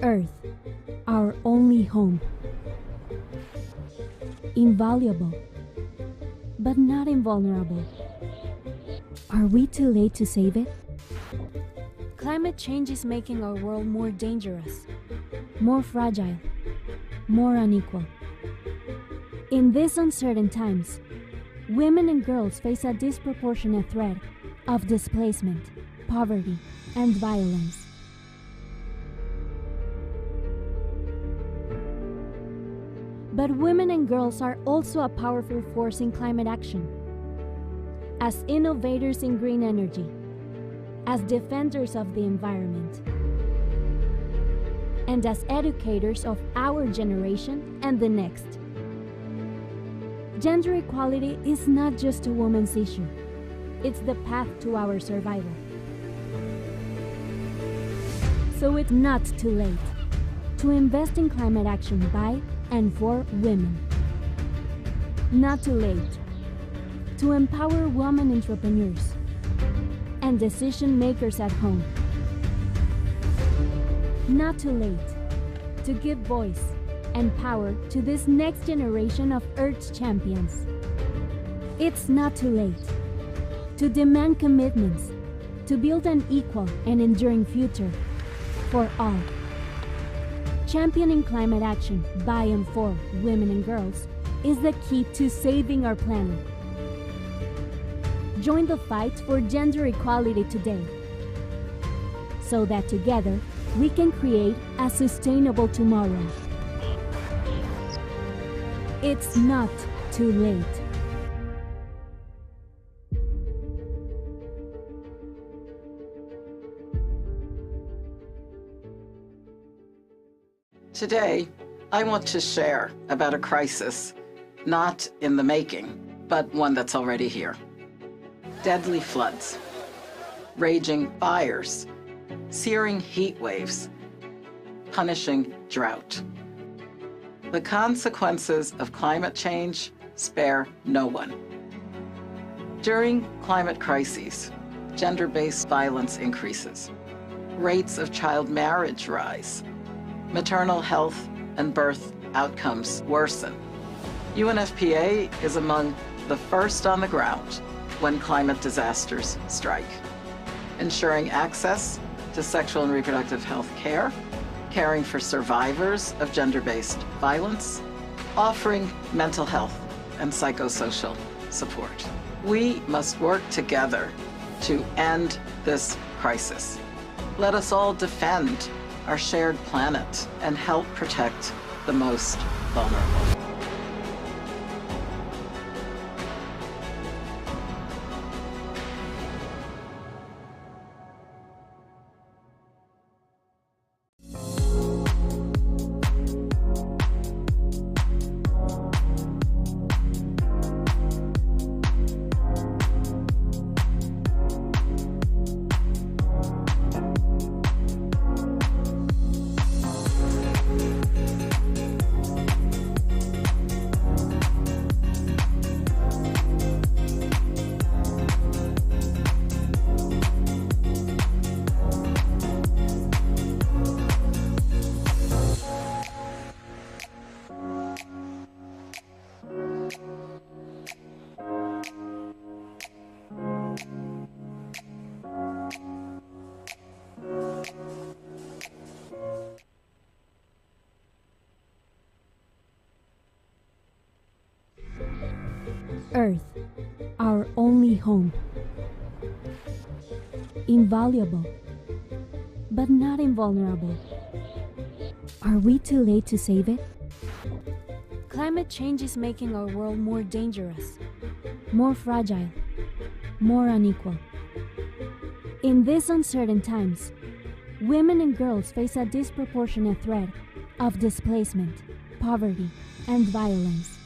Earth, our only home. Invaluable, but not invulnerable. Are we too late to save it? Climate change is making our world more dangerous, more fragile, more unequal. In these uncertain times, women and girls face a disproportionate threat of displacement, poverty, and violence. But women and girls are also a powerful force in climate action. As innovators in green energy, as defenders of the environment, and as educators of our generation and the next. Gender equality is not just a woman's issue, it's the path to our survival. So it's not too late to invest in climate action by and for women. Not too late to empower women entrepreneurs and decision makers at home. Not too late to give voice and power to this next generation of Earth's champions. It's not too late to demand commitments to build an equal and enduring future for all. Championing climate action by and for women and girls is the key to saving our planet. Join the fight for gender equality today, so that together we can create a sustainable tomorrow. It's not too late. Today, I want to share about a crisis, not in the making, but one that's already here. Deadly floods, raging fires, searing heat waves, punishing drought. The consequences of climate change spare no one. During climate crises, gender-based violence increases. Rates of child marriage rise. Maternal health and birth outcomes worsen. UNFPA is among the first on the ground when climate disasters strike, ensuring access to sexual and reproductive health care, caring for survivors of gender-based violence, offering mental health and psychosocial support. We must work together to end this crisis. Let us all defend our shared planet and help protect the most vulnerable. Earth, our only home. Invaluable, but not invulnerable. Are we too late to save it? Climate change is making our world more dangerous, more fragile, more unequal. In these uncertain times, women and girls face a disproportionate threat of displacement, poverty, and violence.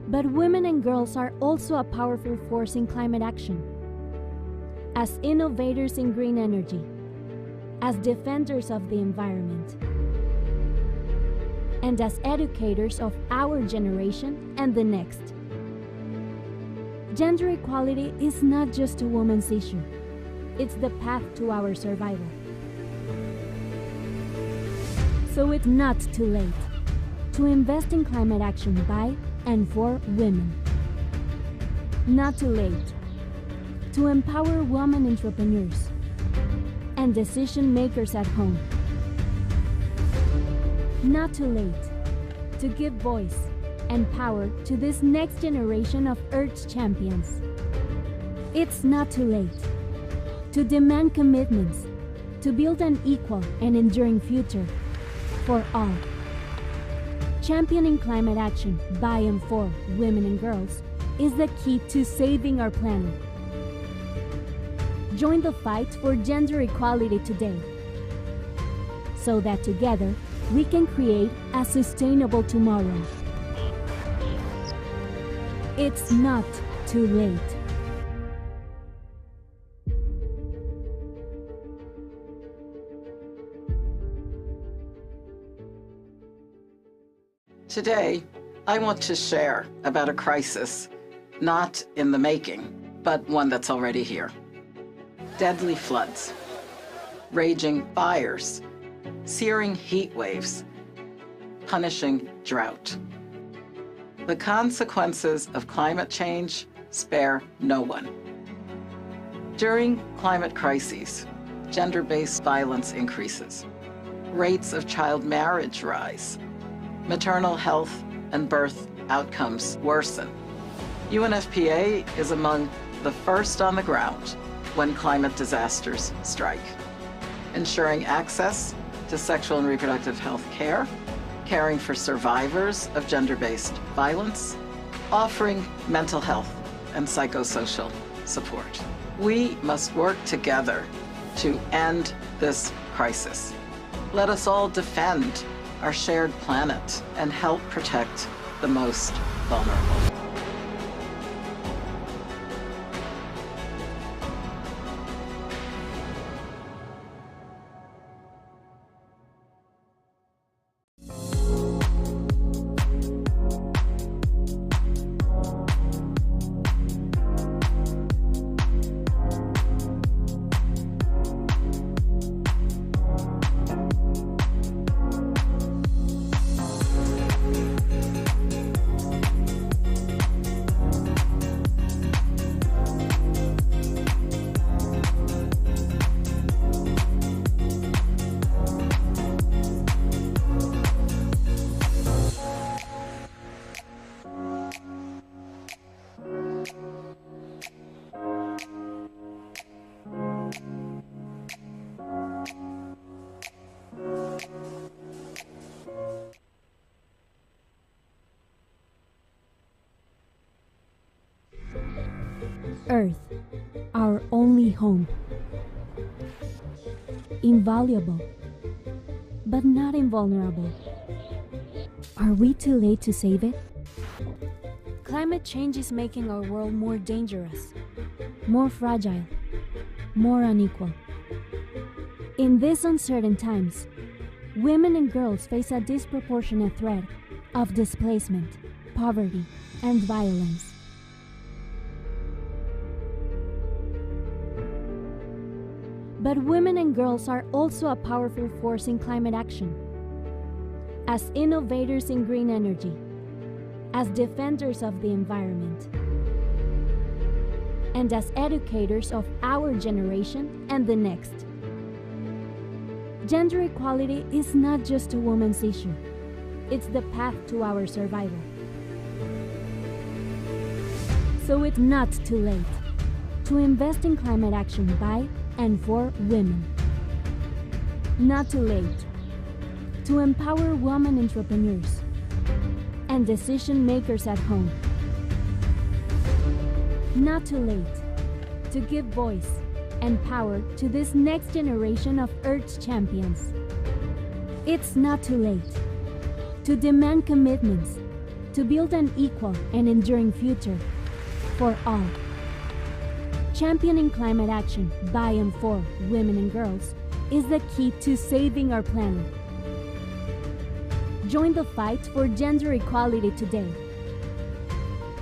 But women and girls are also a powerful force in climate action. As innovators in green energy, as defenders of the environment, and as educators of our generation and the next. Gender equality is not just a woman's issue, It's the path to our survival. So it's not too late to invest in climate action by and for women. Not too late to empower women entrepreneurs and decision makers at home. Not too late to give voice and power to this next generation of Earth's champions. It's not too late to demand commitments to build an equal and enduring future for all. Championing climate action by and for women and girls is the key to saving our planet. Join the fight for gender equality today, so that together we can create a sustainable tomorrow. It's not too late. Today, I want to share about a crisis, not in the making, but one that's already here. Deadly floods, raging fires, searing heat waves, punishing drought. The consequences of climate change spare no one. During climate crises, gender-based violence increases. Rates of child marriage rise. Maternal health and birth outcomes worsen. UNFPA is among the first on the ground when climate disasters strike, ensuring access to sexual and reproductive health care, caring for survivors of gender-based violence, offering mental health and psychosocial support. We must work together to end this crisis. Let us all defend our shared planet and help protect the most vulnerable. Earth, our only home. Invaluable, but not invulnerable. Are we too late to save it? Climate change is making our world more dangerous, more fragile, more unequal. In these uncertain times, women and girls face a disproportionate threat of displacement, poverty, and violence. But women and girls are also a powerful force in climate action. As innovators in green energy, as defenders of the environment, and as educators of our generation and the next. Gender equality is not just a woman's issue. It's the path to our survival. So it's not too late to invest in climate action by and for women. Not too late to empower women entrepreneurs and decision makers at home. Not too late to give voice and power to this next generation of Earth's champions. It's not too late to demand commitments to build an equal and enduring future for all. Championing climate action by and for women and girls is the key to saving our planet. Join the fight for gender equality today,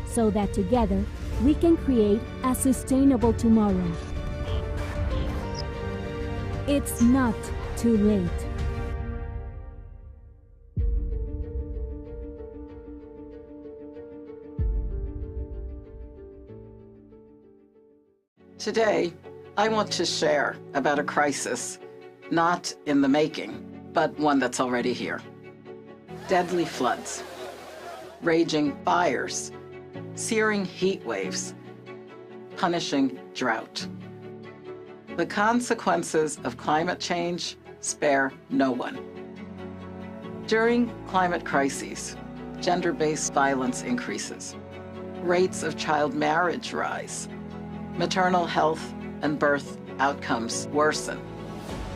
so that together we can create a sustainable tomorrow. It's not too late. Today, I want to share about a crisis, not in the making, but one that's already here. Deadly floods, raging fires, searing heat waves, punishing drought. The consequences of climate change spare no one. During climate crises, gender-based violence increases. Rates of child marriage rise. Maternal health and birth outcomes worsen.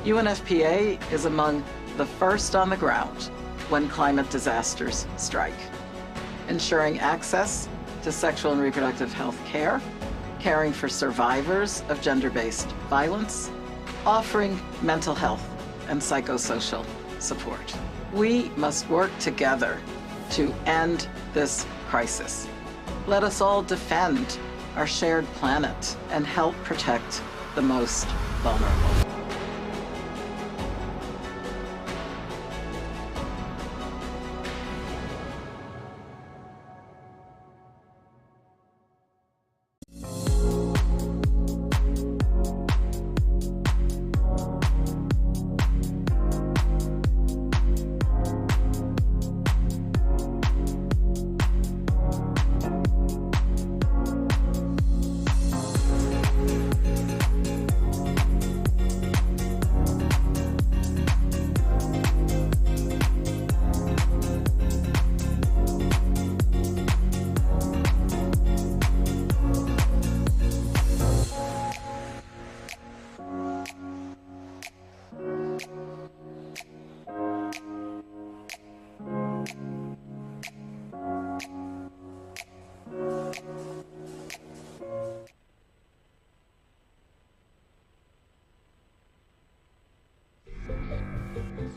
UNFPA is among the first on the ground when climate disasters strike, ensuring access to sexual and reproductive health care, caring for survivors of gender-based violence, offering mental health and psychosocial support. We must work together to end this crisis. Let us all defend our shared planet and help protect the most vulnerable.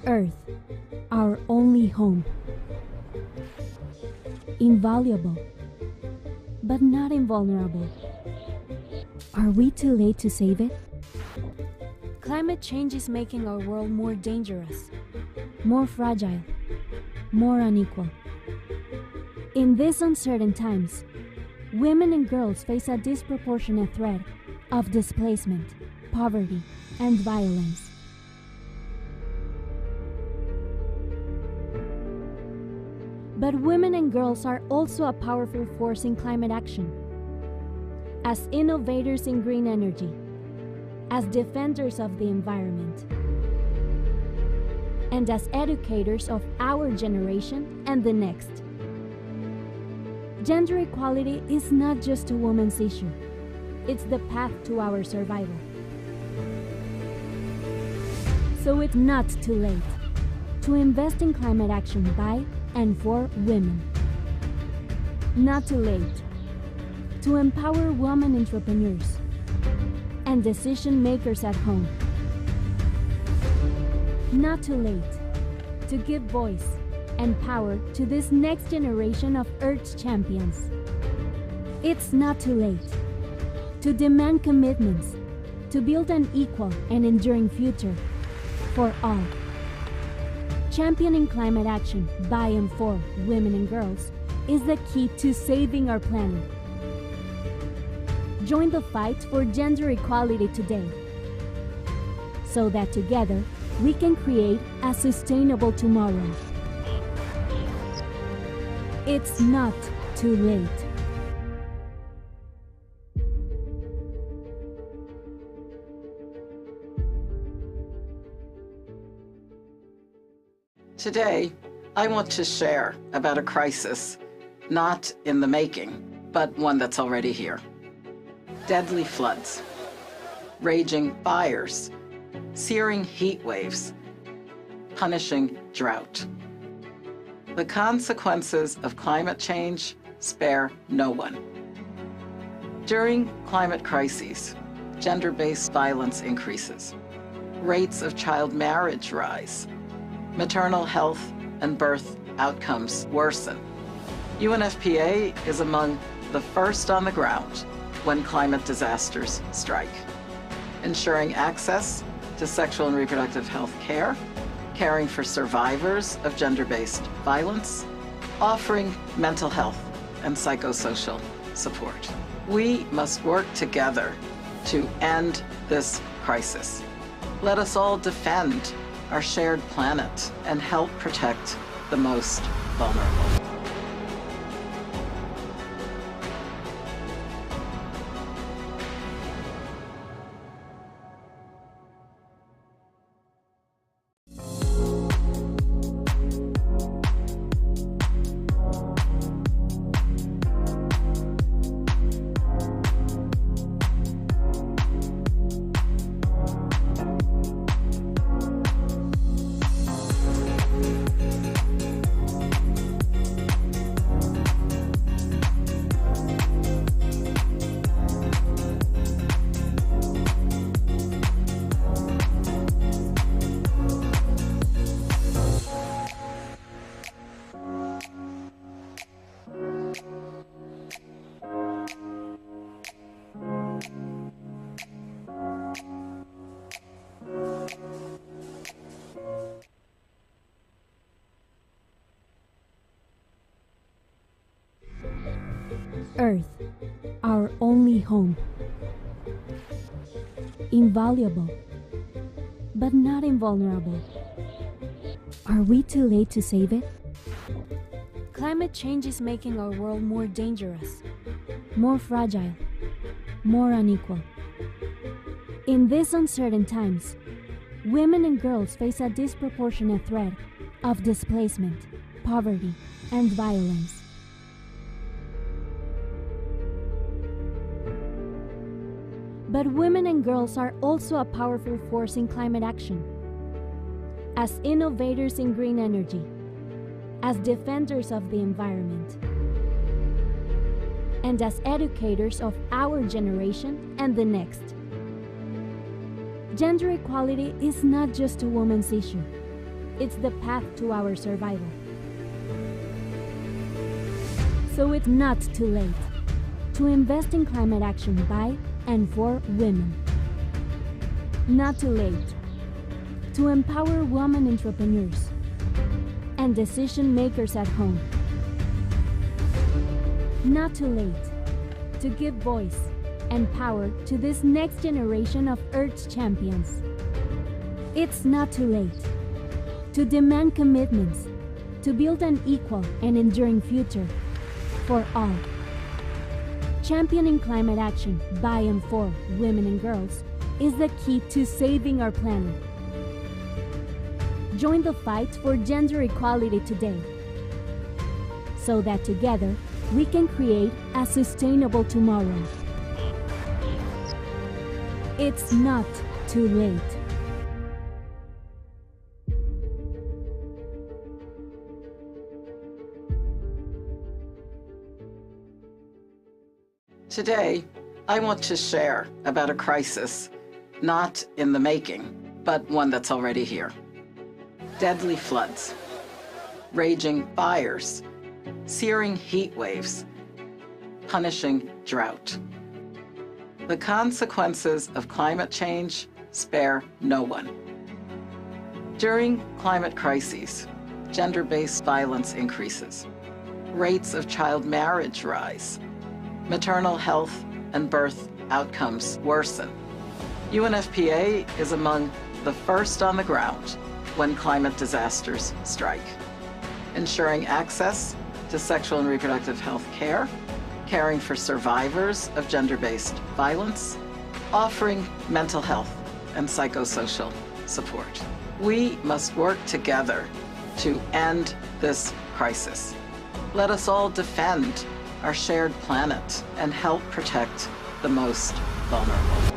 Earth, our only home. Invaluable, but not invulnerable. Are we too late to save it? Climate change is making our world more dangerous, more fragile, more unequal. In these uncertain times, women and girls face a disproportionate threat of displacement, poverty, and violence. But women and girls are also a powerful force in climate action. As innovators in green energy, as defenders of the environment, and as educators of our generation and the next. Gender equality is not just a woman's issue. It's the path to our survival. So it's not too late to invest in climate action by and for women. Not too late to empower women entrepreneurs and decision makers at home. Not too late to give voice and power to this next generation of Earth's champions. It's not too late to demand commitments to build an equal and enduring future for all. Championing climate action by and for women and girls is the key to saving our planet. Join the fight for gender equality today, so that together we can create a sustainable tomorrow. It's not too late. Today, I want to share about a crisis, not in the making, but one that's already here. Deadly floods, raging fires, searing heat waves, punishing drought. The consequences of climate change spare no one. During climate crises, gender-based violence increases. Rates of child marriage rise. Maternal health and birth outcomes worsen. UNFPA is among the first on the ground when climate disasters strike, ensuring access to sexual and reproductive health care, caring for survivors of gender-based violence, offering mental health and psychosocial support. We must work together to end this crisis. Let us all defend our shared planet and help protect the most vulnerable. Earth, our only home. Invaluable, but not invulnerable. Are we too late to save it? Climate change is making our world more dangerous, more fragile, more unequal. In these uncertain times, women and girls face a disproportionate threat of displacement, poverty, and violence. But women and girls are also a powerful force in climate action. As innovators in green energy, as defenders of the environment, and as educators of our generation and the next. Gender equality is not just a woman's issue. It's the path to our survival. So it's not too late to invest in climate action by and for women. Not too late to empower women entrepreneurs and decision makers at home. Not too late to give voice and power to this next generation of Earth's champions. It's not too late to demand commitments to build an equal and enduring future for all. Championing climate action by and for women and girls is the key to saving our planet. Join the fight for gender equality today, so that together we can create a sustainable tomorrow. It's not too late. Today, I want to share about a crisis not in the making, but one that's already here. Deadly floods, raging fires, searing heat waves, punishing drought. The consequences of climate change spare no one. During climate crises, gender-based violence increases. Rates of child marriage rise. Maternal health and birth outcomes worsen. UNFPA is among the first on the ground when climate disasters strike, ensuring access to sexual and reproductive health care, caring for survivors of gender-based violence, offering mental health and psychosocial support. We must work together to end this crisis. Let us all defend our shared planet and help protect the most vulnerable.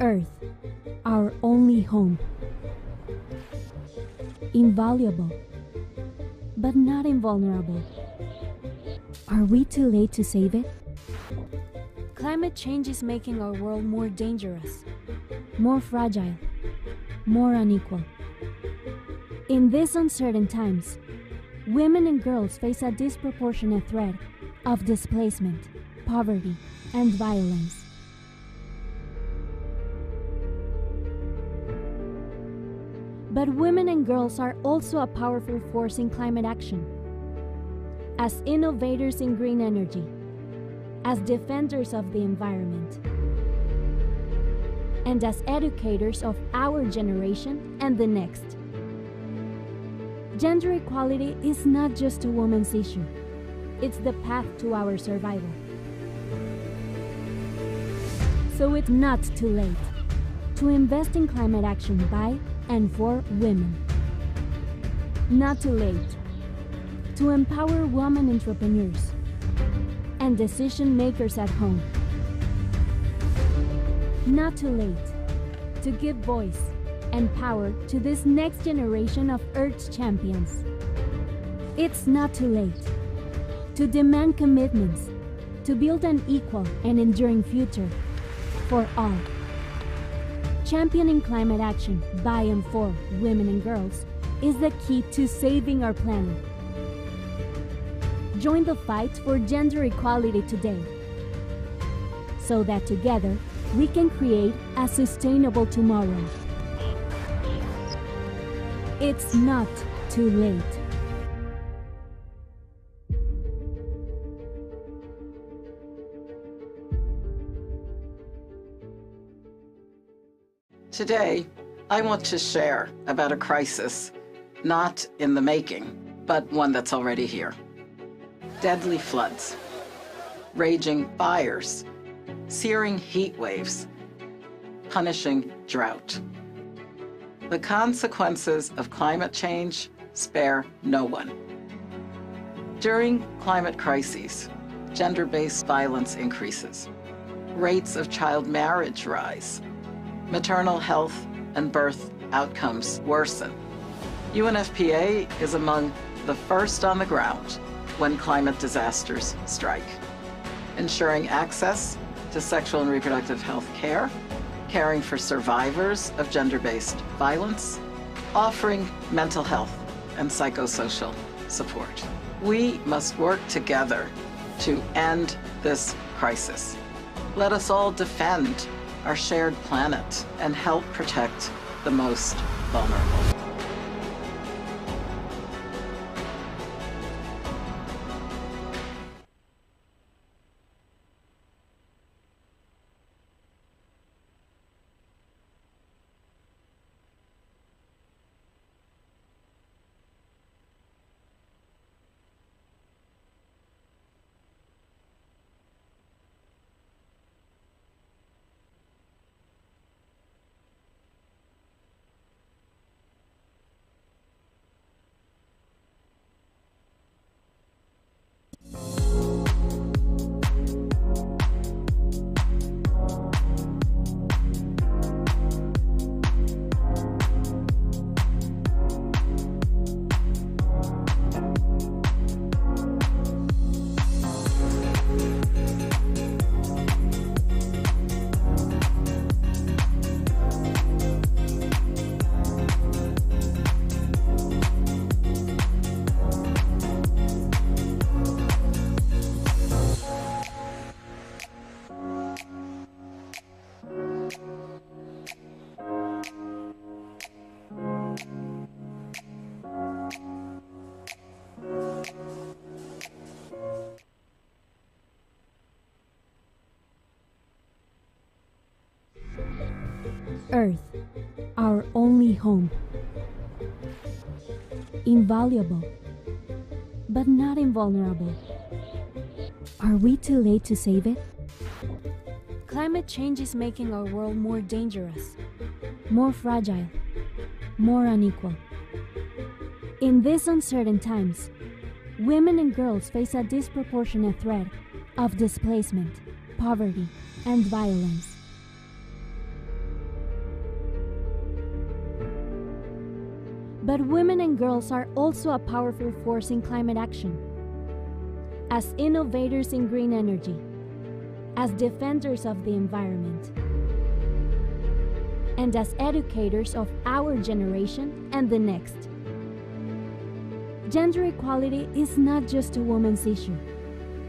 Earth, our only home. Invaluable, but not invulnerable. Are we too late to save it? Climate change is making our world more dangerous, more fragile, more unequal. In these uncertain times, women and girls face a disproportionate threat of displacement, poverty, and violence. But women and girls are also a powerful force in climate action. As innovators in green energy, as defenders of the environment, and as educators of our generation and the next. Gender equality is not just a woman's issue. It's the path to our survival. So it's not too late to invest in climate action by and for women. Not too late to empower women entrepreneurs and decision makers at home. Not too late to give voice and power to this next generation of Earth's champions. It's not too late to demand commitments to build an equal and enduring future for all. Championing climate action by and for women and girls is the key to saving our planet. Join the fight for gender equality today, so that together we can create a sustainable tomorrow. It's not too late. Today, I want to share about a crisis not in the making, but one that's already here. Deadly floods, raging fires, searing heat waves, punishing drought. The consequences of climate change spare no one. During climate crises, gender-based violence increases. Rates of child marriage rise. Maternal health and birth outcomes worsen. UNFPA is among the first on the ground when climate disasters strike, ensuring access to sexual and reproductive health care, caring for survivors of gender-based violence, offering mental health and psychosocial support. We must work together to end this crisis. Let us all defend our shared planet and help protect the most vulnerable. Earth, our only home. Invaluable, but not invulnerable. Are we too late to save it? Climate change is making our world more dangerous, more fragile, more unequal. In these uncertain times, women and girls face a disproportionate threat of displacement, poverty, and violence. But women and girls are also a powerful force in climate action. As innovators in green energy, as defenders of the environment, and as educators of our generation and the next. Gender equality is not just a woman's issue.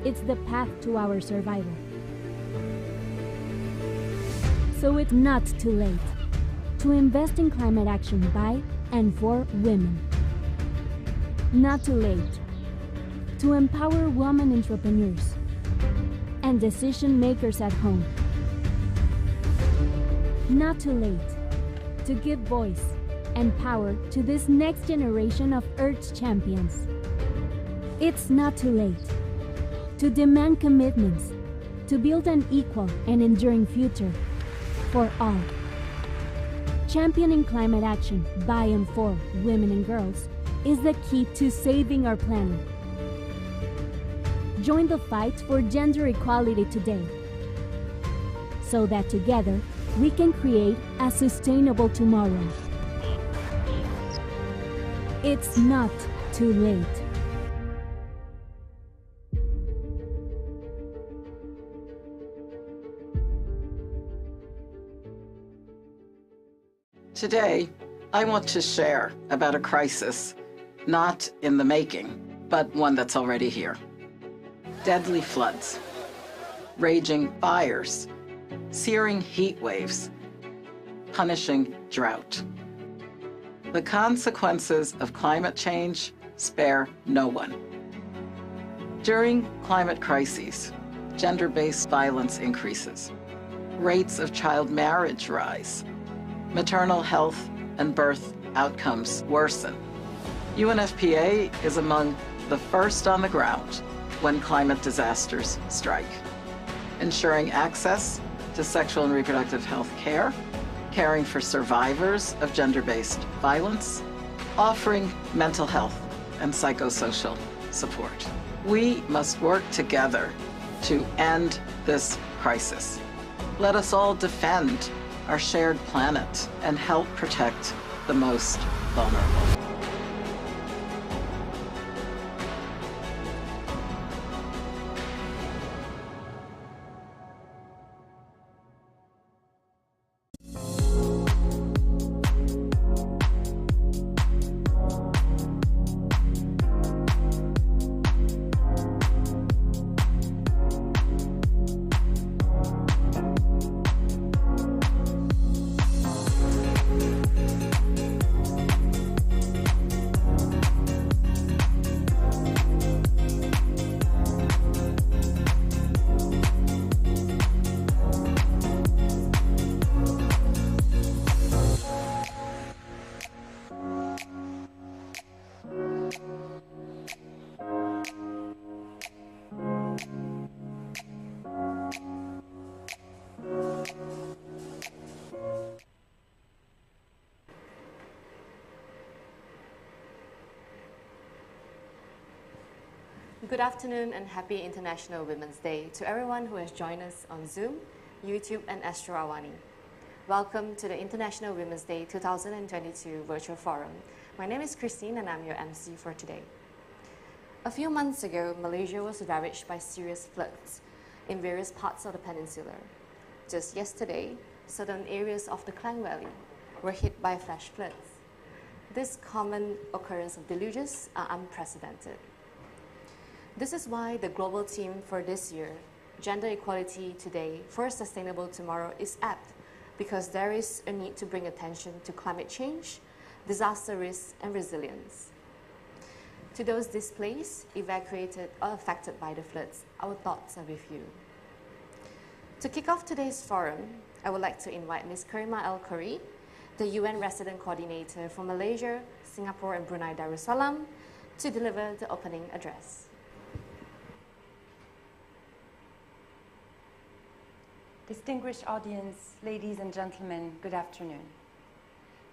It's the path to our survival. So it's not too late to invest in climate action by and for women. Not too late to empower women entrepreneurs and decision makers at home. Not too late to give voice and power to this next generation of Earth's champions. It's not too late to demand commitments to build an equal and enduring future for all. Championing climate action by and for women and girls is the key to saving our planet. Join the fight for gender equality today, so that together we can create a sustainable tomorrow. It's not too late. Today, I want to share about a crisis, not in the making, but one that's already here. Deadly floods, raging fires, searing heat waves, punishing drought. The consequences of climate change spare no one. During climate crises, gender-based violence increases. Rates of child marriage rise. Maternal health and birth outcomes worsen. UNFPA is among the first on the ground when climate disasters strike, ensuring access to sexual and reproductive health care, caring for survivors of gender-based violence, offering mental health and psychosocial support. We must work together to end this crisis. Let us all defend our shared planet and help protect the most vulnerable. Good afternoon and happy International Women's Day to everyone who has joined us on Zoom, YouTube and Astro Awani. Welcome to the International Women's Day 2022 Virtual Forum. My name is Christine and I'm your MC for today. A few months ago, Malaysia was ravaged by serious floods in various parts of the peninsula. Just yesterday, certain areas of the Klang Valley were hit by flash floods. This common occurrence of deluges are unprecedented. This is why the global theme for this year, Gender Equality Today for a Sustainable Tomorrow, is apt, because there is a need to bring attention to climate change, disaster risk, and resilience. To those displaced, evacuated, or affected by the floods, our thoughts are with you. To kick off today's forum, I would like to invite Ms. Karima El Khoury, the UN Resident Coordinator for Malaysia, Singapore, and Brunei Darussalam, to deliver the opening address. Distinguished audience, ladies and gentlemen, good afternoon.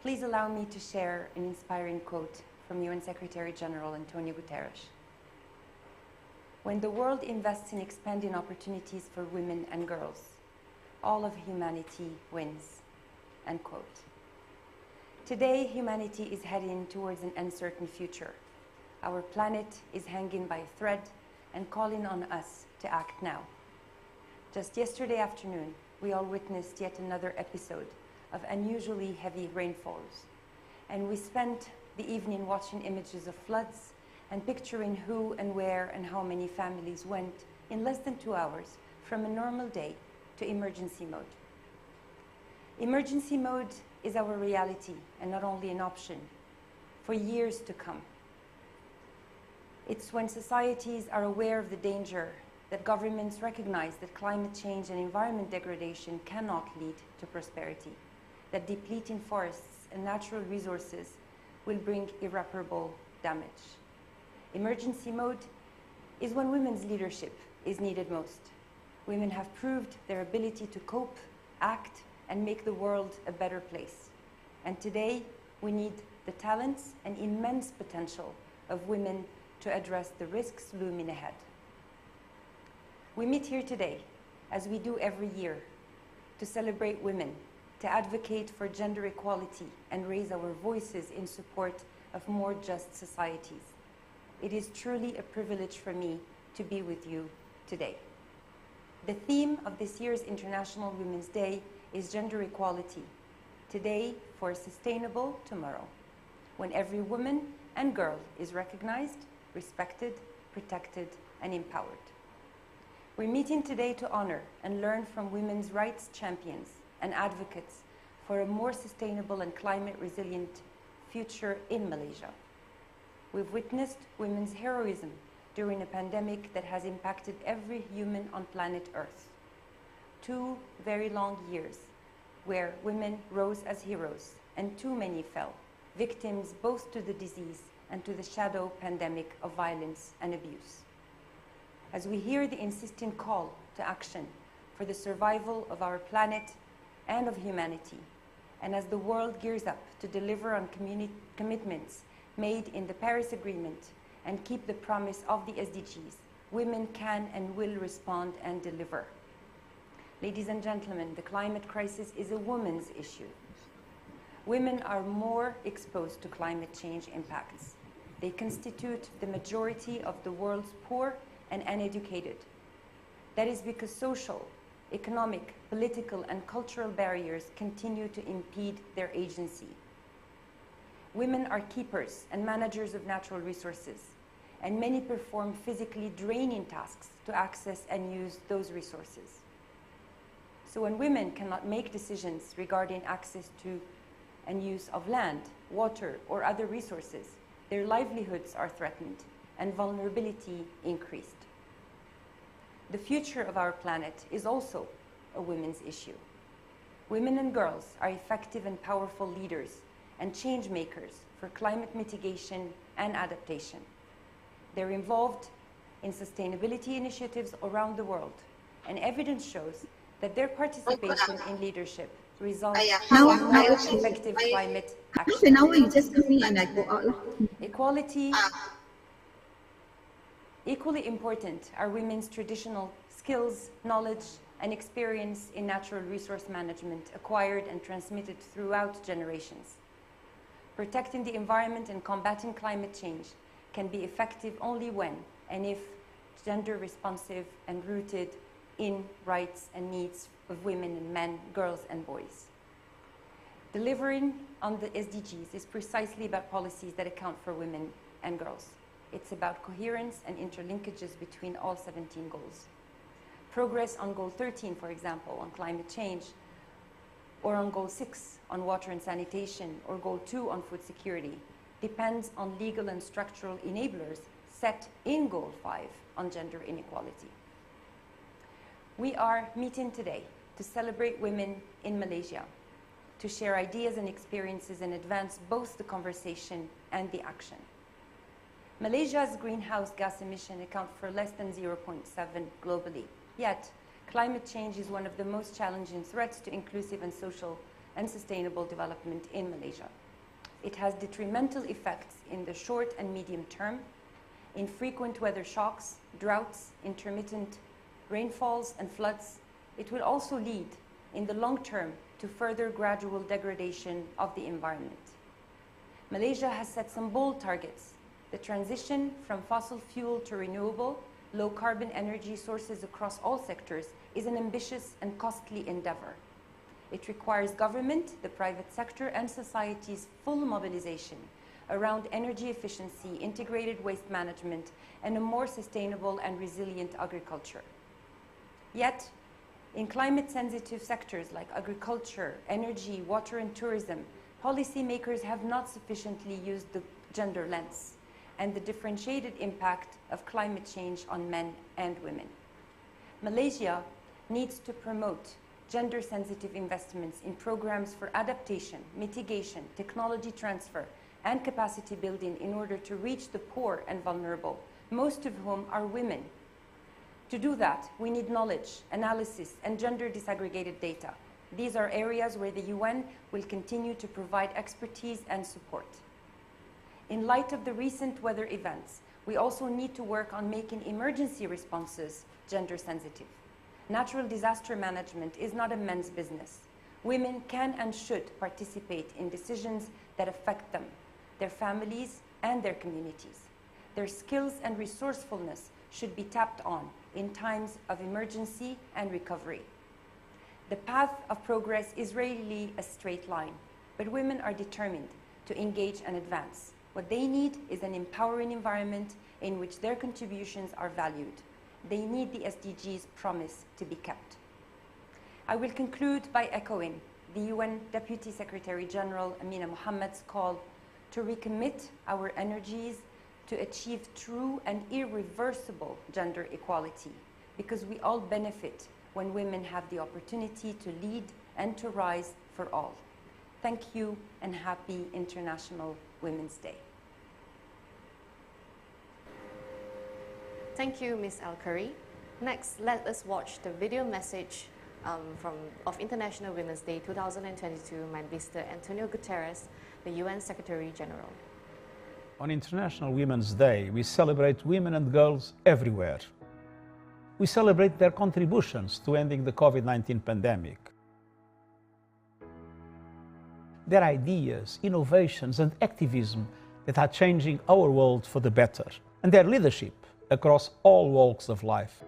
Please allow me to share an inspiring quote from UN Secretary General Antonio Guterres. When the world invests in expanding opportunities for women and girls, all of humanity wins, end quote. Today, humanity is heading towards an uncertain future. Our planet is hanging by a thread and calling on us to act now. Just yesterday afternoon, we all witnessed yet another episode of unusually heavy rainfalls, and we spent the evening watching images of floods and picturing who and where and how many families went in less than 2 hours from a normal day to emergency mode. Emergency mode is our reality and not only an option for years to come. It's when societies are aware of the danger that governments recognize that climate change and environment degradation cannot lead to prosperity, that depleting forests and natural resources will bring irreparable damage. Emergency mode is when women's leadership is needed most. Women have proved their ability to cope, act, and make the world a better place. And today, we need the talents and immense potential of women to address the risks looming ahead. We meet here today, as we do every year, to celebrate women, to advocate for gender equality and raise our voices in support of more just societies. It is truly a privilege for me to be with you today. The theme of this year's International Women's Day is gender equality, today for a sustainable tomorrow, when every woman and girl is recognized, respected, protected, and empowered. We're meeting today to honor and learn from women's rights champions and advocates for a more sustainable and climate-resilient future in Malaysia. We've witnessed women's heroism during a pandemic that has impacted every human on planet Earth. 2 very long years where women rose as heroes and too many fell, victims both to the disease and to the shadow pandemic of violence and abuse. As we hear the insistent call to action for the survival of our planet and of humanity, and as the world gears up to deliver on commitments made in the Paris Agreement and keep the promise of the SDGs, women can and will respond and deliver. Ladies and gentlemen, the climate crisis is a women's issue. Women are more exposed to climate change impacts. They constitute the majority of the world's poor and uneducated. That is because social, economic, political, and cultural barriers continue to impede their agency. Women are keepers and managers of natural resources, and many perform physically draining tasks to access and use those resources. So when women cannot make decisions regarding access to and use of land, water, or other resources, their livelihoods are threatened and vulnerability increased. The future of our planet is also a women's issue. Women and girls are effective and powerful leaders and change makers for climate mitigation and adaptation. They're involved in sustainability initiatives around the world, and evidence shows that their participation in leadership results in more effective climate action. Equally important are women's traditional skills, knowledge, and experience in natural resource management acquired and transmitted throughout generations. Protecting the environment and combating climate change can be effective only when and if gender responsive and rooted in rights and needs of women and men, girls and boys. Delivering on the SDGs is precisely about policies that account for women and girls. It's about coherence and interlinkages between all 17 goals. Progress on Goal 13, for example, on climate change, or on Goal 6 on water and sanitation, or Goal 2 on food security, depends on legal and structural enablers set in Goal 5 on gender inequality. We are meeting today to celebrate women in Malaysia, to share ideas and experiences and advance both the conversation and the action. Malaysia's greenhouse gas emission account for less than 0.7 globally. Yet, climate change is one of the most challenging threats to inclusive and social and sustainable development in Malaysia. It has detrimental effects in the short and medium term, in frequent weather shocks, droughts, intermittent rainfalls, and floods. It will also lead, in the long term, to further gradual degradation of the environment. Malaysia has set some bold targets. The transition from fossil fuel to renewable, low-carbon energy sources across all sectors is an ambitious and costly endeavor. It requires government, the private sector, and society's full mobilization around energy efficiency, integrated waste management, and a more sustainable and resilient agriculture. Yet, in climate-sensitive sectors like agriculture, energy, water, and tourism, policymakers have not sufficiently used the gender lens and the differentiated impact of climate change on men and women. Malaysia needs to promote gender-sensitive investments in programs for adaptation, mitigation, technology transfer, and capacity building in order to reach the poor and vulnerable, most of whom are women. To do that, we need knowledge, analysis, and gender disaggregated data. These are areas where the UN will continue to provide expertise and support. In light of the recent weather events, we also need to work on making emergency responses gender sensitive. Natural disaster management is not a men's business. Women can and should participate in decisions that affect them, their families, and their communities. Their skills and resourcefulness should be tapped on in times of emergency and recovery. The path of progress is rarely a straight line, but women are determined to engage and advance. What they need is an empowering environment in which their contributions are valued. They need the SDGs promise to be kept. I will conclude by echoing the UN Deputy Secretary General Amina Mohammed's call to recommit our energies to achieve true and irreversible gender equality, because we all benefit when women have the opportunity to lead and to rise for all. Thank you and happy International Women's Day. Thank you, Ms. Al-Khoury. Next, let us watch the video message of International Women's Day 2022 by Mr. Antonio Guterres, the UN Secretary General. On International Women's Day, we celebrate women and girls everywhere. We celebrate their contributions to ending the COVID-19 pandemic. Their ideas, innovations, and activism that are changing our world for the better, and their leadership across all walks of life.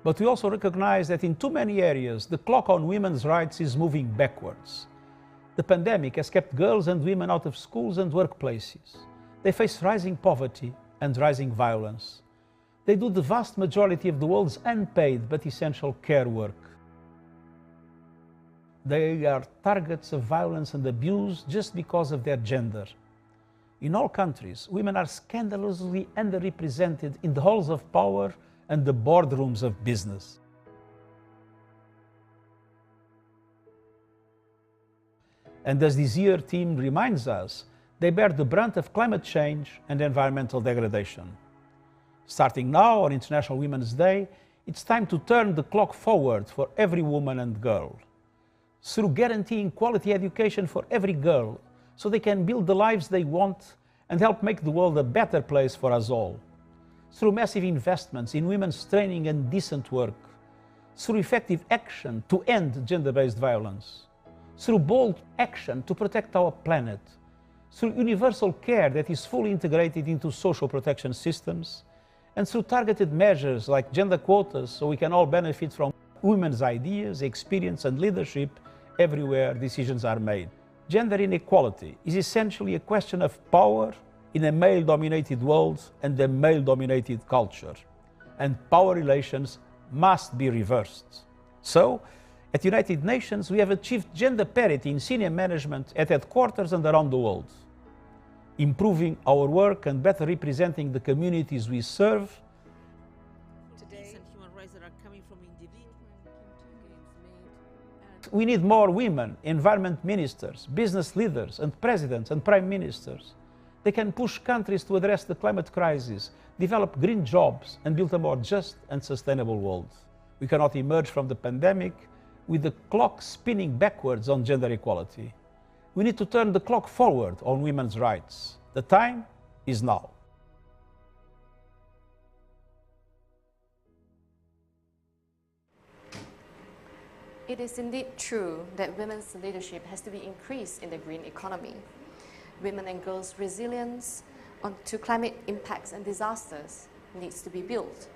But we also recognize that in too many areas, the clock on women's rights is moving backwards. The pandemic has kept girls and women out of schools and workplaces. They face rising poverty and rising violence. They do the vast majority of the world's unpaid but essential care work. They are targets of violence and abuse just because of their gender. In all countries, women are scandalously underrepresented in the halls of power and the boardrooms of business. And as this year theme reminds us, they bear the brunt of climate change and environmental degradation. Starting now on International Women's Day, it's time to turn the clock forward for every woman and girl. Through guaranteeing quality education for every girl, so they can build the lives they want and help make the world a better place for us all. Through massive investments in women's training and decent work. Through effective action to end gender-based violence. Through bold action to protect our planet. Through universal care that is fully integrated into social protection systems. And through targeted measures like gender quotas, so we can all benefit from women's ideas, experience, and leadership everywhere decisions are made. Gender inequality is essentially a question of power in a male-dominated world and a male-dominated culture. And power relations must be reversed. So, at the United Nations, we have achieved gender parity in senior management at headquarters and around the world. Improving our work and better representing the communities we serve. Today, human rights that are coming from individuals. We need more women, environment ministers, business leaders, and presidents and prime ministers. They can push countries to address the climate crisis, develop green jobs, and build a more just and sustainable world. We cannot emerge from the pandemic with the clock spinning backwards on gender equality. We need to turn the clock forward on women's rights. The time is now. It is indeed true that women's leadership has to be increased in the green economy. women and girls' resilience to climate impacts and disasters needs to be built.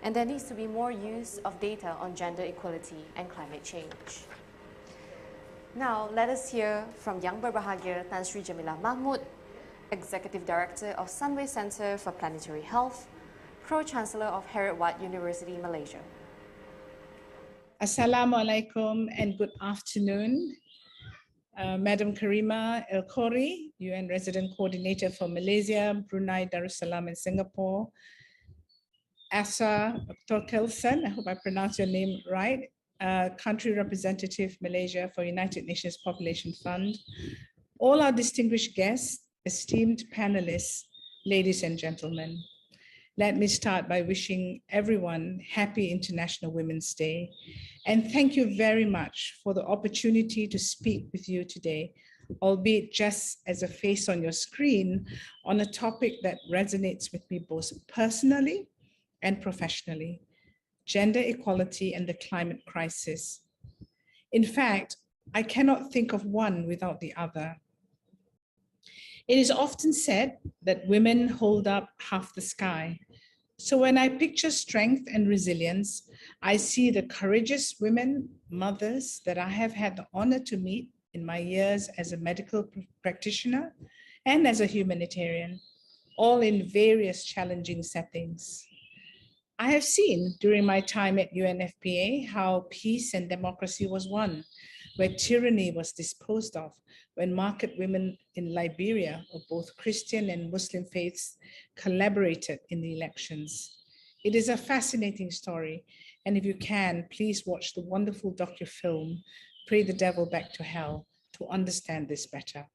And there needs to be more use of data on gender equality and climate change. Now, let us hear from Yang Berbahagia Tan Sri Jamila Mahmud, Executive Director of Sunway Center for Planetary Health, Pro-Chancellor of Heriot-Watt University, Malaysia. Assalamualaikum and good afternoon. Madam Karima El Khoury, UN Resident Coordinator for Malaysia, Brunei, Darussalam, and Singapore. Asa Torkelson, I hope I pronounced your name right, Country Representative Malaysia for United Nations Population Fund. All our distinguished guests, esteemed panelists, ladies and gentlemen. Let me start by wishing everyone happy International Women's Day. And thank you very much for the opportunity to speak with you today, albeit just as a face on your screen, on a topic that resonates with me both personally and professionally: gender equality and the climate crisis. In fact, I cannot think of one without the other. It is often said that women hold up half the sky. So when I picture strength and resilience, I see the courageous women, mothers that I have had the honor to meet in my years as a medical practitioner and as a humanitarian, all in various challenging settings. I have seen during my time at UNFPA how peace and democracy was won, where tyranny was disposed of, when market women in Liberia of both Christian and Muslim faiths collaborated in the elections. It is a fascinating story, and if you can, please watch the wonderful docu-film, Pray the Devil Back to Hell, to understand this better.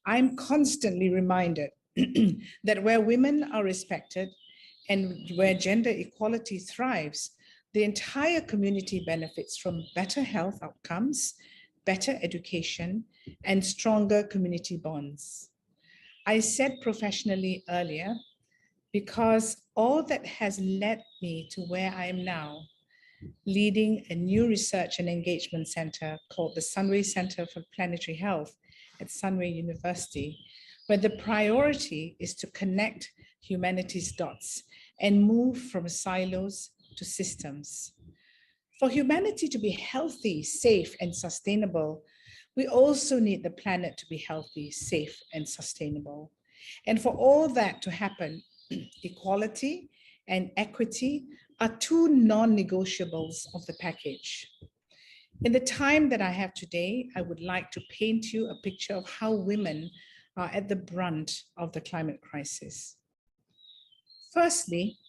I'm constantly reminded that where women are respected and where gender equality thrives, the entire community benefits from better health outcomes, better education, and stronger community bonds. I said professionally earlier, because all that has led me to where I am now, leading a new research and engagement center called the Sunway Center for Planetary Health at Sunway University, where the priority is to connect humanity's dots and move from silos to systems. For humanity to be healthy, safe, and sustainable, we also need the planet to be healthy, safe, and sustainable. And for all that to happen, equality and equity are two non-negotiables of the package. In the time that I have today, I would like to paint you a picture of how women are at the brunt of the climate crisis. Firstly,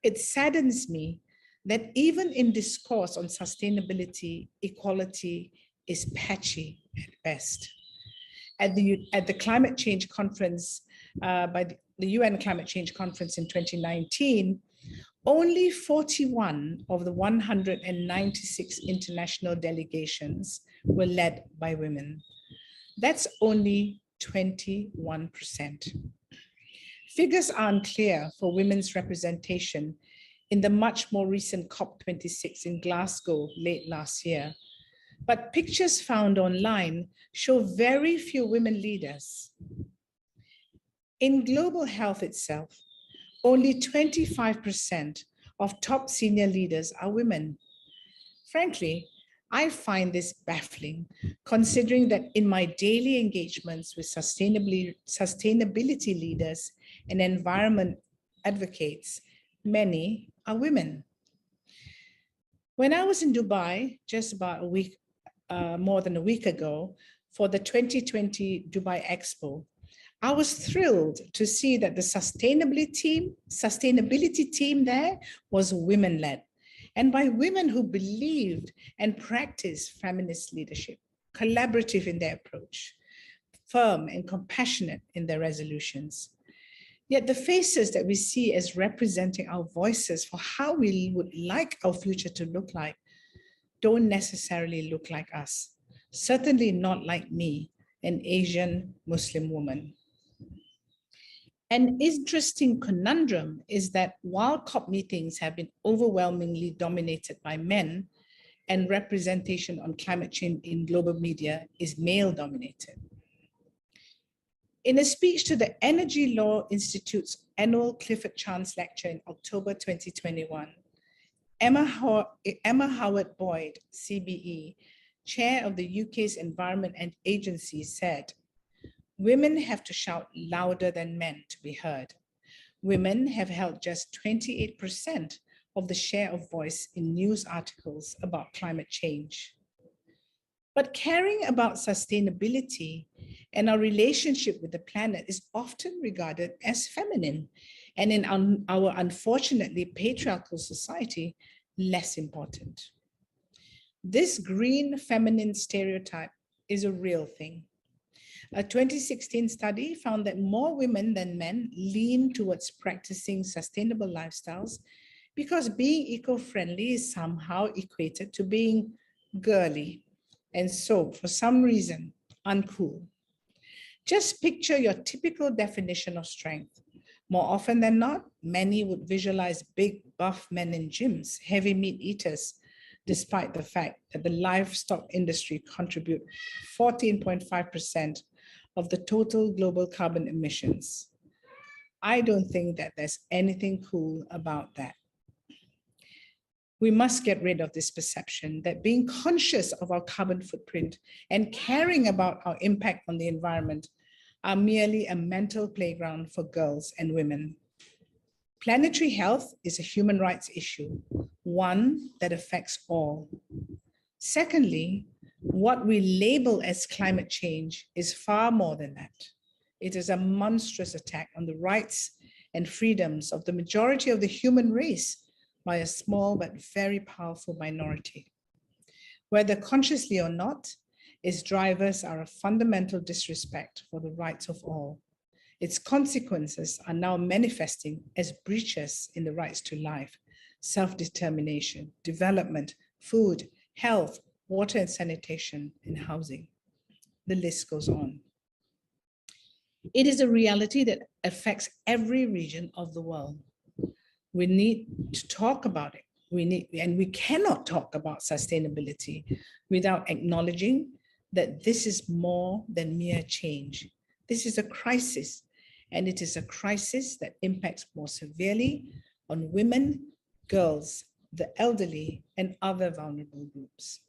it saddens me that even in discourse on sustainability, equality is patchy at best. At the climate change conference, by the UN Climate Change Conference in 2019, only 41 of the 196 international delegations were led by women. That's only 21%. Figures are unclear for women's representation in the much more recent COP26 in Glasgow late last year. But pictures found online show very few women leaders. In global health itself, only 25% of top senior leaders are women. Frankly, I find this baffling, considering that in my daily engagements with sustainability leaders and environment advocates, many are women. When I was in Dubai just about a week, more than a week ago, for the 2020 Dubai Expo, I was thrilled to see that the sustainability team there was women-led, and by women who believed and practiced feminist leadership, collaborative in their approach, firm and compassionate in their resolutions. Yet the faces that we see as representing our voices for how we would like our future to look like don't necessarily look like us, certainly not like me, an Asian Muslim woman. An interesting conundrum is that while COP meetings have been overwhelmingly dominated by men and representation on climate change in global media is male dominated, In a speech to the Energy Law Institute's annual Clifford Chance Lecture in October 2021, Emma Howard Boyd, CBE, chair of the UK's Environment and Agency, said, "Women have to shout louder than men to be heard. Women have held just 28% of the share of voice in news articles about climate change." But caring about sustainability and our relationship with the planet is often regarded as feminine, and in our unfortunately patriarchal society, less important. This green feminine stereotype is a real thing. A 2016 study found that more women than men lean towards practicing sustainable lifestyles because being eco-friendly is somehow equated to being girly, and so for some reason, uncool. Just picture your typical definition of strength. More often than not, many would visualize big buff men in gyms, heavy meat eaters, despite the fact that the livestock industry contribute 14.5% of the total global carbon emissions. I don't think that there's anything cool about that. We must get rid of this perception that being conscious of our carbon footprint and caring about our impact on the environment are merely a mental playground for girls and women. Planetary health is a human rights issue, one that affects all. Secondly, what we label as climate change is far more than that. It is a monstrous attack on the rights and freedoms of the majority of the human race by a small but very powerful minority. Whether consciously or not, its drivers are a fundamental disrespect for the rights of all. Its consequences are now manifesting as breaches in the rights to life, self-determination, development, food, health, water and sanitation, and housing. The list goes on. It is a reality that affects every region of the world. We need to talk about it. We cannot talk about sustainability without acknowledging that this is more than mere change. This is a crisis, and it is a crisis that impacts more severely on women, girls, the elderly, and other vulnerable groups.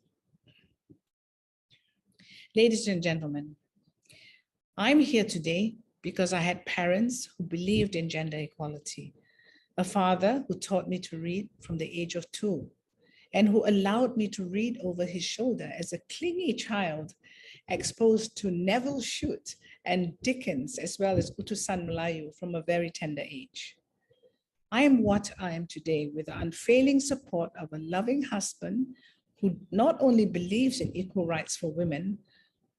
Ladies and gentlemen, I'm here today because I had parents who believed in gender equality, a father who taught me to read from the age of 2, and who allowed me to read over his shoulder as a clingy child, exposed to Neville Shute and Dickens, as well as Utusan Melayu from a very tender age. I am what I am today with the unfailing support of a loving husband who not only believes in equal rights for women,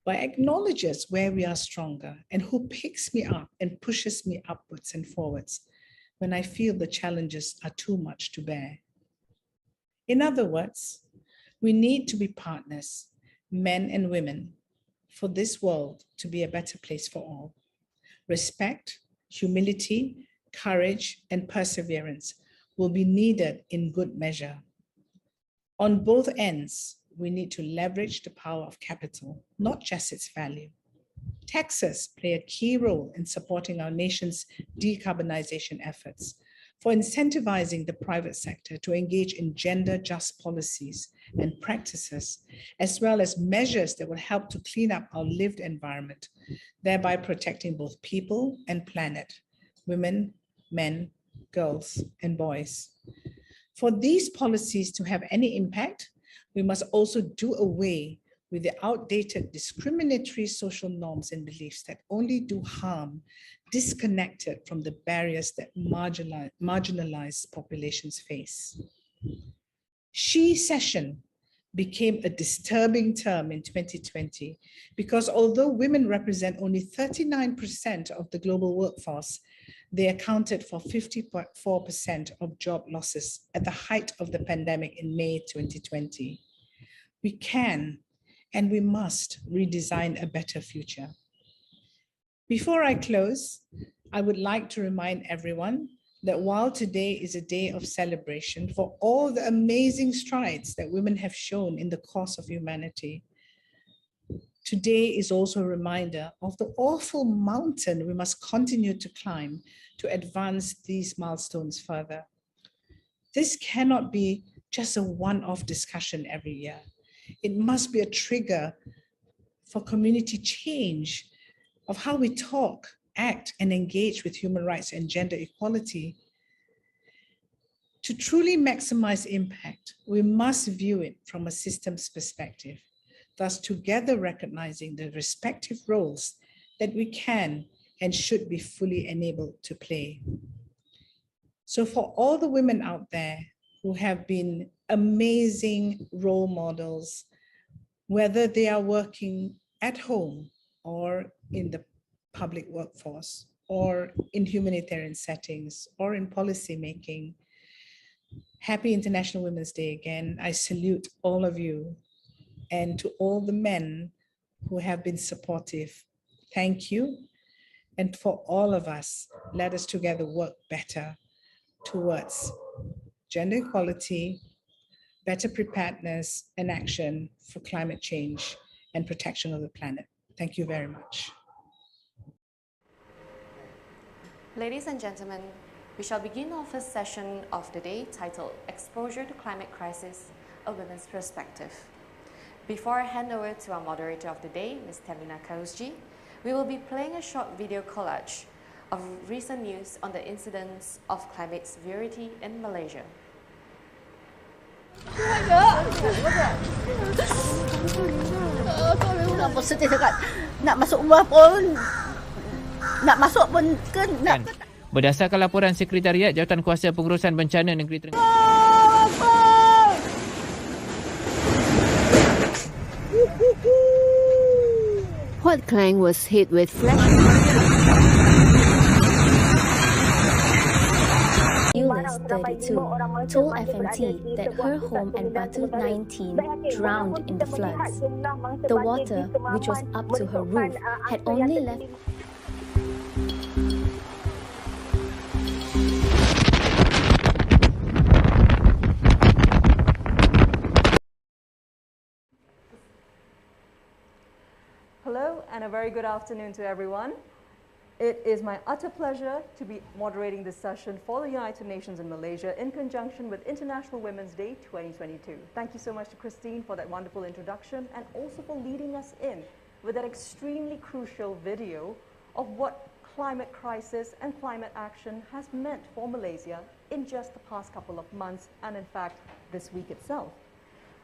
but acknowledges where we are stronger, and who picks me up and pushes me upwards and forwards when I feel the challenges are too much to bear. In other words, we need to be partners, men and women, for this world to be a better place for all. Respect, humility, courage, and perseverance will be needed in good measure. On both ends, we need to leverage the power of capital, not just its value. Taxes play a key role in supporting our nation's decarbonization efforts, for incentivizing the private sector to engage in gender-just policies and practices, as well as measures that will help to clean up our lived environment, thereby protecting both people and planet, women, men, girls, and boys. For these policies to have any impact, we must also do away with the outdated discriminatory social norms and beliefs that only do harm, disconnected from the barriers that marginalized populations face. She-cession became a disturbing term in 2020 because although women represent only 39% of the global workforce, they accounted for 50.4% of job losses at the height of the pandemic in May 2020. We can and we must redesign a better future. Before I close, I would like to remind everyone that while today is a day of celebration for all the amazing strides that women have shown in the course of humanity, today is also a reminder of the awful mountain we must continue to climb to advance these milestones further. This cannot be just a one-off discussion every year. It must be a trigger for community change of how we talk, act, and engage with human rights and gender equality. To truly maximize impact, we must view it from a systems perspective, thus together recognizing the respective roles that we can and should be fully enabled to play. So for all the women out there who have been amazing role models, whether they are working at home or in the public workforce or in humanitarian settings or in policy making, happy International Women's Day again. I salute all of you, and to all the men who have been supportive, thank you. And for all of us, let us together work better towards gender equality, better preparedness and action for climate change and protection of the planet. Thank you very much. Ladies and gentlemen, we shall begin our first session of the day titled Exposure to Climate Crisis, A Women's Perspective. Before I hand over to our moderator of the day, Ms. Tamina Kausji, we will be playing a short video collage of recent news on the incidence of climate severity in Malaysia. Berdasarkan laporan Sekretariat Jawatankuasa Pengurusan Bencana Negeri Terengganu. Port Klang was hit with flash. Eunice, 32, told FMT that her home and Batu 19 drowned in the floods. The water, which was up to her roof, had only left. Hello and a very good afternoon to everyone. It is my utter pleasure to be moderating this session for the United Nations in Malaysia in conjunction with International Women's Day 2022. Thank you so much to Christine for that wonderful introduction and also for leading us in with that extremely crucial video of what climate crisis and climate action has meant for Malaysia in just the past couple of months and in fact this week itself.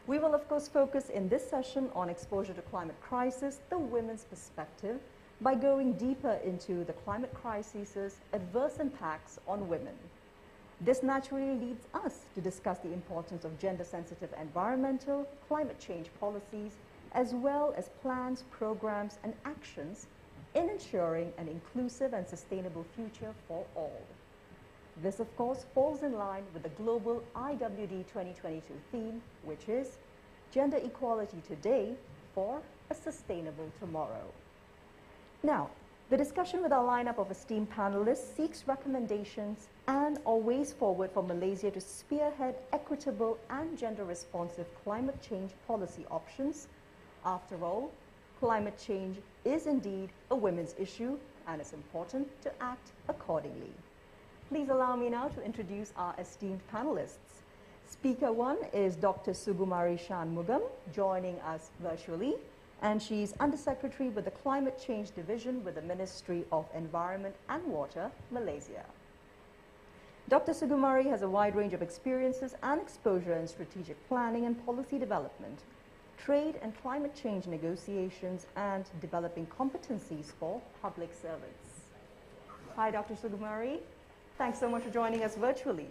We will of course focus in this session on exposure to climate crisis, the women's perspective, by going deeper into the climate crisis's adverse impacts on women. This naturally leads us to discuss the importance of gender-sensitive environmental, climate change policies, as well as plans, programs, and actions in ensuring an inclusive and sustainable future for all. This, of course, falls in line with the global IWD 2022 theme, which is Gender Equality Today for a Sustainable Tomorrow. Now, the discussion with our lineup of esteemed panelists seeks recommendations and/or ways forward for Malaysia to spearhead equitable and gender-responsive climate change policy options. After all, climate change is indeed a women's issue, and it's important to act accordingly. Please allow me now to introduce our esteemed panelists. Speaker one is Dr. Sugumari Shanmugam, joining us virtually, and she's Undersecretary with the Climate Change Division with the Ministry of Environment and Water, Malaysia. Dr. Sugumari has a wide range of experiences and exposure in strategic planning and policy development, trade and climate change negotiations, and developing competencies for public servants. Hi, Dr. Sugumari. Thanks so much for joining us virtually.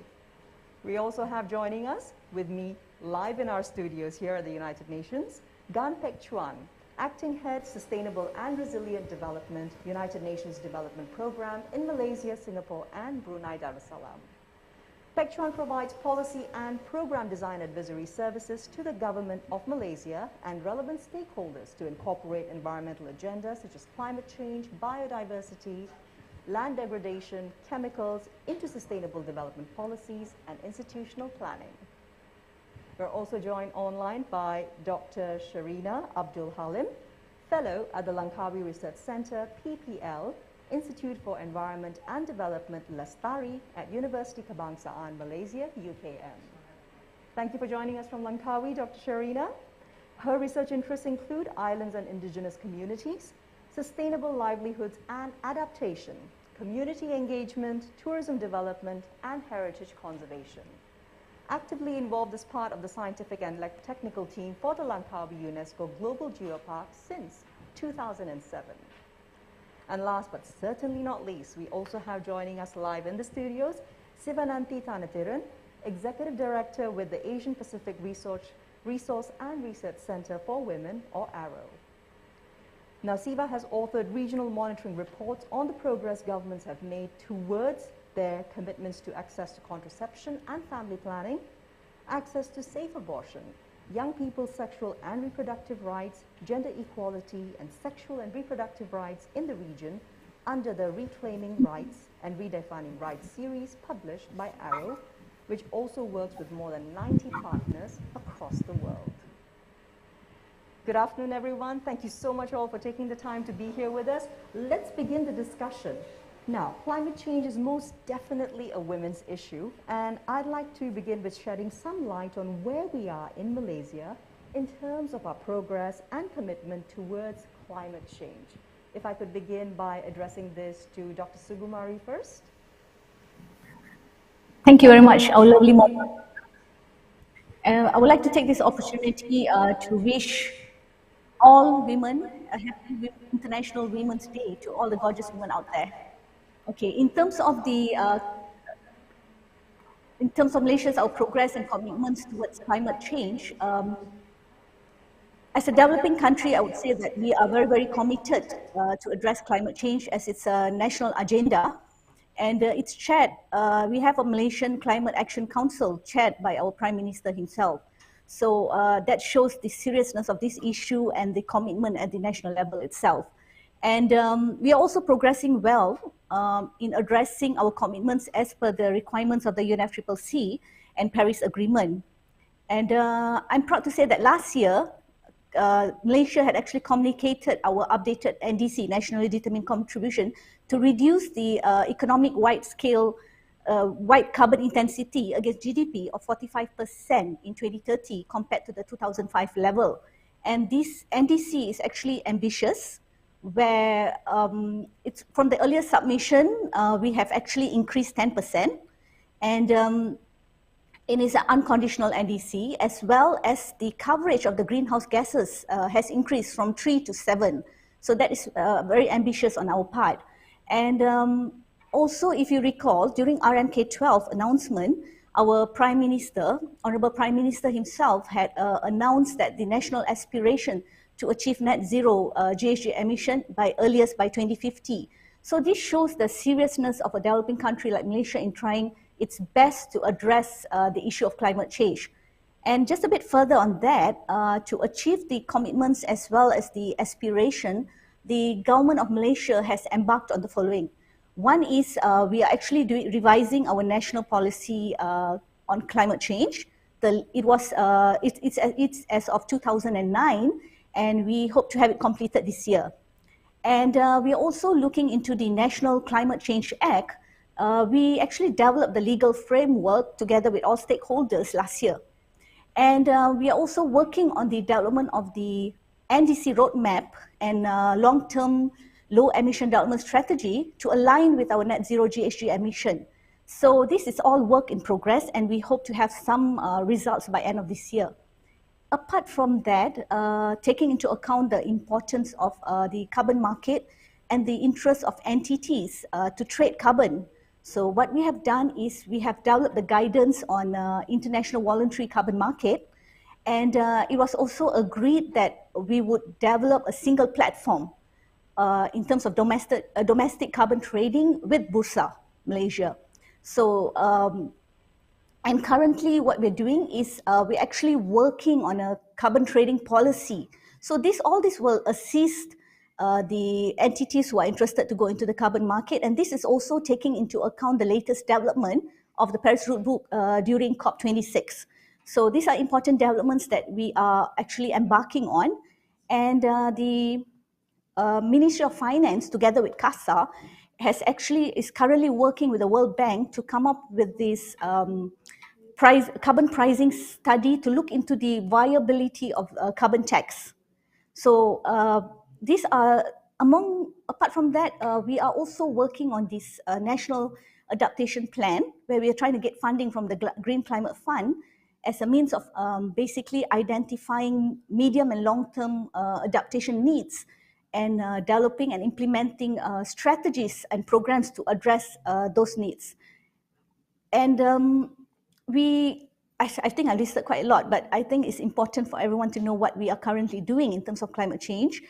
We also have joining us with me live in our studios here at the United Nations, Gan Pek Chuan, Acting Head, Sustainable and Resilient Development, United Nations Development Program in Malaysia, Singapore, and Brunei Darussalam. Pek Chuan provides policy and program design advisory services to the government of Malaysia and relevant stakeholders to incorporate environmental agendas such as climate change, biodiversity, land degradation, chemicals into sustainable development policies and institutional planning. We're also joined online by Dr. Sharina Abdul Halim, fellow at the Langkawi Research Center, PPL, Institute for Environment and Development, Lestari at University Kebangsaan, Malaysia, UKM. Thank you for joining us from Langkawi, Dr. Sharina. Her research interests include islands and indigenous communities, sustainable livelihoods and adaptation, community engagement, tourism development, and heritage conservation. Actively involved as part of the scientific and technical team for the Langkawi UNESCO Global Geopark since 2007. And last but certainly not least, we also have joining us live in the studios, Sivananti Thanathiran, Executive Director with the Asian Pacific Resource and Research Center for Women, or ARROW. Now, SIVA has authored regional monitoring reports on the progress governments have made towards their commitments to access to contraception and family planning, access to safe abortion, young people's sexual and reproductive rights, gender equality, and sexual and reproductive rights in the region under the Reclaiming Rights and Redefining Rights series published by ARROW, which also works with more than 90 partners across the world. Good afternoon, everyone. Thank you so much all for taking the time to be here with us. Let's begin the discussion. Now, climate change is most definitely a women's issue, and I'd like to begin with shedding some light on where we are in Malaysia in terms of our progress and commitment towards climate change. If I could begin by addressing this to Dr. Sugumari first. Thank you very much, our lovely mom. I would like to take this opportunity to wish all women a happy International Women's Day, to all the gorgeous women out there. Okay, in terms of Malaysia's our progress and commitments towards climate change, as a developing country, I would say that we are very, very committed to address climate change as it's a national agenda, and it's chaired. We have a Malaysian Climate Action Council chaired by our Prime Minister himself. So that shows the seriousness of this issue and the commitment at the national level itself. And we are also progressing well in addressing our commitments as per the requirements of the UNFCCC and Paris Agreement. And I'm proud to say that last year, Malaysia had actually communicated our updated NDC, Nationally Determined Contribution, to reduce the economic wide-scale wide carbon intensity against GDP of 45% in 2030 compared to the 2005 level. And this NDC is actually ambitious, where it's from the earlier submission, we have actually increased 10%, and it is an unconditional NDC, as well as the coverage of the greenhouse gases has increased from 3 to 7. So that is very ambitious on our part. And also, if you recall, during RMK12 announcement, our Prime Minister, Honorable Prime Minister himself had announced that the national aspiration to achieve net zero GHG emission earliest by 2050. So this shows the seriousness of a developing country like Malaysia in trying its best to address the issue of climate change. And just a bit further on that, to achieve the commitments as well as the aspiration, the government of Malaysia has embarked on the following. One is we are actually revising our national policy on climate change. It's as of 2009, and we hope to have it completed this year. And we are also looking into the National Climate Change Act. We actually developed the legal framework together with all stakeholders last year. And we are also working on the development of the NDC roadmap and long-term low emission development strategy to align with our net zero GHG emission. So this is all work in progress, and we hope to have some results by end of this year. Apart from that, taking into account the importance of the carbon market and the interest of entities to trade carbon. So what we have done is we have developed the guidance on international voluntary carbon market, and it was also agreed that we would develop a single platform in terms of domestic carbon trading with Bursa Malaysia. So, and currently what we're doing is we're actually working on a carbon trading policy. So all this will assist the entities who are interested to go into the carbon market, and this is also taking into account the latest development of the Paris Route Book during COP26. So these are important developments that we are actually embarking on, and the Ministry of Finance, together with CASA, is currently working with the World Bank to come up with this carbon pricing study to look into the viability of carbon tax. So these are apart from that, we are also working on this national adaptation plan, where we are trying to get funding from the Green Climate Fund as a means of basically identifying medium and long-term adaptation needs and developing and implementing strategies and programs to address those needs. And I think I listed quite a lot, but I think it's important for everyone to know what we are currently doing in terms of climate change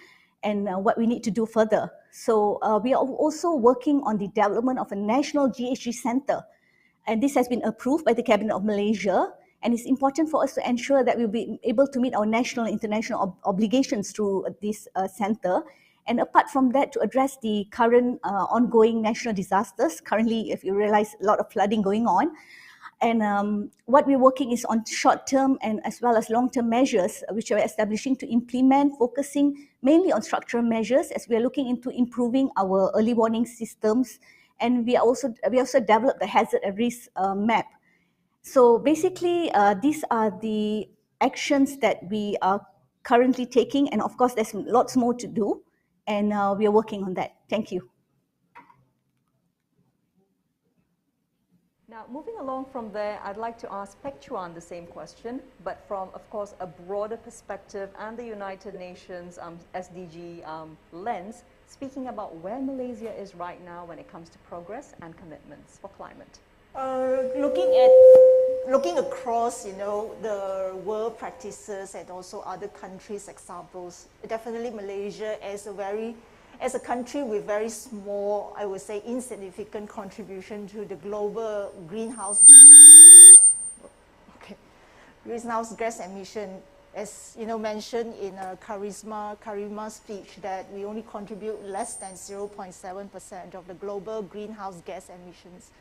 and what we need to do further. So we are also working on the development of a national GHG center. And this has been approved by the Cabinet of Malaysia. And it's important for us to ensure that we'll be able to meet our national and international obligations through this center. And apart from that, to address the current ongoing national disasters, currently, if you realize, a lot of flooding going on. And what we're working is on short-term and as well as long-term measures, which we're establishing to implement, focusing mainly on structural measures as we are looking into improving our early warning systems. And we also developed the hazard and risk map. So basically, these are the actions that we are currently taking. And of course, there's lots more to do. And we are working on that. Thank you. Now, moving along from there, I'd like to ask Pek Chuan the same question, but from, of course, a broader perspective and the United Nations SDG lens, speaking about where Malaysia is right now when it comes to progress and commitments for climate. Looking across, the world practices and also other countries' examples, definitely Malaysia as a country with very small, I would say, insignificant contribution to the global greenhouse gas emission, as mentioned in Karima's speech, that we only contribute less than 0.7% of the global greenhouse gas emissions.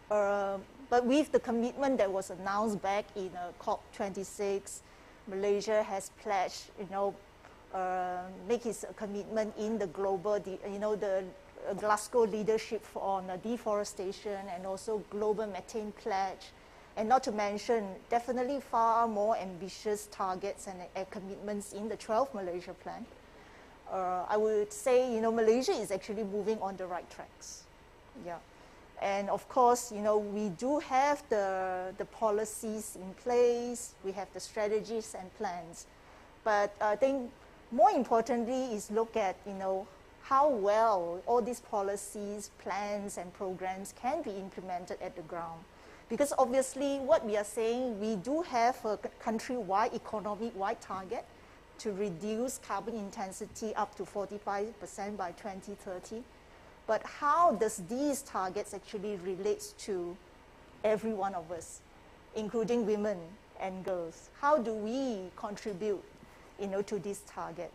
But with the commitment that was announced back in COP26, Malaysia has pledged, make its commitment in the global, the Glasgow leadership on deforestation and also global methane pledge, and not to mention definitely far more ambitious targets and commitments in the 12th Malaysia Plan. I would say, Malaysia is actually moving on the right tracks. Yeah. And of course, we do have the policies in place, we have the strategies and plans. But I think more importantly is look at, how well all these policies, plans, and programs can be implemented at the ground. Because obviously what we are saying, we do have a country-wide, economic-wide target to reduce carbon intensity up to 45% by 2030. But how does these targets actually relate to every one of us, including women and girls? How do we contribute, to this target?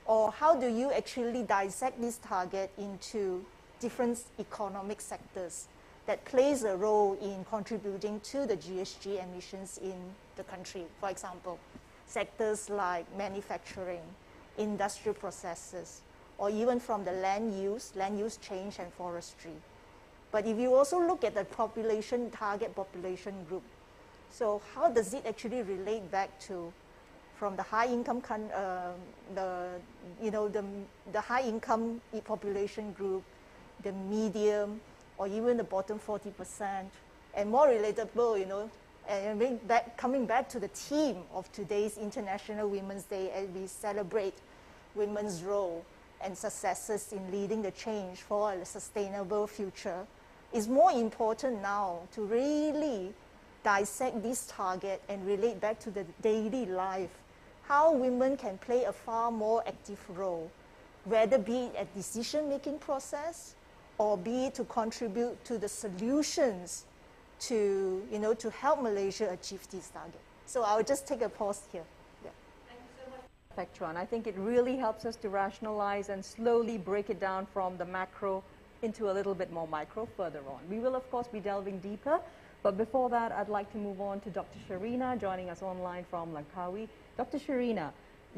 Or how do you actually dissect this target into different economic sectors that plays a role in contributing to the GHG emissions in the country? For example, sectors like manufacturing, industrial processes, or even from the land use change and forestry. But if you also look at the target population group, so how does it actually relate back to from the high income, the high income population group, the medium, or even the bottom 40%, and more relatable, and coming back to the theme of today's International Women's Day, as we celebrate women's role and successes in leading the change for a sustainable future, is more important now to really dissect this target and relate back to the daily life, how women can play a far more active role, whether be it a decision-making process or be it to contribute to the solutions to, to help Malaysia achieve this target. So I'll just take a pause here. Pek Chuan. I think it really helps us to rationalize and slowly break it down from the macro into a little bit more micro further on. We will, of course, be delving deeper, but before that, I'd like to move on to Dr. Sharina, joining us online from Langkawi. Dr. Sharina,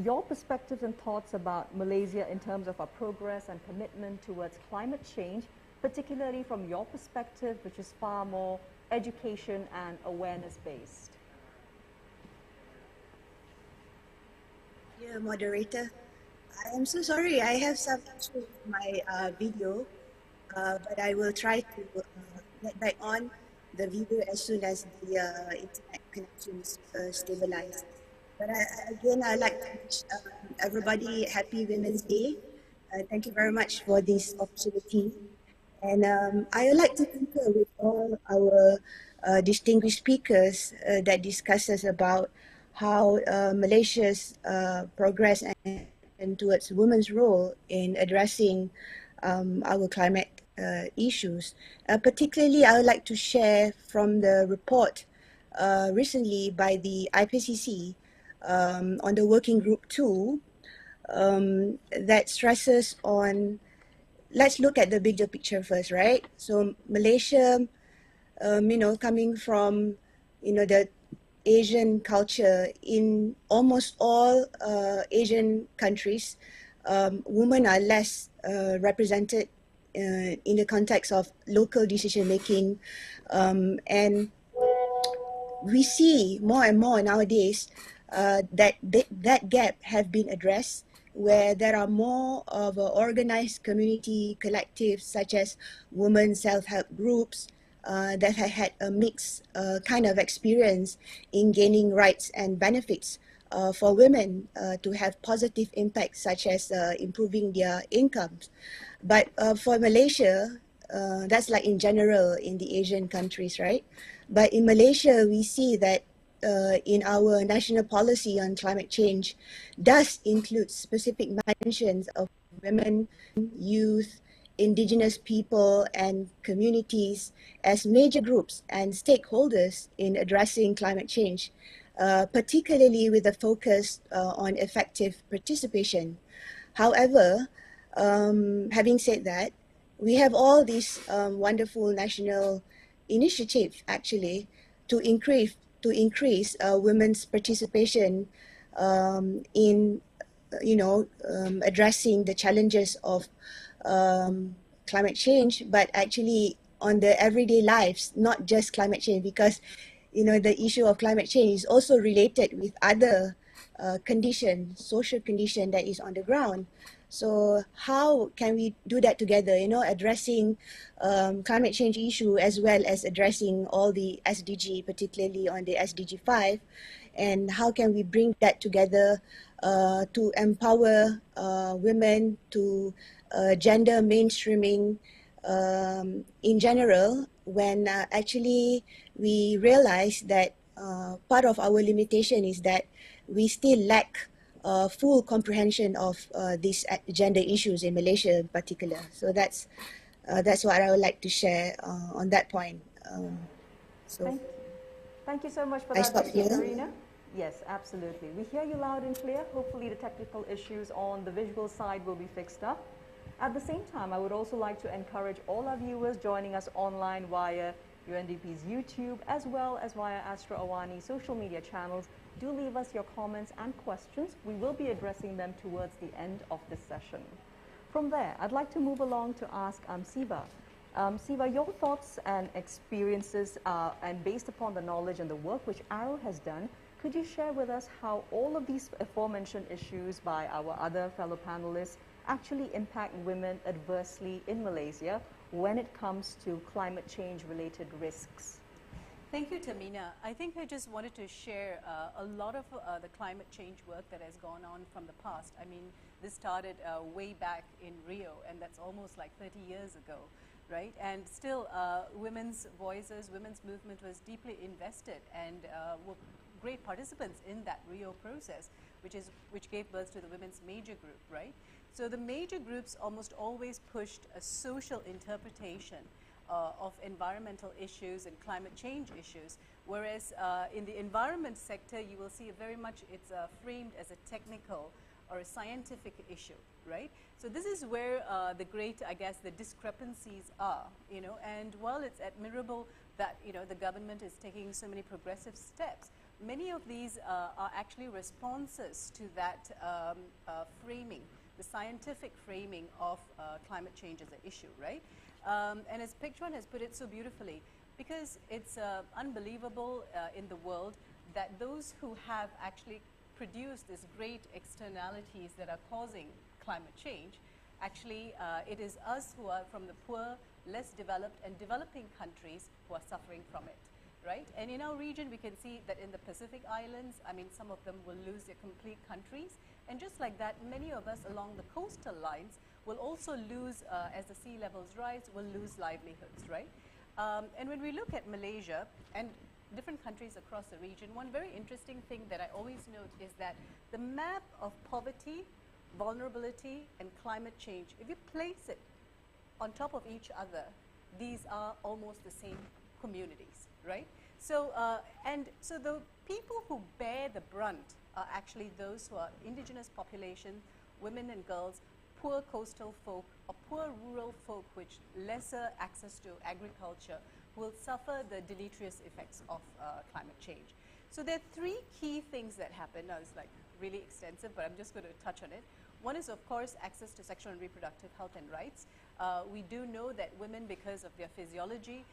your perspectives and thoughts about Malaysia in terms of our progress and commitment towards climate change, particularly from your perspective, which is far more education and awareness based. Dear moderator, I am so sorry. I have some issue with my video, but I will try to get back on the video as soon as the internet connection is stabilized. But again, I'd like to wish everybody happy Women's Day. Thank you very much for this opportunity. And I would like to concur with all our distinguished speakers that discusses about how Malaysia's progress and towards women's role in addressing our climate issues. Particularly, I would like to share from the report recently by the IPCC on the Working Group 2 that stresses on, let's look at the bigger picture first, right? So Malaysia, coming from, the Asian culture, in almost all Asian countries, women are less represented in the context of local decision making, and we see more and more nowadays that gap have been addressed, where there are more of organized community collectives such as women self-help groups that have had a mixed kind of experience in gaining rights and benefits for women to have positive impacts, such as improving their incomes. But for Malaysia, that's like in general in the Asian countries, right? But in Malaysia, we see that in our national policy on climate change does include specific mentions of women, youth, indigenous people and communities as major groups and stakeholders in addressing climate change, particularly with a focus on effective participation. However, having said that, we have all these wonderful national initiatives actually to increase women's participation in addressing the challenges of climate change, but actually on the everyday lives, not just climate change, because the issue of climate change is also related with other social condition that is on the ground. So how can we do that together, addressing climate change issue as well as addressing all the SDG, particularly on the SDG 5, and how can we bring that together to empower women, to gender mainstreaming in general, when actually we realize that part of our limitation is that we still lack full comprehension of these gender issues in Malaysia in particular. So that's what I would like to share on that point. Thank you so much for that, Dr. Karina. Yes, absolutely. We hear you loud and clear. Hopefully the technical issues on the visual side will be fixed up. At the same time, I would also like to encourage all our viewers joining us online via UNDP's YouTube as well as via Astro Awani social media channels. Do leave us your comments and questions. We will be addressing them towards the end of this session. From there, I'd like to move along to ask Siva. Siva, your thoughts and experiences and based upon the knowledge and the work which Arrow has done, could you share with us how all of these aforementioned issues by our other fellow panelists actually impact women adversely in Malaysia when it comes to climate change related risks? Thank you, Tamina. I think I just wanted to share a lot of the climate change work that has gone on from the past. I mean, this started way back in Rio, and that's almost like 30 years ago, right? And still, women's voices, women's movement was deeply invested and were great participants in that Rio process, which gave birth to the Women's Major Group, right? So the major groups almost always pushed a social interpretation of environmental issues and climate change issues, whereas in the environment sector, you will see very much it's framed as a technical or a scientific issue, right? So this is where the discrepancies are, and while it's admirable that, the government is taking so many progressive steps, many of these are actually responses to that framing, the scientific framing of climate change as an issue, right? And as Pik Chuan has put it so beautifully, because it's unbelievable in the world that those who have actually produced these great externalities that are causing climate change, actually it is us who are from the poor, less developed and developing countries who are suffering from it, right? And in our region we can see that in the Pacific Islands, I mean, some of them will lose their complete countries, and just like that, many of us along the coastal lines will also lose, as the sea levels rise, will lose livelihoods, right? And when we look at Malaysia and different countries across the region, one very interesting thing that I always note is that the map of poverty, vulnerability and climate change, if you place it on top of each other, these are almost the same communities, right? So, so the people who bear the brunt are actually those who are indigenous population, women and girls, poor coastal folk or poor rural folk which lesser access to agriculture will suffer the deleterious effects of climate change. So there are three key things that happen. Now it's like really extensive, but I'm just going to touch on it. One is, of course, access to sexual and reproductive health and rights. We do know that women, because of their physiology,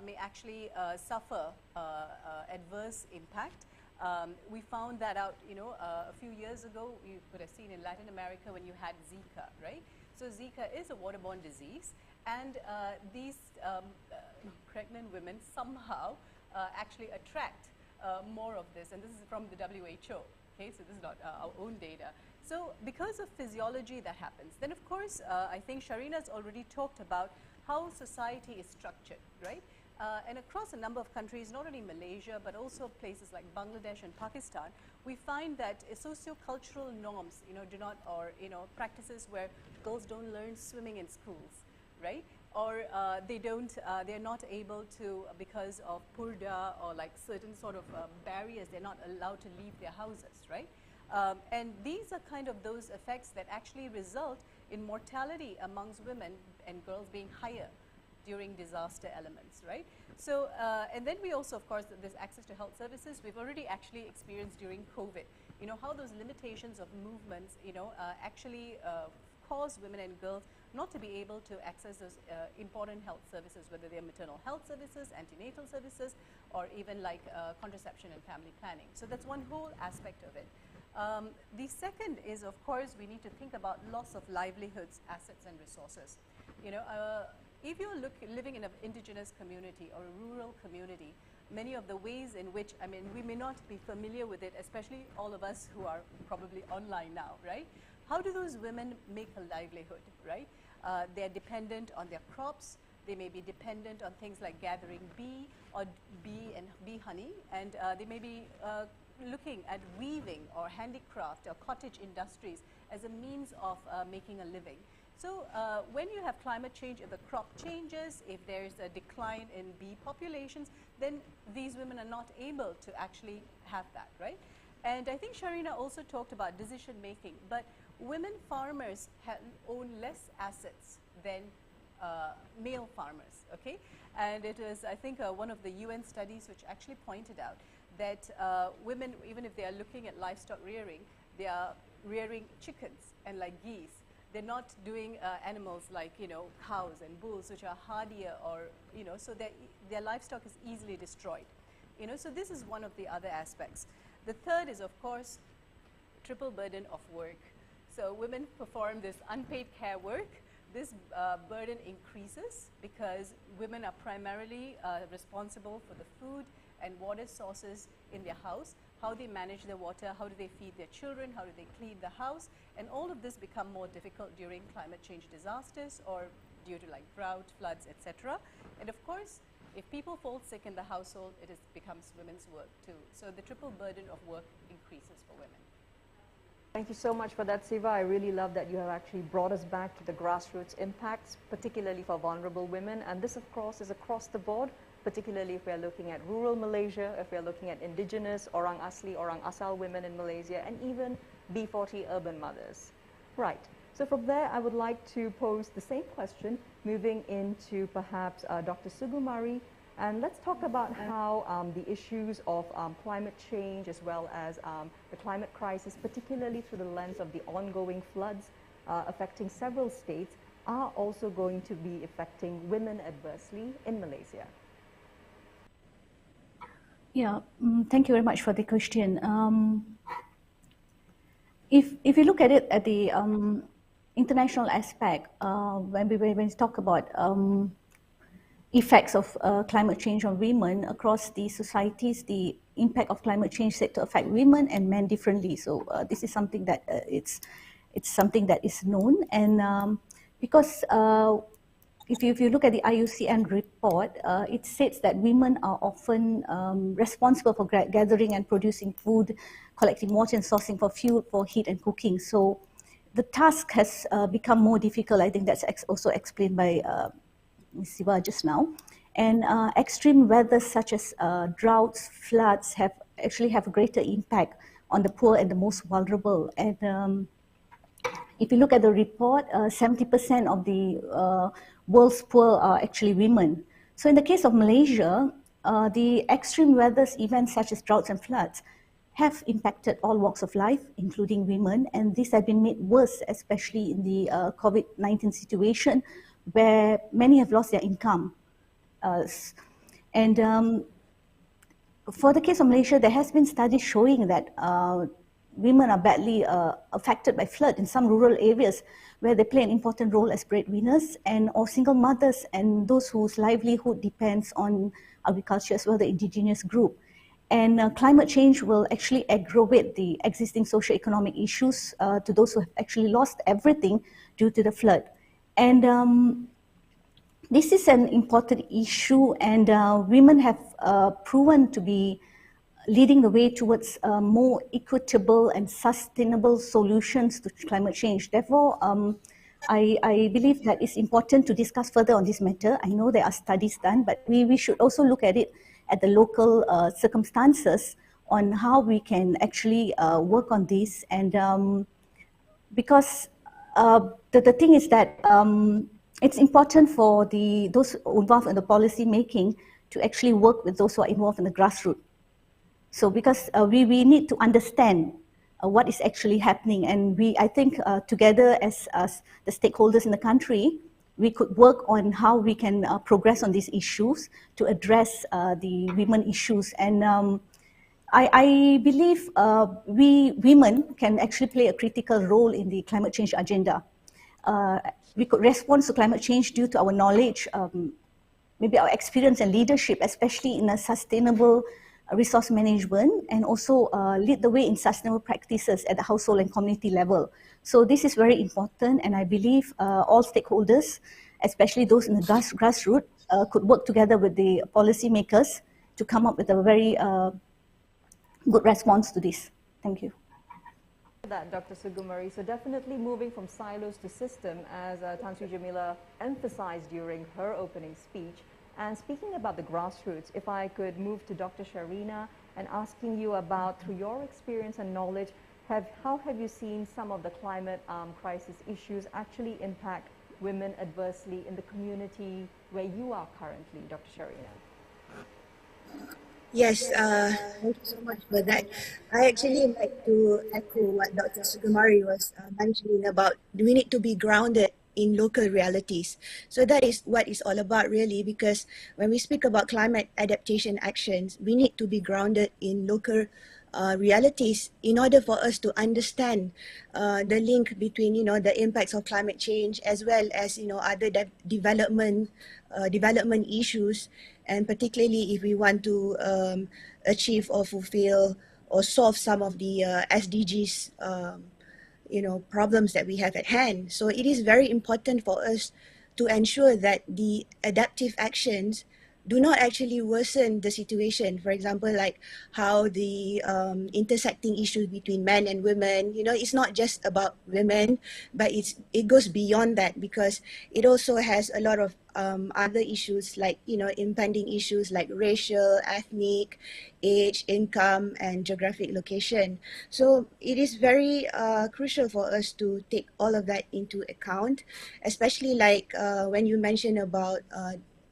may actually suffer adverse impact. We found that out, a few years ago. You could have seen in Latin America when you had Zika, right? So Zika is a waterborne disease, and these pregnant women somehow actually attract more of this, and this is from the WHO. Okay, so this is not our own data. So because of physiology that happens. Then of course, I think Sharina's already talked about how society is structured, right? And across a number of countries, not only Malaysia, but also places like Bangladesh and Pakistan, we find that socio-cultural norms, do not, or, practices where girls don't learn swimming in schools, right? Or they're not able to, because of purda or like certain sort of barriers, they're not allowed to leave their houses, right? And these are kind of those effects that actually result in mortality amongst women and girls being higher during disaster elements, right? So, and then we also, of course, there's access to health services. We've already actually experienced during COVID, how those limitations of movements, actually cause women and girls not to be able to access those important health services, whether they're maternal health services, antenatal services, or even like contraception and family planning. So that's one whole aspect of it. The second is, of course, we need to think about loss of livelihoods, assets and resources. If you're living in an indigenous community or a rural community, many of the ways in which, I mean, we may not be familiar with it, especially all of us who are probably online now, right? How do those women make a livelihood, right? They're dependent on their crops. They may be dependent on things like gathering bee honey, and they may be looking at weaving or handicraft or cottage industries as a means of making a living. So when you have climate change, if the crop changes, if there is a decline in bee populations, then these women are not able to actually have that, right? And I think Sharina also talked about decision making, but women farmers own less assets than male farmers, okay? And it is, I think, one of the UN studies which actually pointed out that women, even if they are looking at livestock rearing, they are rearing chickens and like geese. They're not doing animals like, cows and bulls, which are hardier, or, so their livestock is easily destroyed. So this is one of the other aspects. The third is, of course, triple burden of work. So women perform this unpaid care work. This burden increases because women are primarily responsible for the food and water sources in their house, how they manage their water, how do they feed their children, how do they clean the house, and all of this become more difficult during climate change disasters or due to like drought, floods, etc. And of course, if people fall sick in the household, it becomes women's work too. So the triple burden of work increases for women. Thank you so much for that, Siva. I really love that you have actually brought us back to the grassroots impacts, particularly for vulnerable women. And this, of course, is across the board, particularly if we're looking at rural Malaysia, if we're looking at indigenous, Orang Asli, Orang Asal women in Malaysia, and even B40 urban mothers. Right. So from there, I would like to pose the same question, moving into perhaps Dr. Sugumari. And let's talk about how the issues of climate change as well as the climate crisis, particularly through the lens of the ongoing floods affecting several states, are also going to be affecting women adversely in Malaysia. Yeah, thank you very much for the question. If you look at it at the international aspect, when we talk about effects of climate change on women across the societies, the impact of climate change said to affect women and men differently. So this is something that it's something that is known, and because if you look at the IUCN report, it states that women are often responsible for gathering and producing food, collecting water and sourcing for fuel, for heat and cooking. So the task has become more difficult. I think that's also explained by Ms. Siva just now. And extreme weather such as droughts, floods actually have a greater impact on the poor and the most vulnerable. And if you look at the report, 70% of the world's poor are actually women. So in the case of Malaysia, the extreme weather events such as droughts and floods have impacted all walks of life, including women, and this has been made worse, especially in the COVID-19 situation, where many have lost their income. For the case of Malaysia, there has been studies showing that women are badly affected by flood in some rural areas where they play an important role as breadwinners and or single mothers and those whose livelihood depends on agriculture as well, the indigenous group. And climate change will actually aggravate the existing socio-economic issues to those who have actually lost everything due to the flood. And this is an important issue, and women have proven to be leading the way towards more equitable and sustainable solutions to climate change. Therefore, I believe that it's important to discuss further on this matter. I know there are studies done, but we should also look at it at the local circumstances on how we can actually work on this. And because the thing is that it's important for those involved in the policy making to actually work with those who are involved in the grassroots. So because we need to understand what is actually happening, and I think together as the stakeholders in the country, we could work on how we can progress on these issues to address the women issues. And I believe we women can actually play a critical role in the climate change agenda. We could respond to climate change due to our knowledge, maybe our experience and leadership, especially in a sustainable resource management, and also lead the way in sustainable practices at the household and community level. So this is very important, and I believe all stakeholders, especially those in the grassroots, could work together with the policymakers to come up with a very good response to this. Thank you. That, Dr. Sugumari. So definitely moving from silos to system, as Tan Sri Jamila emphasized during her opening speech. And speaking about the grassroots, if I could move to Dr. Sharina and asking you about, through your experience and knowledge, how have you seen some of the climate crisis issues actually impact women adversely in the community where you are currently, Dr. Sharina? Yes, thank you so much for that. I actually like to echo what Dr. Sugumari was mentioning about we need to be grounded in local realities. So that is what it's all about really, because when we speak about climate adaptation actions, we need to be grounded in local realities in order for us to understand the link between, the impacts of climate change as well as, other development issues, and particularly if we want to achieve or fulfill or solve some of the SDGs problems that we have at hand. So it is very important for us to ensure that the adaptive actions do not actually worsen the situation. For example, like how the intersecting issues between men and women, it's not just about women, but it goes beyond that, because it also has a lot of other issues like, impending issues like racial, ethnic, age, income, and geographic location. So it is very crucial for us to take all of that into account, especially like when you mention about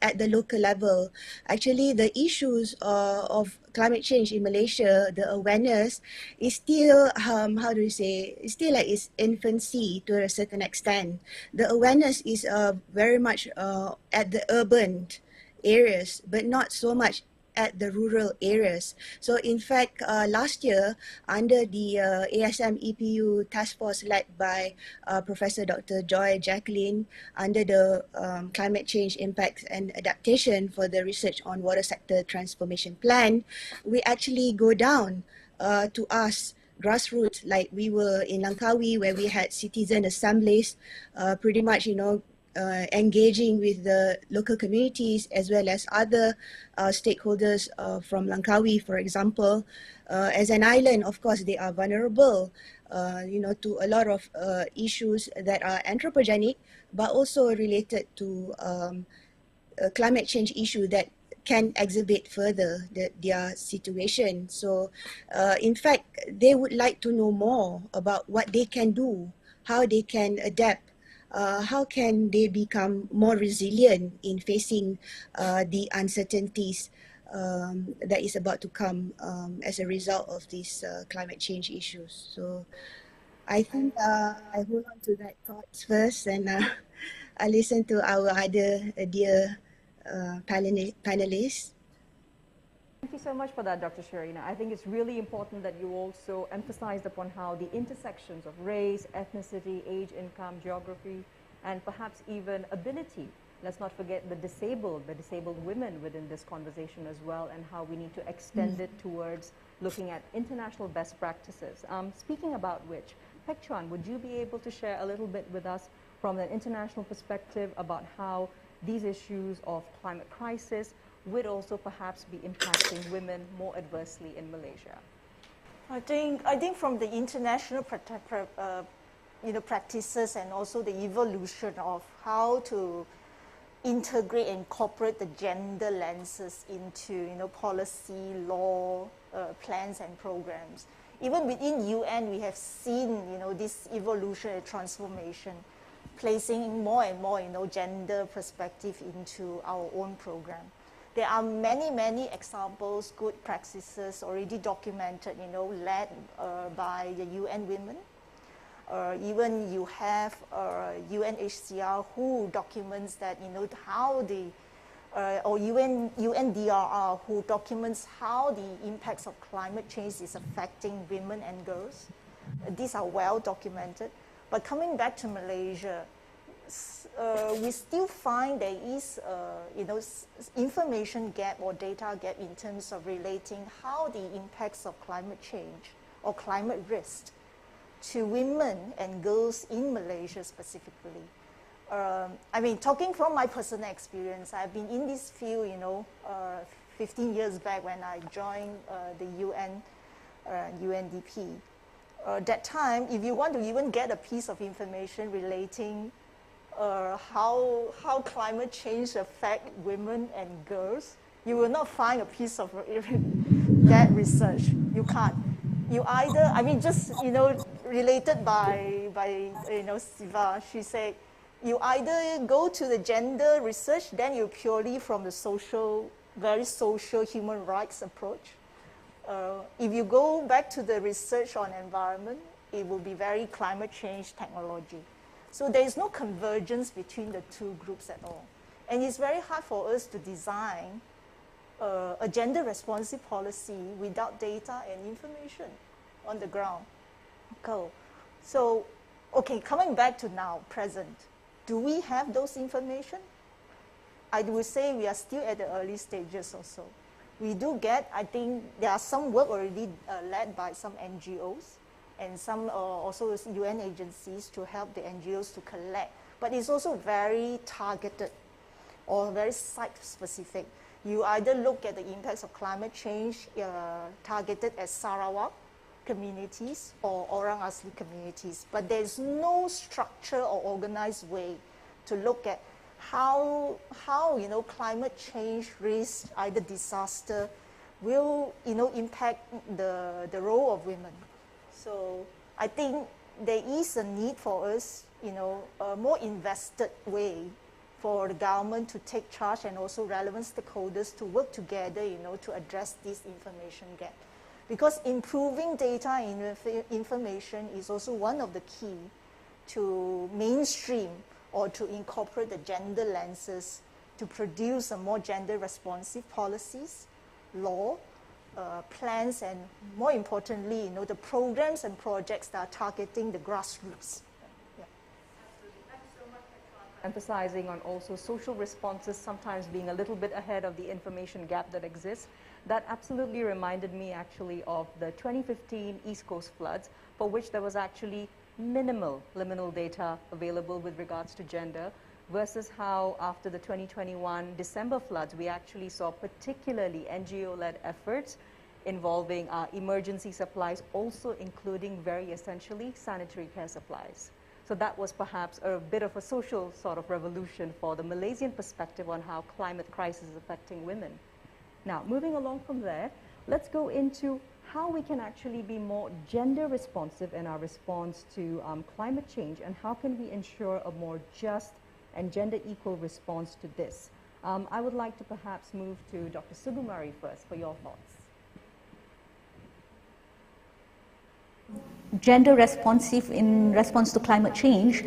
at the local level. Actually, the issues of climate change in Malaysia, the awareness is still, how do you say, it's still like its infancy to a certain extent. The awareness is very much at the urban areas, but not so much at the rural areas. So in fact, last year, under the ASM EPU task force led by Professor Dr. Joy Jacqueline, under the Climate Change Impacts and Adaptation for the Research on Water Sector Transformation Plan, we actually go down to ask grassroots, like we were in Langkawi, where we had citizen assemblies, pretty much, engaging with the local communities as well as other stakeholders from Langkawi, for example. As an island, of course, they are vulnerable, to a lot of issues that are anthropogenic, but also related to climate change issue that can exacerbate further their situation. So, in fact, they would like to know more about what they can do, how they can adapt, how can they become more resilient in facing the uncertainties that is about to come as a result of these climate change issues. So I think I hold on to that thoughts first, and I listen to our other dear panelists. Thank you so much for that, Dr. Sherina. I think it's really important that you also emphasized upon how the intersections of race, ethnicity, age, income, geography, and perhaps even ability. Let's not forget the disabled women within this conversation as well, and how we need to extend it towards looking at international best practices. Speaking about which, Pek Chuan, would you be able to share a little bit with us from an international perspective about how these issues of climate crisis would also perhaps be impacting women more adversely in Malaysia? I think from the international practices and also the evolution of how to integrate and incorporate the gender lenses into policy, law, plans and programs. Even within UN, we have seen this evolution and transformation, placing more and more gender perspective into our own program. There are many examples, good practices already documented, led by the UN Women. Even you have UNHCR who documents that, how the, or UNDRR who documents how the impacts of climate change is affecting women and girls. These are well documented. But coming back to Malaysia, we still find there is, information gap or data gap in terms of relating how the impacts of climate change or climate risk to women and girls in Malaysia specifically. Talking from my personal experience, I've been in this field, 15 years back when I joined the UN, UNDP. That time, if you want to even get a piece of information relating how climate change affect women and girls, you will not find a piece of that research. You can't. You either, related by Siva, she said, you either go to the gender research, then you're purely from the very social human rights approach. If you go back to the research on environment, it will be very climate change technology. So there is no convergence between the two groups at all. And it's very hard for us to design a gender responsive policy without data and information on the ground. Cool. So, okay, coming back to now, present, do we have those information? I would say we are still at the early stages or so. We do get, I think there are some work already led by some NGOs and some also UN agencies to help the NGOs to collect. But it's also very targeted or very site-specific. You either look at the impacts of climate change targeted at Sarawak communities or Orang Asli communities, but there's no structure or organized way to look at how climate change risk, either disaster, will impact the role of women. So I think there is a need for us, a more invested way for the government to take charge and also relevant stakeholders to work together, to address this information gap. Because improving data and information is also one of the key to mainstream or to incorporate the gender lenses to produce a more gender responsive policies, law, plans, and more importantly, the programs and projects that are targeting the grassroots. Emphasizing on also social responses sometimes being a little bit ahead of the information gap that exists. That absolutely reminded me actually of the 2015 East Coast floods, for which there was actually minimal liminal data available with regards to gender, versus how after the 2021 December floods, we actually saw particularly NGO-led efforts involving emergency supplies, also including very essentially sanitary care supplies. So that was perhaps a bit of a social sort of revolution for the Malaysian perspective on how climate crisis is affecting women. Now, moving along from there, let's go into how we can actually be more gender responsive in our response to climate change, and how can we ensure a more just and gender equal response to this. I would like to perhaps move to Dr. Sugumari first for your thoughts. Gender responsive in response to climate change,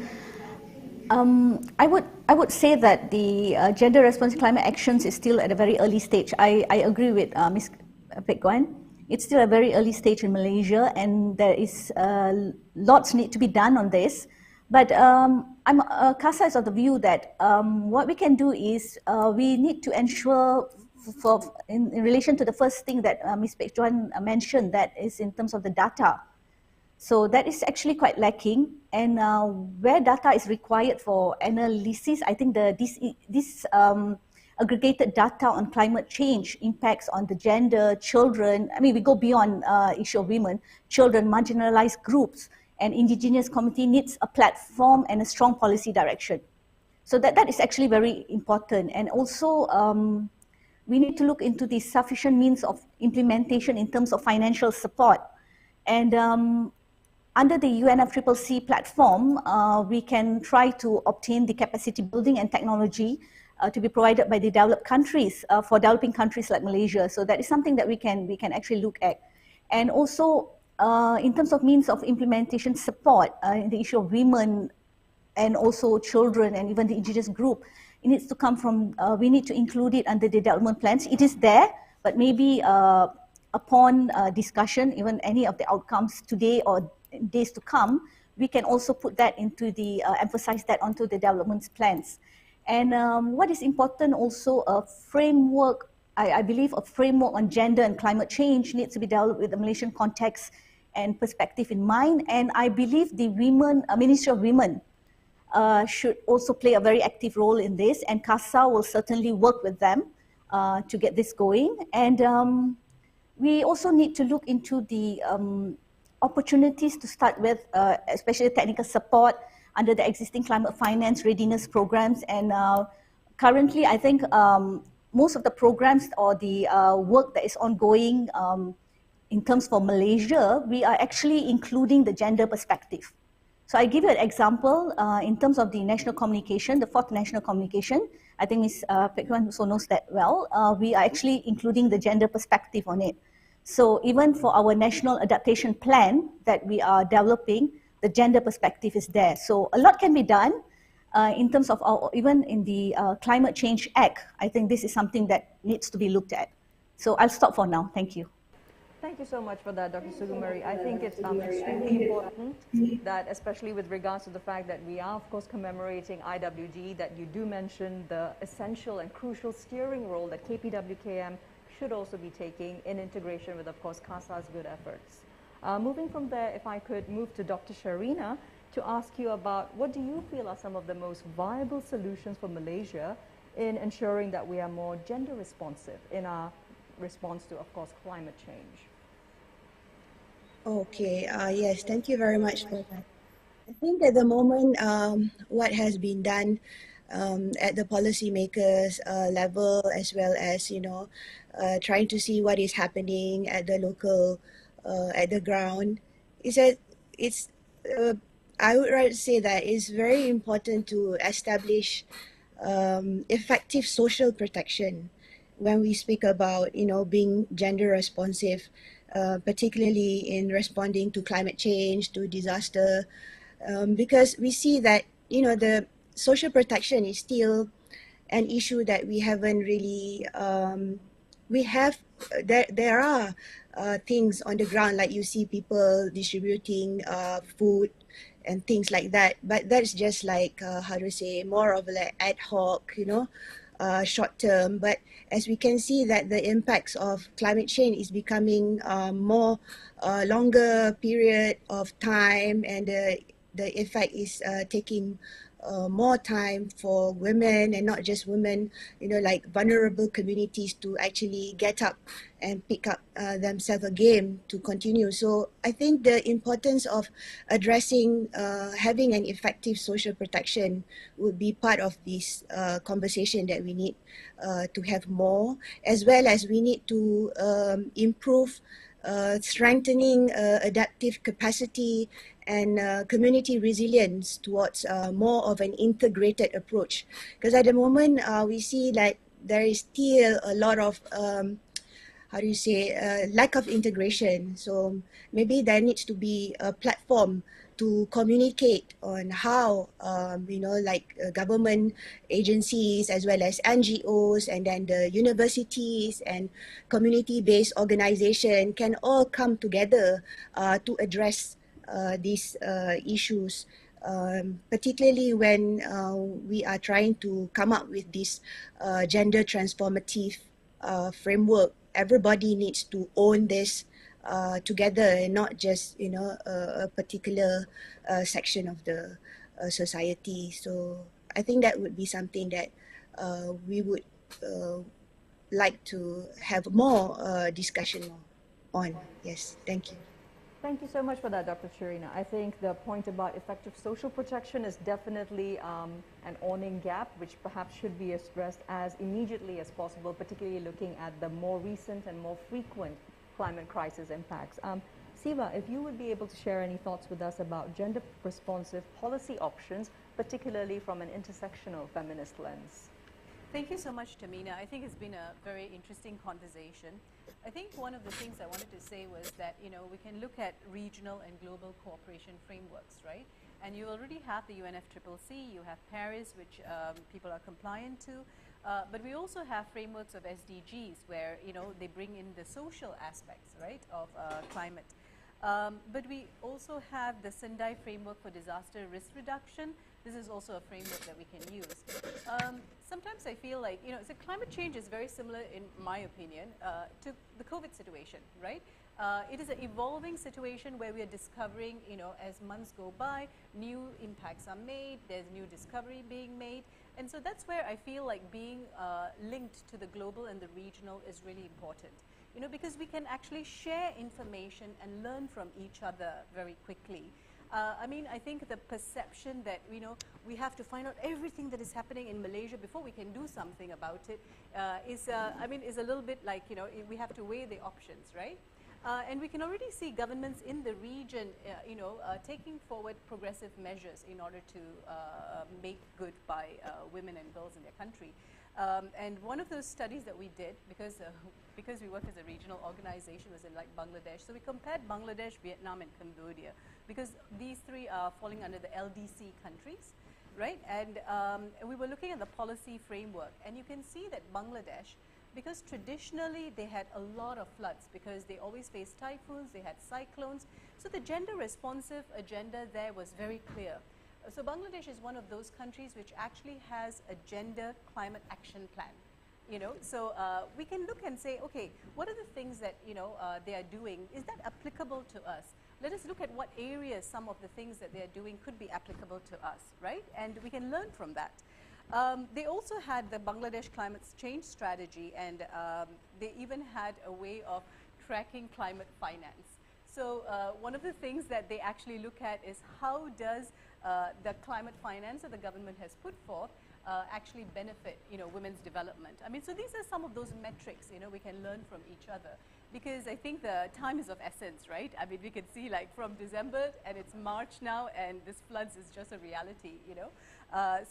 I would say that the gender responsive climate actions is still at a very early stage. I agree with Ms. Pek Guan. It's still a very early stage in Malaysia, and there is lots need to be done on this. But CASA is of the view that what we can do is we need to ensure, in relation to the first thing that Ms. Pek Guan mentioned, that is in terms of the data. So that is actually quite lacking, and where data is required for analysis, I think this aggregated data on climate change impacts on the gender, children, I mean we go beyond issue of women, children, marginalized groups, and indigenous community needs a platform and a strong policy direction. So that is actually very important. And also we need to look into the sufficient means of implementation in terms of financial support. And under the UNFCCC platform, we can try to obtain the capacity building and technology to be provided by the developed countries for developing countries like Malaysia. So that is something that we can actually look at. And also in terms of means of implementation support in the issue of women and also children and even the indigenous group, it needs to come from, we need to include it under the development plans. It is there, but maybe upon discussion, even any of the outcomes today or days to come, we can also put that into the, emphasize that onto the development plans. And what is important also, a framework, I believe a framework on gender and climate change needs to be developed with the Malaysian context and perspective in mind. And I believe the Ministry of Women should also play a very active role in this, and CASA will certainly work with them to get this going. And we also need to look into the opportunities to start with, especially technical support under the existing climate finance readiness programs. And currently, I think most of the programs or the work that is ongoing in terms for Malaysia, we are actually including the gender perspective. So I give you an example in terms of the national communication, the 4th national communication. I think Ms. Pek Guan also knows that well. We are actually including the gender perspective on it. So even for our national adaptation plan that we are developing, the gender perspective is there. So a lot can be done in terms of our, even in the Climate Change Act. I think this is something that needs to be looked at. So I'll stop for now. Thank you. Thank you so much for that, Dr. Sugumari. I think it's extremely important that, especially with regards to the fact that we are, of course, commemorating IWG, that you do mention the essential and crucial steering role that KPWKM should also be taking in integration with, of course, CASA's good efforts. Moving from there, if I could move to Dr. Sharina to ask you about what do you feel are some of the most viable solutions for Malaysia in ensuring that we are more gender responsive in our response to, of course, climate change? Okay, yes, thank you very much for that. I think at the moment, what has been done at the policymakers level, as well as, trying to see what is happening at the local, at the ground, is that I would rather say that it's very important to establish effective social protection when we speak about, being gender responsive, particularly in responding to climate change, to disaster, because we see that, the social protection is still an issue that we haven't really, there are things on the ground, like you see people distributing food and things like that, but that's just like, how to say, more of like ad hoc, short term. But as we can see that the impacts of climate change is becoming more longer period of time, and the effect is taking more time for women, and not just women, like vulnerable communities, to actually get up and pick up themselves again to continue. So I think the importance of addressing having an effective social protection would be part of this conversation that we need to have more, as well as we need to improve strengthening adaptive capacity and community resilience towards more of an integrated approach. Because at the moment, we see like there is still a lot of, lack of integration. So maybe there needs to be a platform to communicate on how, government agencies, as well as NGOs, and then the universities and community-based organization can all come together to address these issues, particularly when we are trying to come up with this gender transformative framework. Everybody needs to own this together, and not just a particular section of the society. So I think that would be something that we would like to have more discussion on. Yes, thank you. Thank you so much for that, Dr. Sherina. I think the point about effective social protection is definitely an awning gap, which perhaps should be addressed as immediately as possible, particularly looking at the more recent and more frequent climate crisis impacts. Siva, if you would be able to share any thoughts with us about gender responsive policy options, particularly from an intersectional feminist lens. Thank you so much, Tamina. I think it's been a very interesting conversation. I think one of the things I wanted to say was that, we can look at regional and global cooperation frameworks, right? And you already have the UNFCCC, you have Paris, which people are compliant to, but we also have frameworks of SDGs where, they bring in the social aspects, right, of climate. But we also have the Sendai framework for disaster risk reduction. This is also a framework that we can use. Sometimes I feel like, so climate change is very similar, in my opinion, to the COVID situation, right? It is an evolving situation where we are discovering, as months go by, new impacts are made, there's new discovery being made. And so that's where I feel like being linked to the global and the regional is really important. Because we can actually share information and learn from each other very quickly. I think the perception that, we have to find out everything that is happening in Malaysia before we can do something about it is a little bit like, we have to weigh the options, right? And we can already see governments in the region, taking forward progressive measures in order to make good by women and girls in their country. And one of those studies that we did, because we work as a regional organization, was in like Bangladesh. So we compared Bangladesh, Vietnam, and Cambodia, because these three are falling under the LDC countries, right? And we were looking at the policy framework, and you can see that Bangladesh, because traditionally they had a lot of floods, because they always faced typhoons, they had cyclones. So the gender responsive agenda there was very clear. So Bangladesh is one of those countries which actually has a gender climate action plan. So we can look and say, okay, what are the things that they are doing? Is that applicable to us? Let us look at what areas some of the things that they are doing could be applicable to us, right? And we can learn from that. They also had the Bangladesh climate change strategy, and they even had a way of tracking climate finance. So one of the things that they actually look at is how does the climate finance that the government has put forth actually benefit, women's development. So these are some of those metrics, we can learn from each other. because I think the time is of essence, right? I mean, we can see like from December and it's March now, and this floods is just a reality, you know.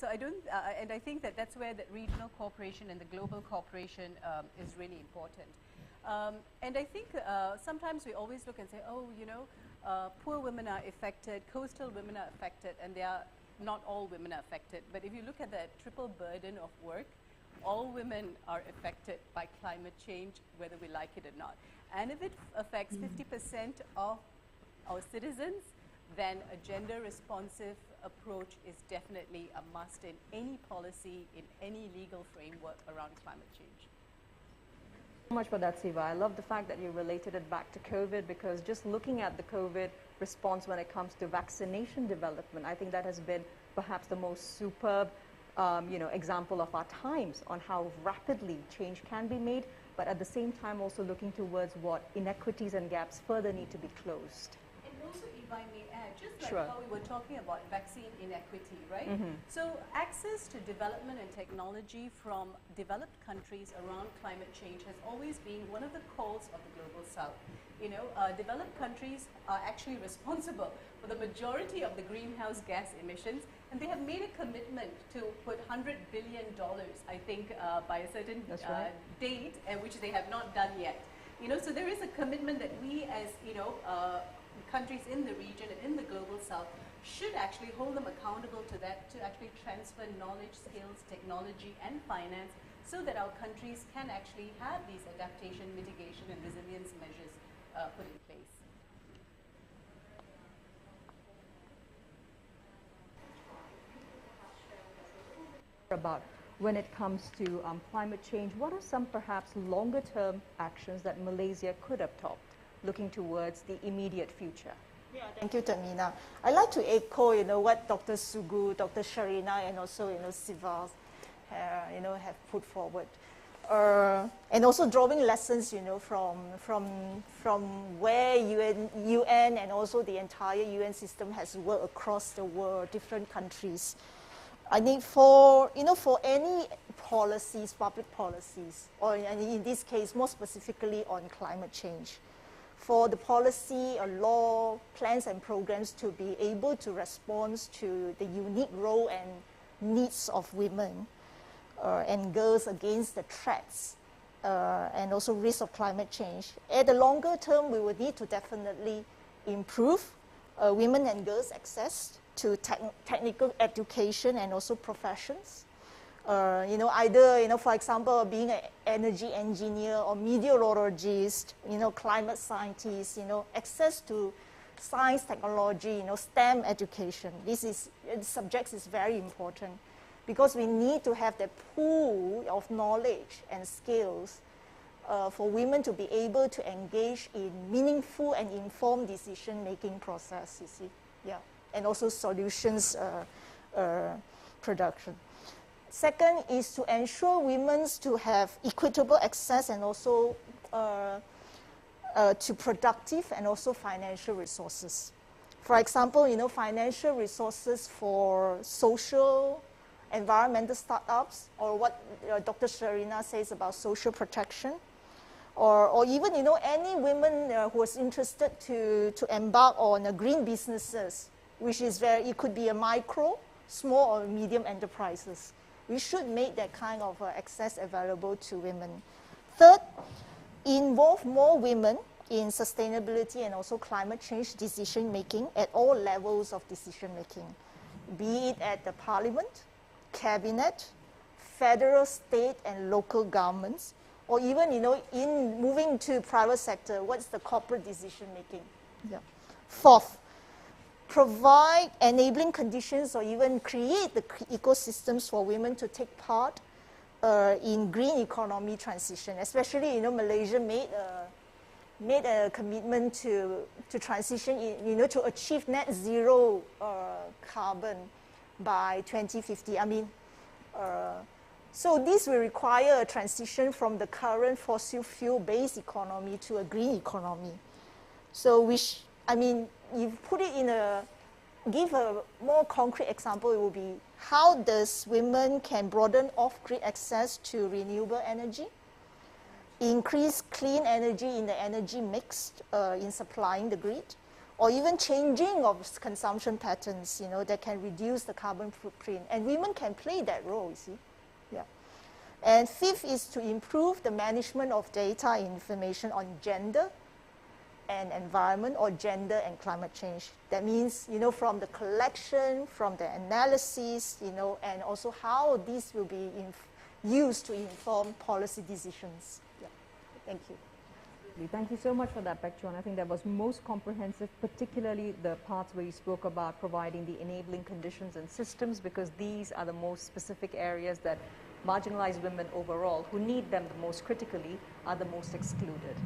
So I don't, and I think that that's where the regional cooperation and the global cooperation is really important. And I think sometimes we always look and say, oh, you know, poor women are affected, coastal women are affected, and they are not all women are affected. But if you look at the triple burden of work, all women are affected by climate change, whether we like it or not. And if it affects 50% of our citizens, then a gender responsive approach is definitely a must in any policy, in any legal framework around climate change. So much for that, Siva. I love the fact that you related it back to COVID, because just looking at the COVID response when it comes to vaccination development, I think that has been perhaps the most superb you know, example of our times on how rapidly change can be made, but at the same time also looking towards what inequities and gaps further need to be closed. And also, if I may add, just like Sure. how we were talking about vaccine inequity, right? So access to development and technology from developed countries around climate change has always been one of the calls of the Global South. You know, developed countries are actually responsible for the majority of the greenhouse gas emissions, and they have made a commitment to put $100 billion, I think, by a certain date, which they have not done yet. You know, so there is a commitment that we as, you know, countries in the region and in the Global South should actually hold them accountable to that, to actually transfer knowledge, skills, technology, and finance, so that our countries can actually have these adaptation, mitigation, and resilience measures put in place. About when it comes to climate change, what are some perhaps longer term actions that Malaysia could adopt looking towards the immediate future? Yeah, thank you, Tamina. I'd like to echo, you know, what Dr. Sugu, Dr. Sharina, and also, you know, Siva, you know, have put forward. And also drawing lessons, you know, from where UN and also the entire UN system has worked across the world, different countries. I think for, you know, for any policies, public policies, or in this case, more specifically on climate change, for the policy, law, plans and programs to be able to respond to the unique role and needs of women and girls against the threats and also risks of climate change. At the longer term, we will need to definitely improve women and girls' access to technical education and also professions. You know, either, you know, for example, being an energy engineer or meteorologist, you know, climate scientist, you know, access to science, technology, you know, STEM education. These subjects is very important, because we need to have the pool of knowledge and skills for women to be able to engage in meaningful and informed decision-making process, you see, yeah, and also solutions production. Second is to ensure women to have equitable access and also to productive and also financial resources. For example, you know, financial resources for social, environmental startups, or what Dr. Sharina says about social protection, or even, you know, any women who is interested to embark on green businesses, which is it could be a micro, small or medium enterprises. We should make that kind of access available to women. Third, involve more women in sustainability and also climate change decision making at all levels of decision making, be it at the parliament, cabinet, federal, state, and local governments, or even, you know, in moving to private sector, what's the corporate decision making? Yeah. Fourth, provide enabling conditions or even create the ecosystems for women to take part in green economy transition. Especially, you know, Malaysia made a commitment to transition, you know, to achieve net zero carbon by 2050. I mean, so this will require a transition from the current fossil fuel-based economy to a green economy. So which, I mean, you put it in give a more concrete example, it will be how does women can broaden off-grid access to renewable energy, increase clean energy in the energy mix in supplying the grid, or even changing of consumption patterns, that can reduce the carbon footprint. And women can play that role, you see. Yeah. And fifth is to improve the management of data and information on gender and environment, or gender and climate change. That means, from the collection, from the analysis, and also how these will be used to inform policy decisions. Yeah. Thank you. Thank you so much for that, Pek Chuan. I think that was most comprehensive, particularly the parts where you spoke about providing the enabling conditions and systems, because these are the most specific areas that marginalized women overall, who need them the most critically, are the most excluded.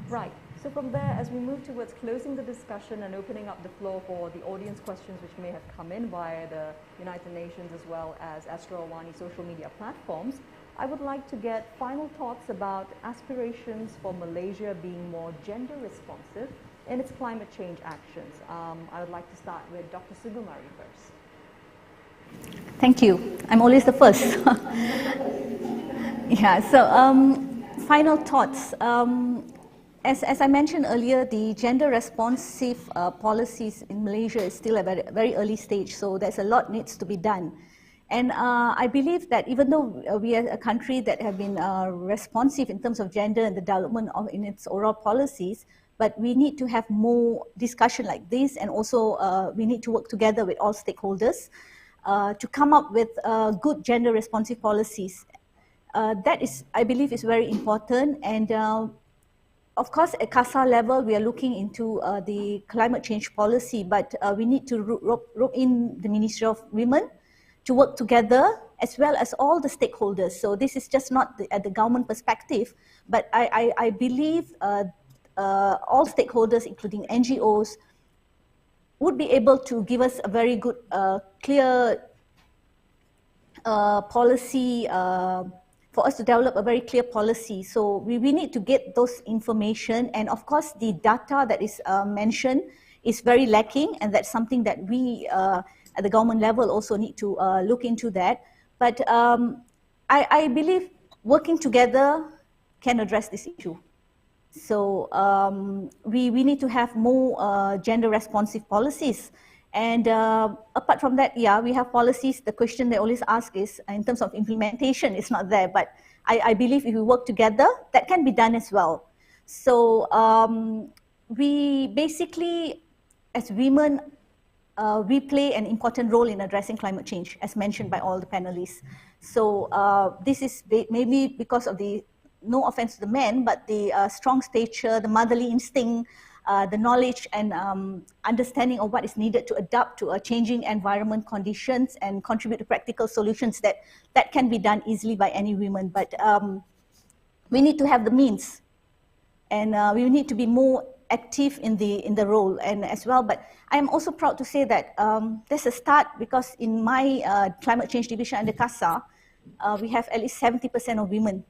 Right. So from there, as we move towards closing the discussion and opening up the floor for the audience questions which may have come in via the United Nations as well as Astro Awani social media platforms, I would like to get final thoughts about aspirations for Malaysia being more gender responsive in its climate change actions. I would like to start with Dr. Sugumari first. Thank you. I'm always the first. Yeah, so final thoughts. As I mentioned earlier, the gender responsive policies in Malaysia is still at a very early stage, so there's a lot needs to be done. And I believe that even though we are a country that have been responsive in terms of gender and the development in its overall policies, but we need to have more discussion like this, and also we need to work together with all stakeholders to come up with good gender responsive policies. That is, I believe, is very important. And of course, at CASA level, we are looking into the climate change policy, but we need to rope in the Ministry of Women to work together, as well as all the stakeholders. So this is just not at the government perspective, but I believe all stakeholders, including NGOs, would be able to give us a very good, clear policy for us to develop a very clear policy. So we need to get those information, and of course the data that is mentioned is very lacking, and that's something that we at the government level also need to look into that. But I believe working together can address this issue. So we need to have more gender responsive policies. And apart from that, yeah, we have policies. The question they always ask is, in terms of implementation, it's not there. But I believe if we work together, that can be done as well. So we basically, as women, we play an important role in addressing climate change, as mentioned by all the panelists. So this is maybe because of the, no offense to the men, but the strong stature, the motherly instinct, the knowledge and understanding of what is needed to adapt to a changing environment conditions and contribute to practical solutions that can be done easily by any women. But we need to have the means, and we need to be more active in the role and as well. But I am also proud to say that there's a start, because in my climate change division under CASA, we have at least 70% of women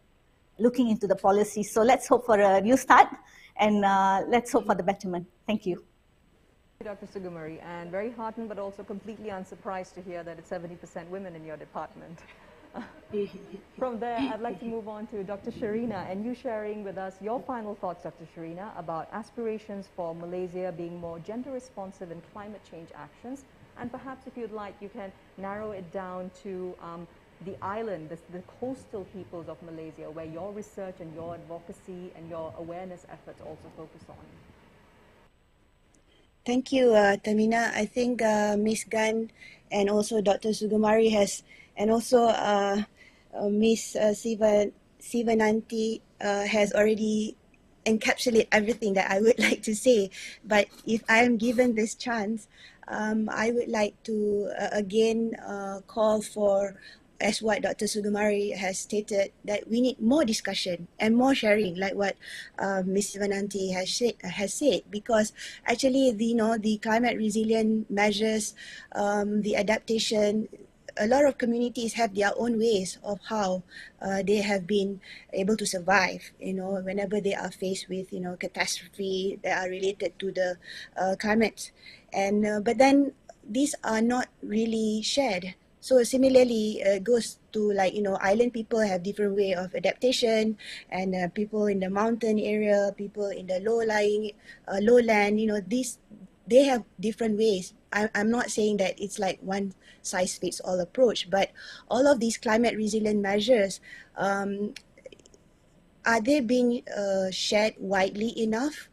looking into the policy. So let's hope for a new start, and let's hope for the betterment. Thank you. Dr. Sugumari, and very heartened but also completely unsurprised to hear that it's 70% women in your department. From there, I'd like to move on to Dr. Sharina, and you sharing with us your final thoughts, Dr. Sharina, about aspirations for Malaysia being more gender responsive in climate change actions. And perhaps if you'd like, you can narrow it down to the island, the coastal peoples of Malaysia, where your research and your advocacy and your awareness efforts also focus on. Thank you, Tamina. I think Ms. Gan and also Dr. Sugumari has, and also Ms. Sivananti has already encapsulated everything that I would like to say. But if I am given this chance, I would like to again call for, as what Dr. Sugumari has stated, that we need more discussion and more sharing, like what Ms. Sivananti has said, because actually the climate resilient measures, the adaptation, a lot of communities have their own ways of how they have been able to survive, whenever they are faced with, catastrophe that are related to the climate. And but then these are not really shared. So similarly, goes to like, island people have different way of adaptation, and people in the mountain area, people in the lowland, they have different ways. I'm not saying that it's like one size fits all approach, but all of these climate resilient measures, are they being shared widely enough?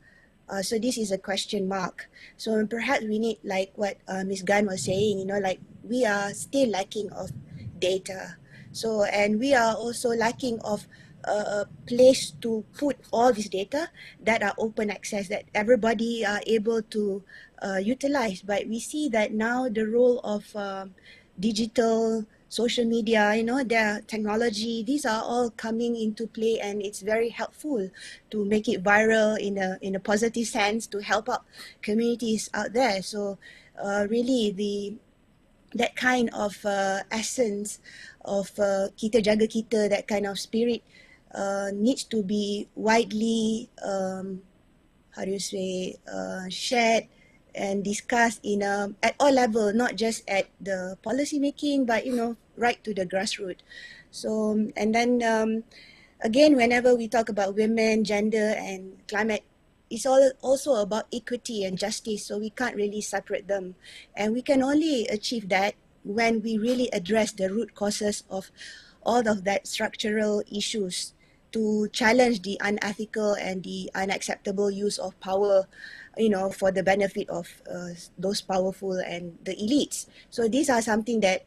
So this is a question mark. So perhaps we need, like what Ms. Gan was saying, like we are still lacking of data. So, and we are also lacking of a place to put all this data that are open access, that everybody are able to utilize. But we see that now the role of digital, social media, their technology, these are all coming into play, and it's very helpful to make it viral in a positive sense, to help out communities out there. So really that kind of essence of kita jaga kita, that kind of spirit needs to be widely shared and discussed at all level, not just at the policy making, but right to the grassroots. So, and then again, whenever we talk about women, gender, and climate, it's all also about equity and justice. So we can't really separate them, and we can only achieve that when we really address the root causes of all of that structural issues, to challenge the unethical and the unacceptable use of power, for the benefit of those powerful and the elites. So these are something that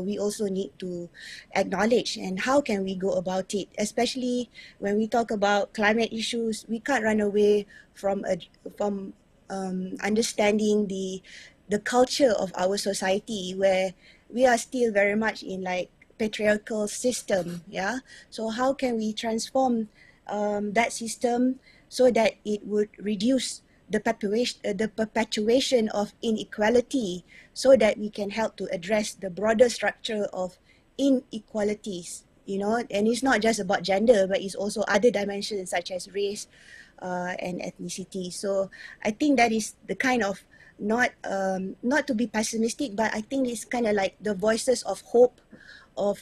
we also need to acknowledge. And how can we go about it? Especially when we talk about climate issues, we can't run away from understanding the culture of our society, where we are still very much in like patriarchal system. Yeah. So how can we transform that system so that it would reduce the perpetuation of inequality, so that we can help to address the broader structure of inequalities, and it's not just about gender, but it's also other dimensions such as race and ethnicity. So I think that is the kind of, not to be pessimistic, but I think it's kind of like the voices of hope of,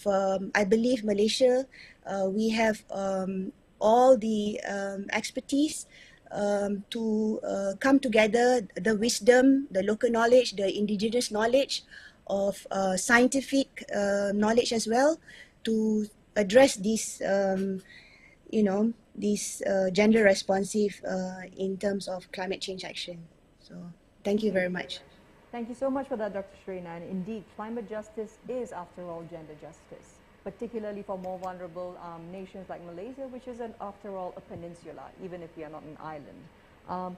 I believe Malaysia, we have all the expertise to come together, the wisdom, the local knowledge, the indigenous knowledge of scientific knowledge as well, to address this, this gender responsive in terms of climate change action. So thank you very much. Thank you so much for that, Dr. Sharina. And indeed, climate justice is, after all, gender justice, particularly for more vulnerable nations like Malaysia, which is, after all, a peninsula, even if we are not an island.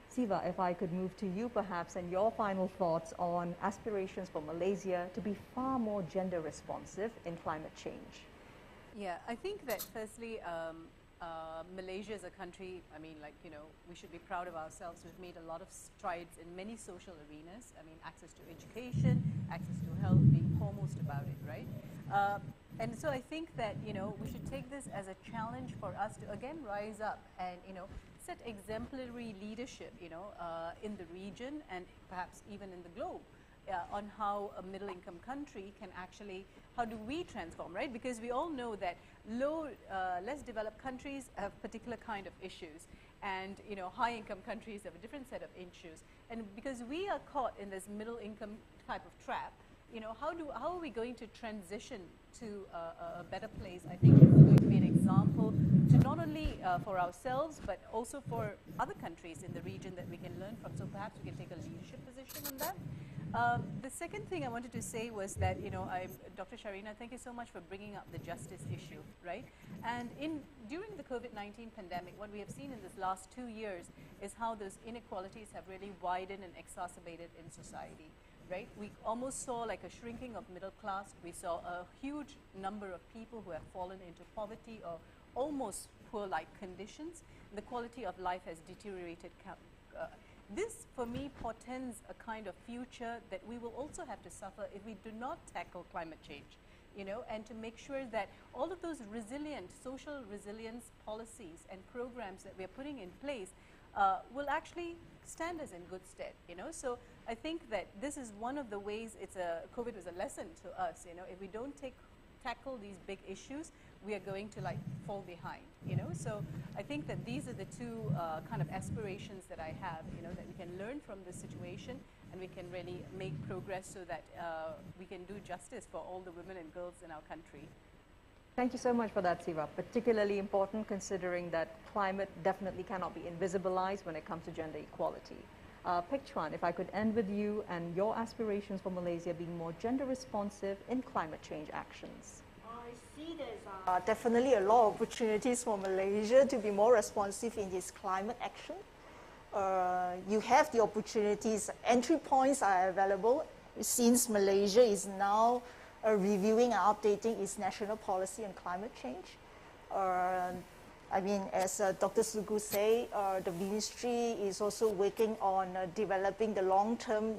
Siva, if I could move to you perhaps, and your final thoughts on aspirations for Malaysia to be far more gender responsive in climate change. Yeah, I think that firstly, Malaysia is a country, I mean, we should be proud of ourselves. We've made a lot of strides in many social arenas. I mean, access to education, access to health being foremost about it, right? And so I think that, we should take this as a challenge for us to, again, rise up and, set exemplary leadership, in the region and perhaps even in the globe. On how a middle-income country can actually, how do we transform, right? Because we all know that less developed countries have particular kind of issues, and high-income countries have a different set of issues. And because we are caught in this middle-income type of trap, how are we going to transition to a better place? I think it's going to be an example to not only for ourselves, but also for other countries in the region that we can learn from. So perhaps we can take a leadership position on that. The second thing I wanted to say was that, Dr. Sharina, thank you so much for bringing up the justice issue, right? And during the COVID-19 pandemic, what we have seen in this last 2 years is how those inequalities have really widened and exacerbated in society, right? We almost saw like a shrinking of middle class. We saw a huge number of people who have fallen into poverty or almost poor-like conditions. The quality of life has deteriorated. This, for me, portends a kind of future that we will also have to suffer if we do not tackle climate change, and to make sure that all of those resilient, social resilience policies and programs that we are putting in place will actually stand us in good stead, you know. So I think that this is one of the ways COVID was a lesson to us, you know. If we don't tackle these big issues, we are going to like fall behind, you know. So I think that these are the two kind of aspirations that I have, you know, that we can learn from this situation and we can really make progress so that we can do justice for all the women and girls in our country. Thank you so much for that, Siva. Particularly important considering that climate definitely cannot be invisibilized when it comes to gender equality. Pek Chuan, if I could end with you and your aspirations for Malaysia being more gender responsive in climate change actions. I see there's definitely a lot of opportunities for Malaysia to be more responsive in its climate action. You have the opportunities, entry points are available since Malaysia is now reviewing and updating its national policy on climate change. I mean, as Dr. Sugu said, the ministry is also working on developing the long-term,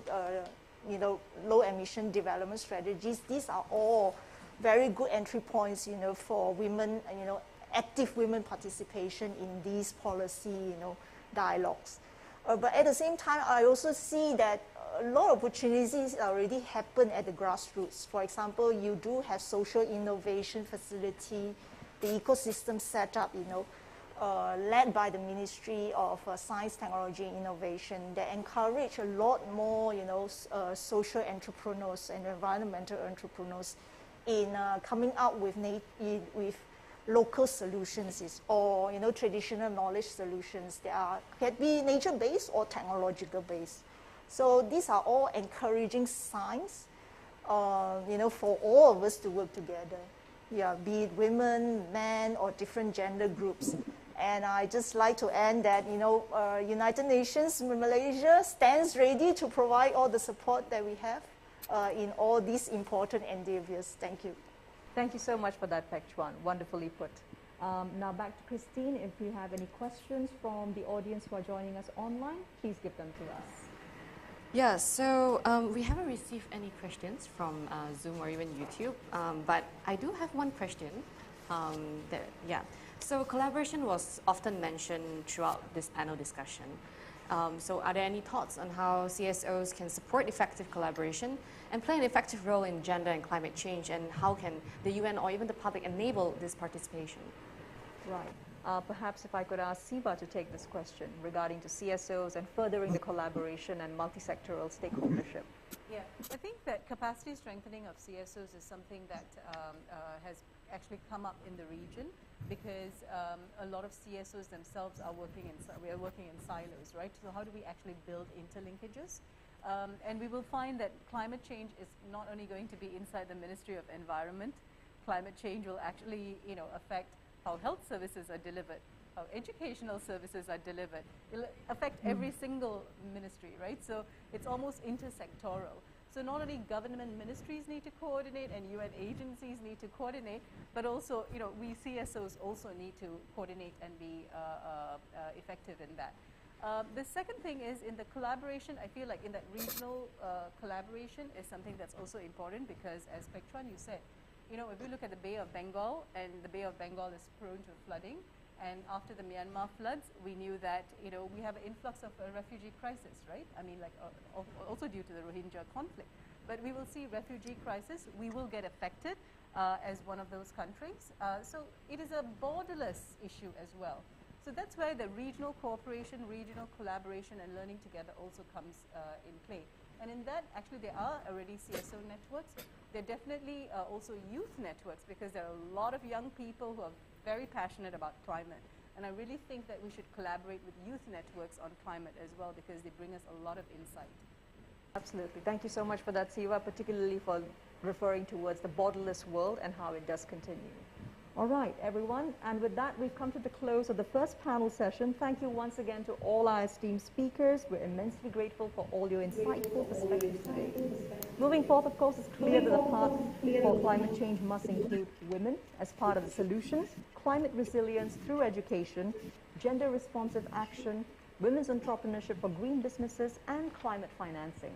you know, low-emission development strategies. These are all very good entry points, you know, for women, you know, active women participation in these policy, you know, dialogues. But at the same time, I also see that a lot of opportunities already happen at the grassroots. For example, you do have social innovation facility, the ecosystem setup, you know, led by the Ministry of Science, Technology and Innovation that encourage a lot more, you know, social entrepreneurs and environmental entrepreneurs in coming out with local solutions or, you know, traditional knowledge solutions that can be nature-based or technological-based. So these are all encouraging signs, you know, for all of us to work together. Yeah, be it women, men, or different gender groups. And I just like to end that, you know, United Nations Malaysia stands ready to provide all the support that we have in all these important endeavors. Thank you. Thank you so much for that, Pek Chuan. Wonderfully put. Now back to Christine. If you have any questions from the audience who are joining us online, please give them to us. Yeah, so we haven't received any questions from Zoom or even YouTube, but I do have one question. So collaboration was often mentioned throughout this panel discussion. So are there any thoughts on how CSOs can support effective collaboration and play an effective role in gender and climate change, and how can the UN or even the public enable this participation? Right. Perhaps if I could ask Siva to take this question regarding to CSOs and furthering the collaboration and multi-sectoral stakeholdership. Yeah, I think that capacity strengthening of CSOs is something that has actually come up in the region because a lot of CSOs themselves are working in silos, right? So how do we actually build interlinkages? And we will find that climate change is not only going to be inside the Ministry of Environment. Climate change will actually, you know, affect how health services are delivered, how educational services are delivered. It'll affect every single ministry, right? So it's almost intersectoral. So not only government ministries need to coordinate and UN agencies need to coordinate, but also, you know, we CSOs also need to coordinate and be effective in that. The second thing is in the collaboration, I feel like in that regional collaboration is something that's also important because as Pek Chuan, you said, you know, if we look at the Bay of Bengal, and the Bay of Bengal is prone to flooding, and after the Myanmar floods, we knew that, you know, we have an influx of a refugee crisis, right? I mean, like, also due to the Rohingya conflict. But we will see refugee crisis, we will get affected as one of those countries. So it is a borderless issue as well. So that's where the regional cooperation, regional collaboration, and learning together also comes in play. And in that, actually, there are already CSO networks. There are definitely also youth networks because there are a lot of young people who are very passionate about climate. And I really think that we should collaborate with youth networks on climate as well because they bring us a lot of insight. Absolutely. Thank you so much for that, Siva, particularly for referring towards the borderless world and how it does continue. All right, everyone. And with that, we've come to the close of the first panel session. Thank you once again to all our esteemed speakers. We're immensely grateful for all your insightful perspectives today. Moving forth, of course, it's clear that the path for climate change must include women as part of the solutions, climate resilience through education, gender-responsive action, women's entrepreneurship for green businesses, and climate financing.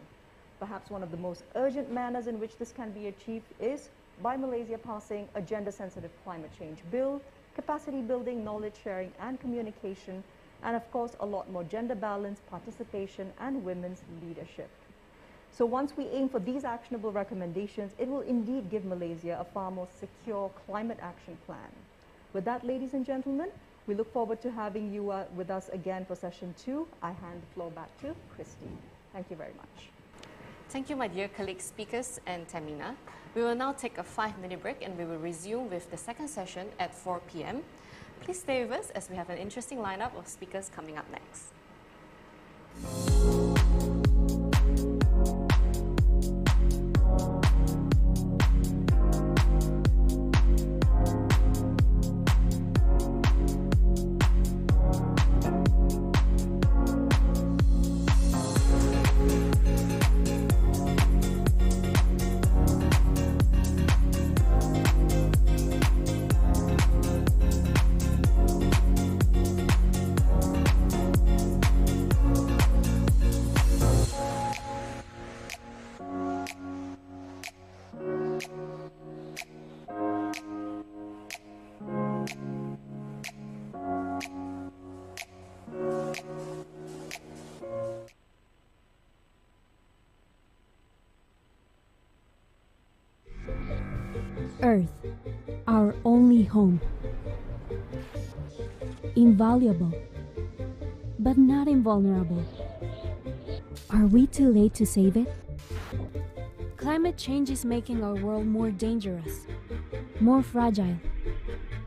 Perhaps one of the most urgent manners in which this can be achieved is by Malaysia passing a gender-sensitive climate change bill, capacity building, knowledge sharing, and communication and of course a lot more gender balance, participation, and women's leadership. So once we aim for these actionable recommendations, it will indeed give Malaysia a far more secure climate action plan. With that, ladies and gentlemen, we look forward to having you with us again for session 2. I hand the floor back to Christy. Thank you very much. Thank you, my dear colleague speakers and Tamina. We will now take a 5-minute break and we will resume with the second session at 4 p.m. Please stay with us as we have an interesting lineup of speakers coming up next. Earth, our only home. Invaluable, but not invulnerable. Are we too late to save it? Climate change is making our world more dangerous, more fragile,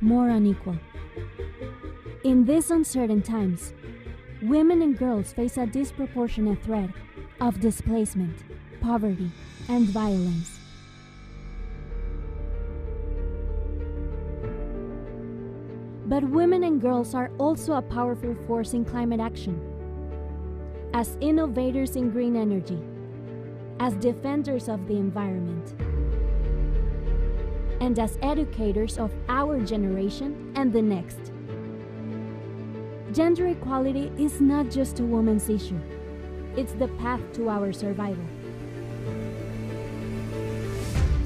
more unequal. In these uncertain times, women and girls face a disproportionate threat of displacement, poverty, and violence. But women and girls are also a powerful force in climate action. As innovators in green energy, as defenders of the environment, and as educators of our generation and the next. Gender equality is not just a woman's issue. It's the path to our survival.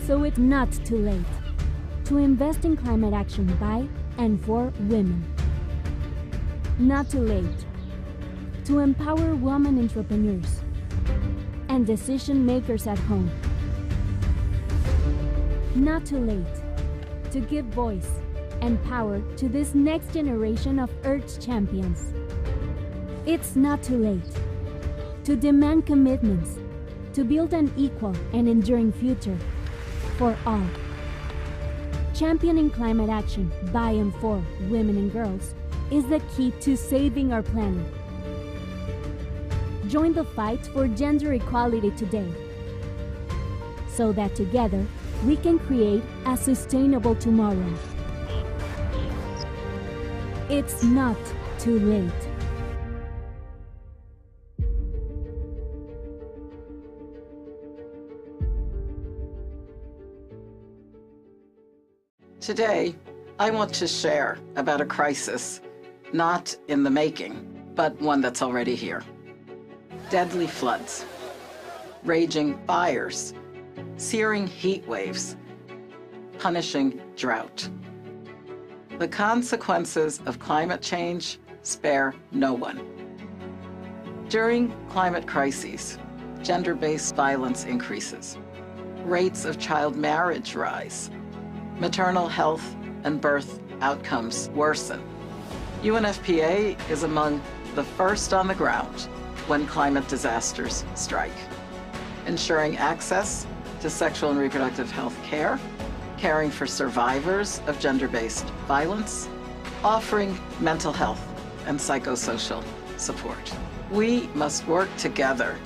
So it's not too late to invest in climate action by and for women. Not too late to empower women entrepreneurs and decision makers at home. Not too late to give voice and power to this next generation of Earth's champions. It's not too late to demand commitments to build an equal and enduring future for all. Championing climate action by and for women and girls is the key to saving our planet. Join the fight for gender equality today, so that together we can create a sustainable tomorrow. It's not too late. Today, I want to share about a crisis not in the making, but one that's already here. Deadly floods, raging fires, searing heat waves, punishing drought. The consequences of climate change spare no one. During climate crises, gender-based violence increases. Rates of child marriage rise. Maternal health and birth outcomes worsen. UNFPA is among the first on the ground when climate disasters strike, ensuring access to sexual and reproductive health care, caring for survivors of gender-based violence, offering mental health and psychosocial support. We must work together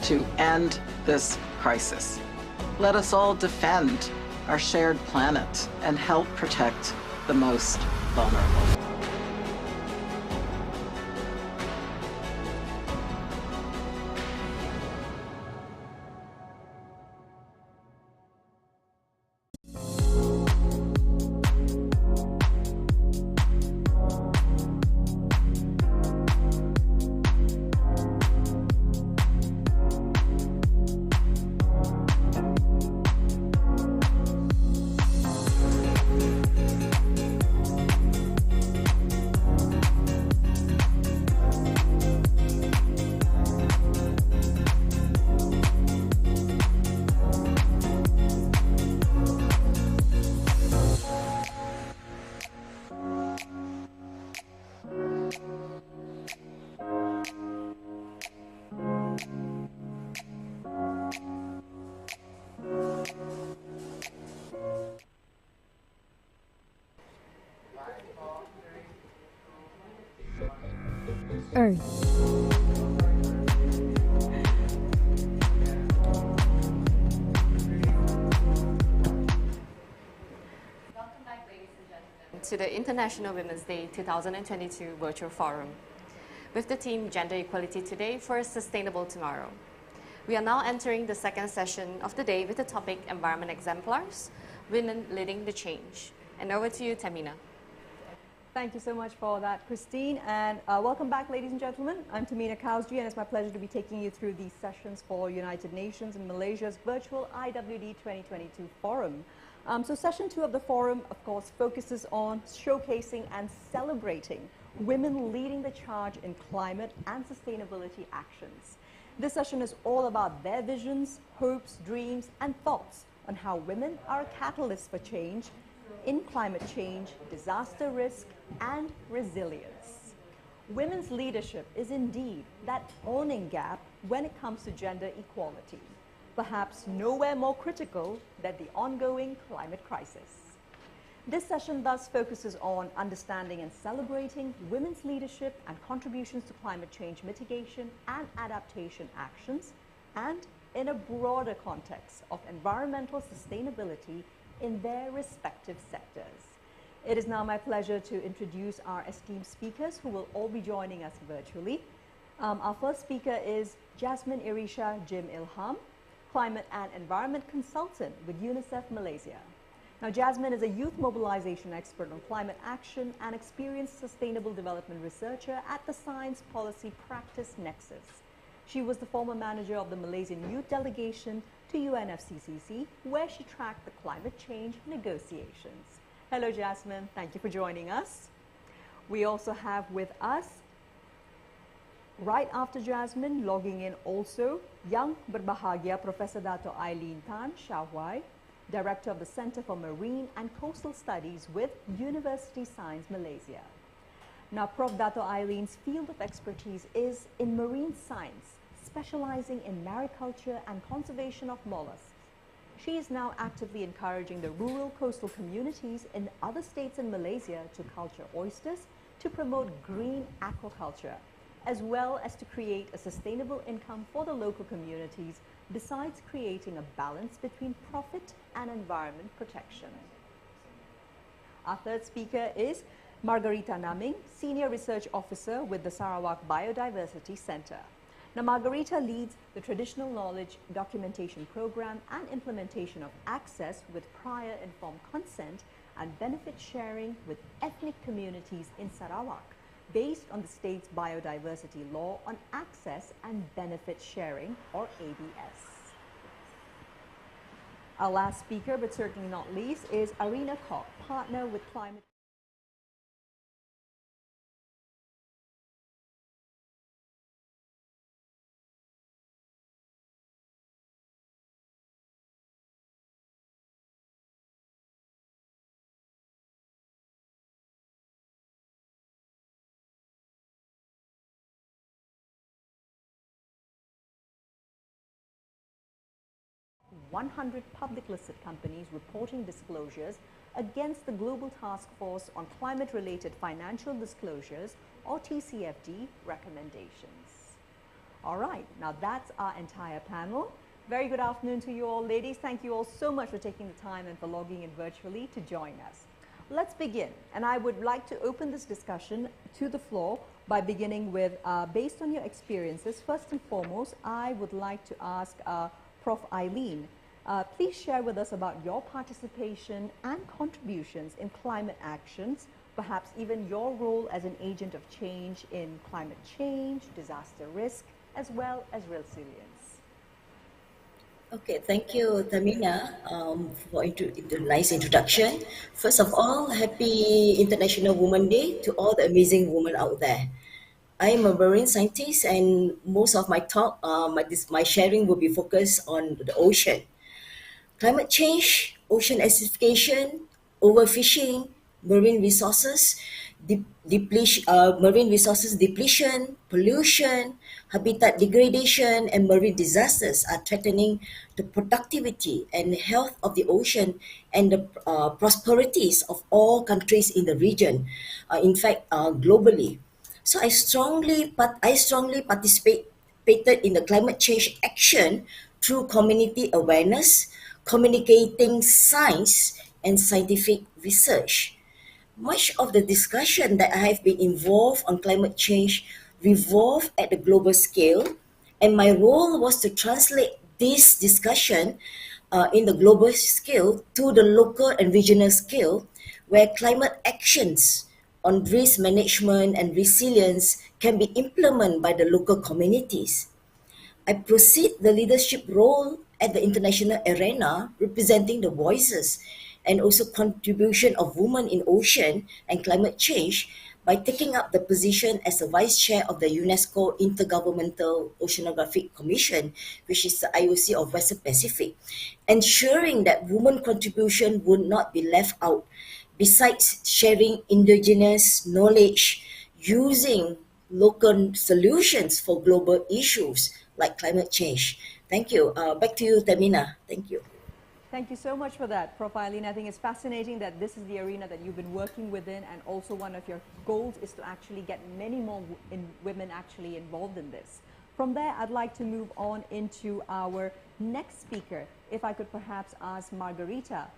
to end this crisis. Let us all defend our shared planet and help protect the most vulnerable. Earth. To the International Women's Day 2022 Virtual Forum with the theme Gender Equality Today for a Sustainable Tomorrow. We are now entering the second session of the day with the topic Environment Exemplars, Women Leading the Change. And over to you, Tamina. Thank you so much for that, Christine, and welcome back, ladies and gentlemen. I'm Tamina Kausji, and it's my pleasure to be taking you through these sessions for United Nations and Malaysia's virtual IWD 2022 Forum. So session 2 of the forum, of course, focuses on showcasing and celebrating women leading the charge in climate and sustainability actions. This session is all about their visions, hopes, dreams, and thoughts on how women are a catalyst for change in climate change, disaster risk, and resilience. Women's leadership is indeed that owning gap when it comes to gender equality. Perhaps nowhere more critical than the ongoing climate crisis. This session thus focuses on understanding and celebrating women's leadership and contributions to climate change mitigation and adaptation actions, and in a broader context of environmental sustainability in their respective sectors. It is now my pleasure to introduce our esteemed speakers who will all be joining us virtually. Our first speaker is Jasmine Irisha Jim Ilham, Climate and Environment Consultant with UNICEF Malaysia. Now, Jasmine is a youth mobilization expert on climate action and experienced sustainable development researcher at the Science Policy Practice Nexus. She was the former manager of the Malaysian youth delegation to UNFCCC, where she tracked the climate change negotiations. Hello, Jasmine. Thank you for joining us. We also have with us, right after Jasmine, logging in also, Yang Berbahagia Professor Dato' Eileen Tan Shahwai, Director of the Center for Marine and Coastal Studies with University Science Malaysia. Now, Prof. Dato' Eileen's field of expertise is in marine science, specializing in mariculture and conservation of mollusks. She is now actively encouraging the rural coastal communities in other states in Malaysia to culture oysters to promote green aquaculture, as well as to create a sustainable income for the local communities, besides creating a balance between profit and environment protection. Our third speaker is Margarita Naming, Senior Research Officer with the Sarawak Biodiversity Center. Now, Margarita leads the Traditional Knowledge Documentation Program and implementation of access with prior informed consent and benefit sharing with ethnic communities in Sarawak, based on the state's biodiversity law on access and benefit sharing, or ABS. Our last speaker, but certainly not least, is Arina Kok, partner with Climate. (100 public listed companies reporting disclosures against the Global Task Force on Climate-Related Financial Disclosures, or TCFD, recommendations. All right, now that's our entire panel. Very good afternoon to you all, ladies. Thank you all so much for taking the time and for logging in virtually to join us. Let's begin, and I would like to open this discussion to the floor by beginning with, based on your experiences, first and foremost, I would like to ask Prof. Eileen, please share with us about your participation and contributions in climate actions, perhaps even your role as an agent of change in climate change, disaster risk, as well as resilience. Okay, thank you, Tamina, for the nice introduction. First of all, happy International Women's Day to all the amazing women out there. I am a marine scientist, and most of my talk, my sharing will be focused on the ocean. Climate change, ocean acidification, overfishing, marine resources depletion, pollution, habitat degradation, and marine disasters are threatening the productivity and health of the ocean and the prosperities of all countries in the region, in fact, globally. So I strongly participated in the climate change action through community awareness, communicating science and scientific research. Much of the discussion that I have been involved on climate change revolved at the global scale, and my role was to translate this discussion in the global scale to the local and regional scale, where climate actions on risk management and resilience can be implemented by the local communities. I proceed the leadership role at the international arena, representing the voices and also contribution of women in ocean and climate change by taking up the position as a vice chair of the UNESCO Intergovernmental Oceanographic Commission, which is the IOC of Western Pacific, ensuring that women contribution would not be left out, besides sharing indigenous knowledge using local solutions for global issues like climate change. Thank you. Back to you, Tamina. Thank you. Thank you so much for that, Prof. Eileen. I think it's fascinating that this is the arena that you've been working within, and also one of your goals is to actually get many more women actually involved in this. From there, I'd like to move on into our next speaker. If I could perhaps ask Margarita,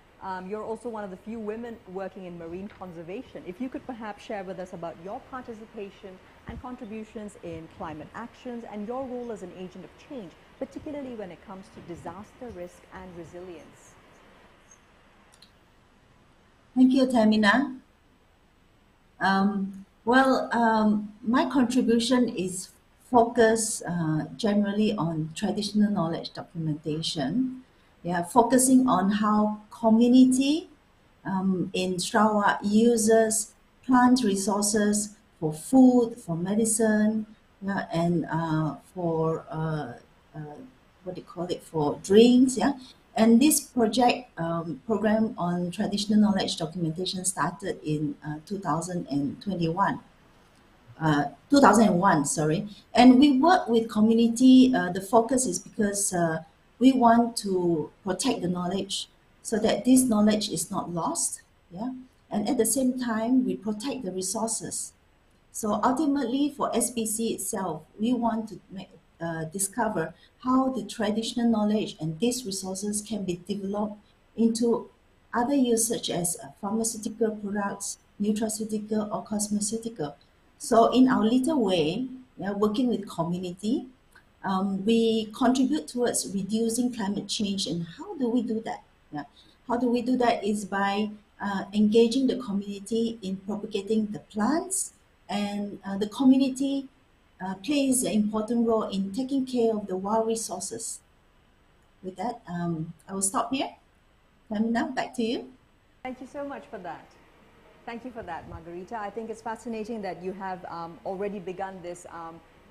you're also one of the few women working in marine conservation. If you could perhaps share with us about your participation and contributions in climate actions and your role as an agent of change, particularly when it comes to disaster risk and resilience. Thank you, Tamina. My contribution is focused generally on traditional knowledge documentation. Focusing on how community in Sarawak uses plant resources for food, for medicine, and for for drinks. And this program on traditional knowledge documentation started in 2001, and we work with community. The focus is because we want to protect the knowledge so that this knowledge is not lost, and at the same time we protect the resources. So ultimately for SPC itself, we want to discover how the traditional knowledge and these resources can be developed into other use, such as pharmaceutical products, nutraceutical or cosmeceutical. So in our little way, working with community, we contribute towards reducing climate change. And how do we do that? How do we do that is by engaging the community in propagating the plants, and the community plays an important role in taking care of the wild resources. With that, I will stop here. Tamina, back to you. Thank you so much for that. Thank you for that, Margarita. I think it's fascinating that you have already begun this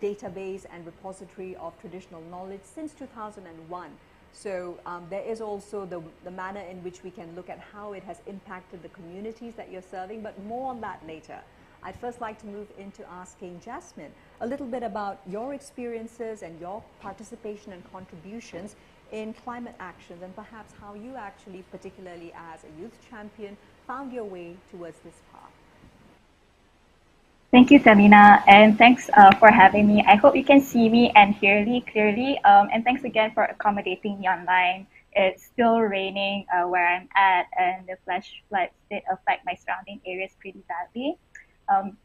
database and repository of traditional knowledge since 2001. So there is also the manner in which we can look at how it has impacted the communities that you're serving, but more on that later. I'd first like to move into asking Jasmine a little bit about your experiences and your participation and contributions in climate actions, and perhaps how you actually, particularly as a youth champion, found your way towards this path. Thank you, Tamina, and thanks for having me. I hope you can see me and hear me clearly, and thanks again for accommodating me online. It's still raining where I'm at, and the flash floods did affect my surrounding areas pretty badly.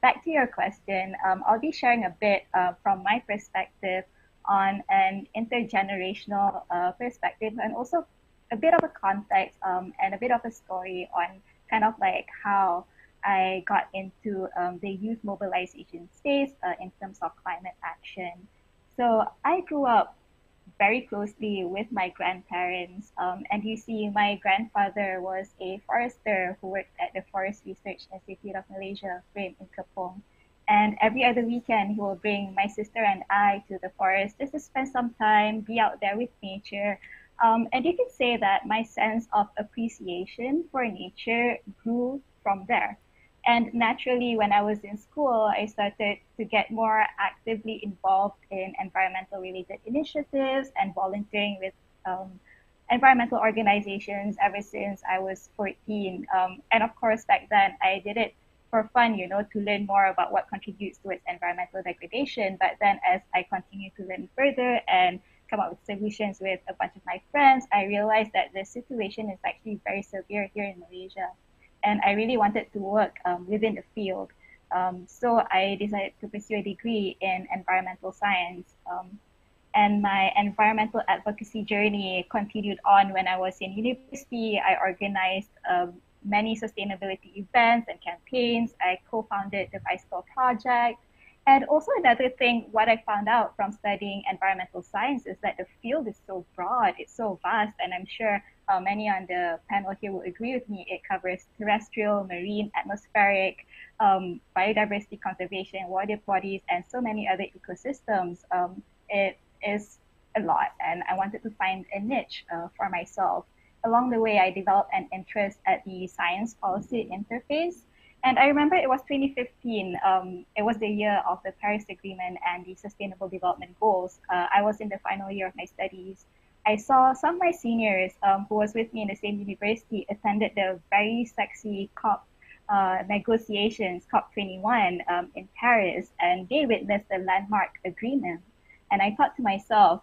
Back to your question, I'll be sharing a bit from my perspective on an intergenerational perspective, and also a bit of a context and a bit of a story on kind of like how I got into the youth mobilization space in terms of climate action. So I grew up very closely with my grandparents, and you see my grandfather was a forester who worked at the Forest Research Institute of Malaysia, FRIM, in Kapong. And every other weekend, he will bring my sister and I to the forest just to spend some time, be out there with nature. And you can say that my sense of appreciation for nature grew from there. And naturally, when I was in school, I started to get more actively involved in environmental related initiatives and volunteering with environmental organizations ever since I was 14. And of course, back then, I did it for fun, to learn more about what contributes towards environmental degradation. But then as I continue to learn further and come up with solutions with a bunch of my friends, I realized that the situation is actually very severe here in Malaysia. And I really wanted to work within the field. So I decided to pursue a degree in environmental science. And my environmental advocacy journey continued on when I was in university. I organized many sustainability events and campaigns. I co-founded the Bicycle Project. And also another thing, what I found out from studying environmental science is that the field is so broad, it's so vast, and I'm sure many on the panel here will agree with me. It covers terrestrial, marine, atmospheric, biodiversity conservation, water bodies, and so many other ecosystems. It is a lot, and I wanted to find a niche for myself. Along the way, I developed an interest at the science policy interface. And I remember it was 2015. It was the year of the Paris Agreement and the Sustainable Development Goals. I was in the final year of my studies. I saw some of my seniors who was with me in the same university attended the very sexy COP negotiations, COP21 in Paris, and they witnessed the landmark agreement. And I thought to myself,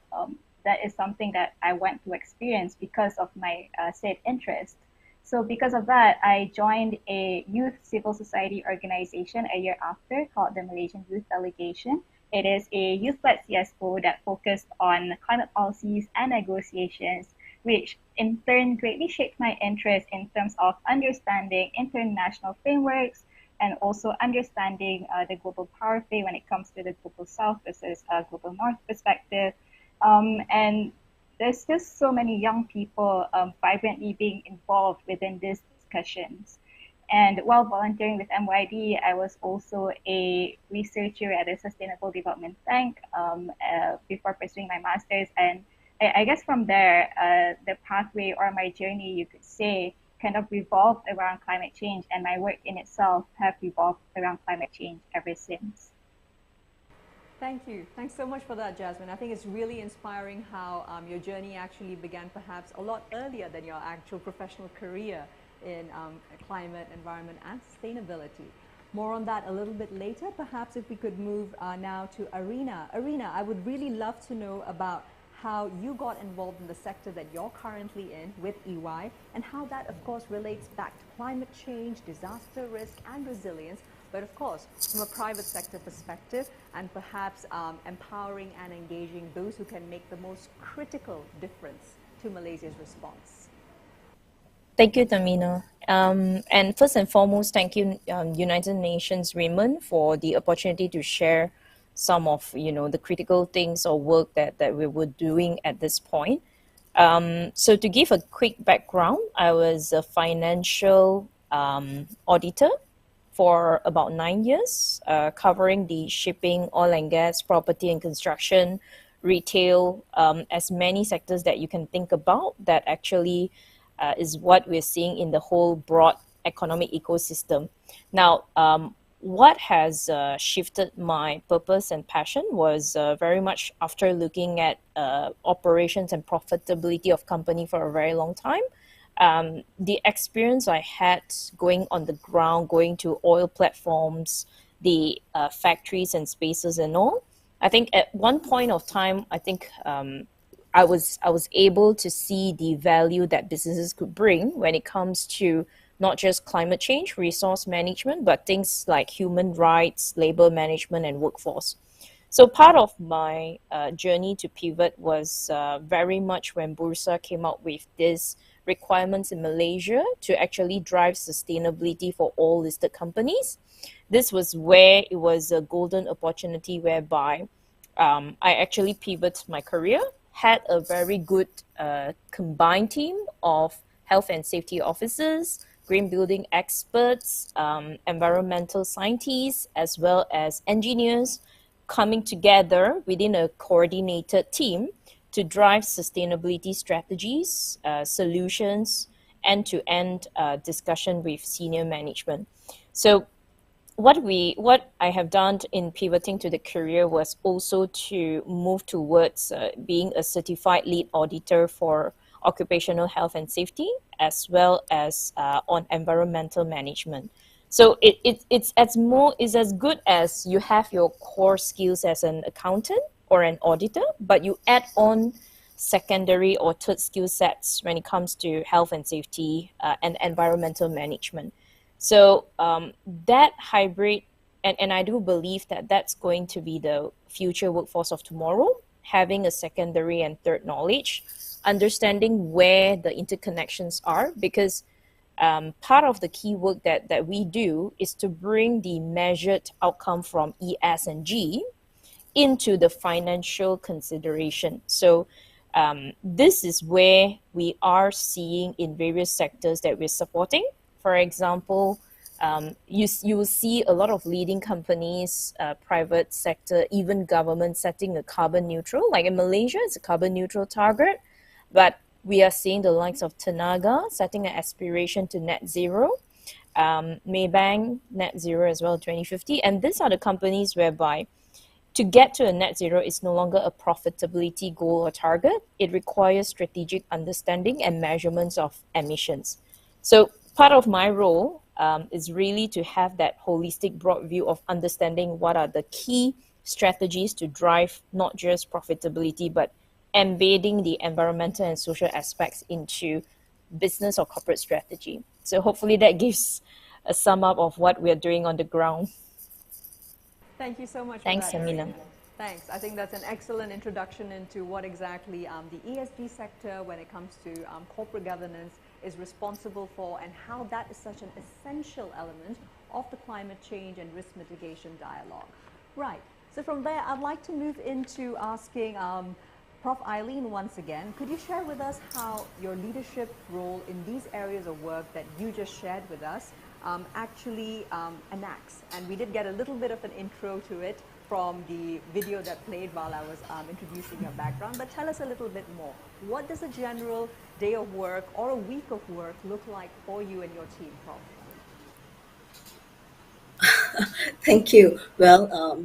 that is something that I want to experience because of my said interest. So because of that, I joined a youth civil society organization a year after called the Malaysian Youth Delegation. It is a youth-led CSO that focused on climate policies and negotiations, which in turn greatly shaped my interest in terms of understanding international frameworks and also understanding the global power play when it comes to the global south versus global north perspective. And there's just so many young people vibrantly being involved within these discussions. And while volunteering with MYD, I was also a researcher at the Sustainable Development Bank before pursuing my master's. And I guess from there, the pathway or my journey, you could say, kind of revolved around climate change, and my work in itself have revolved around climate change ever since. Thank you. Thanks so much for that, Jasmine. I think it's really inspiring how your journey actually began perhaps a lot earlier than your actual professional career in climate, environment, and sustainability. More on that a little bit later. Perhaps if we could move now to Arina. Arina, I would really love to know about how you got involved in the sector that you're currently in with EY, and how that, of course, relates back to climate change, disaster risk, and resilience, but of course, from a private sector perspective, and perhaps empowering and engaging those who can make the most critical difference to Malaysia's response. Thank you, Tamina. And first and foremost, thank you, United Nations Women, for the opportunity to share some of the critical things or work that we were doing at this point. So to give a quick background, I was a financial auditor for about 9 years, covering the shipping, oil and gas, property and construction, retail, as many sectors that you can think about that actually is what we're seeing in the whole broad economic ecosystem. Now, what has shifted my purpose and passion was very much after looking at operations and profitability of company for a very long time. The experience I had going on the ground, going to oil platforms, the factories and spaces and all, I think at one point of time, I think I was able to see the value that businesses could bring when it comes to not just climate change, resource management, but things like human rights, labor management, and workforce. So part of my journey to pivot was very much when Bursa came up with this requirements in Malaysia to actually drive sustainability for all listed companies. This was where it was a golden opportunity whereby I actually pivoted my career, had a very good combined team of health and safety officers, green building experts, environmental scientists, as well as engineers coming together within a coordinated team to drive sustainability strategies, solutions, end-to-end discussion with senior management. So what I have done in pivoting to the career was also to move towards being a certified lead auditor for occupational health and safety, as well as on environmental management. So it's as good as you have your core skills as an accountant or an auditor, but you add on secondary or third skill sets when it comes to health and safety and environmental management. So that hybrid, and I do believe that that's going to be the future workforce of tomorrow, having a secondary and third knowledge, understanding where the interconnections are, because part of the key work that we do is to bring the measured outcome from E, S, and G into the financial consideration. So this is where we are seeing in various sectors that we're supporting. For example, you will see a lot of leading companies, private sector, even government setting a carbon neutral. Like in Malaysia, it's a carbon neutral target, but we are seeing the likes of Tenaga setting an aspiration to net zero, Maybank net zero as well, 2050. And these are the companies whereby to get to a net zero is no longer a profitability goal or target. It requires strategic understanding and measurements of emissions. So part of my role is really to have that holistic broad view of understanding what are the key strategies to drive not just profitability, but embedding the environmental and social aspects into business or corporate strategy. So hopefully that gives a sum up of what we're doing on the ground. Thank you so much. Thanks, for that. Amina. Thanks. I think that's an excellent introduction into what exactly the ESG sector, when it comes to corporate governance, is responsible for, and how that is such an essential element of the climate change and risk mitigation dialogue. Right. So from there, I'd like to move into asking Prof. Eileen once again, could you share with us how your leadership role in these areas of work that you just shared with us actually enacts? And we did get a little bit of an intro to it from the video that played while I was introducing your background, but tell us a little bit more. What does a general day of work or a week of work look like for you and your team, Prof? Thank you. Well,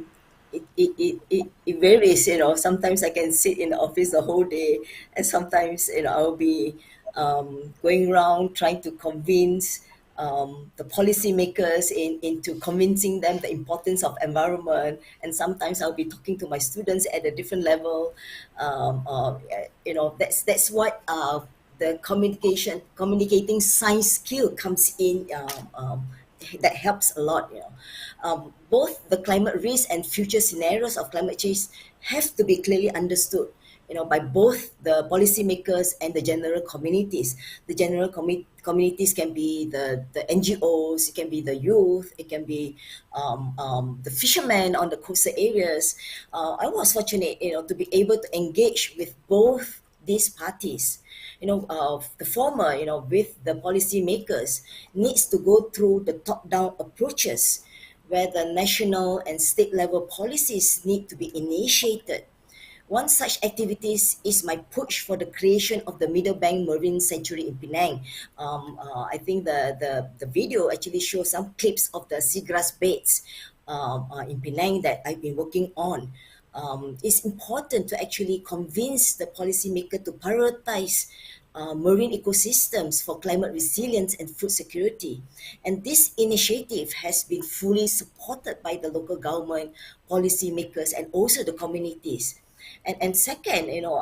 it varies, you know. Sometimes I can sit in the office the whole day, and sometimes, you know, I'll be going around trying to convince the policymakers into convincing them the importance of environment. And sometimes I'll be talking to my students at a different level. You know, that's what the communicating science skill comes in. That helps a lot, you know. Both the climate risk and future scenarios of climate change have to be clearly understood, you know, by both the policymakers and the general communities. The general communities can be the NGOs, it can be the youth, it can be the fishermen on the coastal areas. I was fortunate, you know, to be able to engage with both these parties. You know, the former, you know, with the policymakers, needs to go through the top-down approaches where the national and state level policies need to be initiated. One such activities is my push for the creation of the Meadowbank Marine Sanctuary in Penang. I think the video actually shows some clips of the seagrass beds in Penang that I've been working on. It's important to actually convince the policymaker to prioritize marine ecosystems for climate resilience and food security. And this initiative has been fully supported by the local government, policymakers, and also the communities. And second, you know,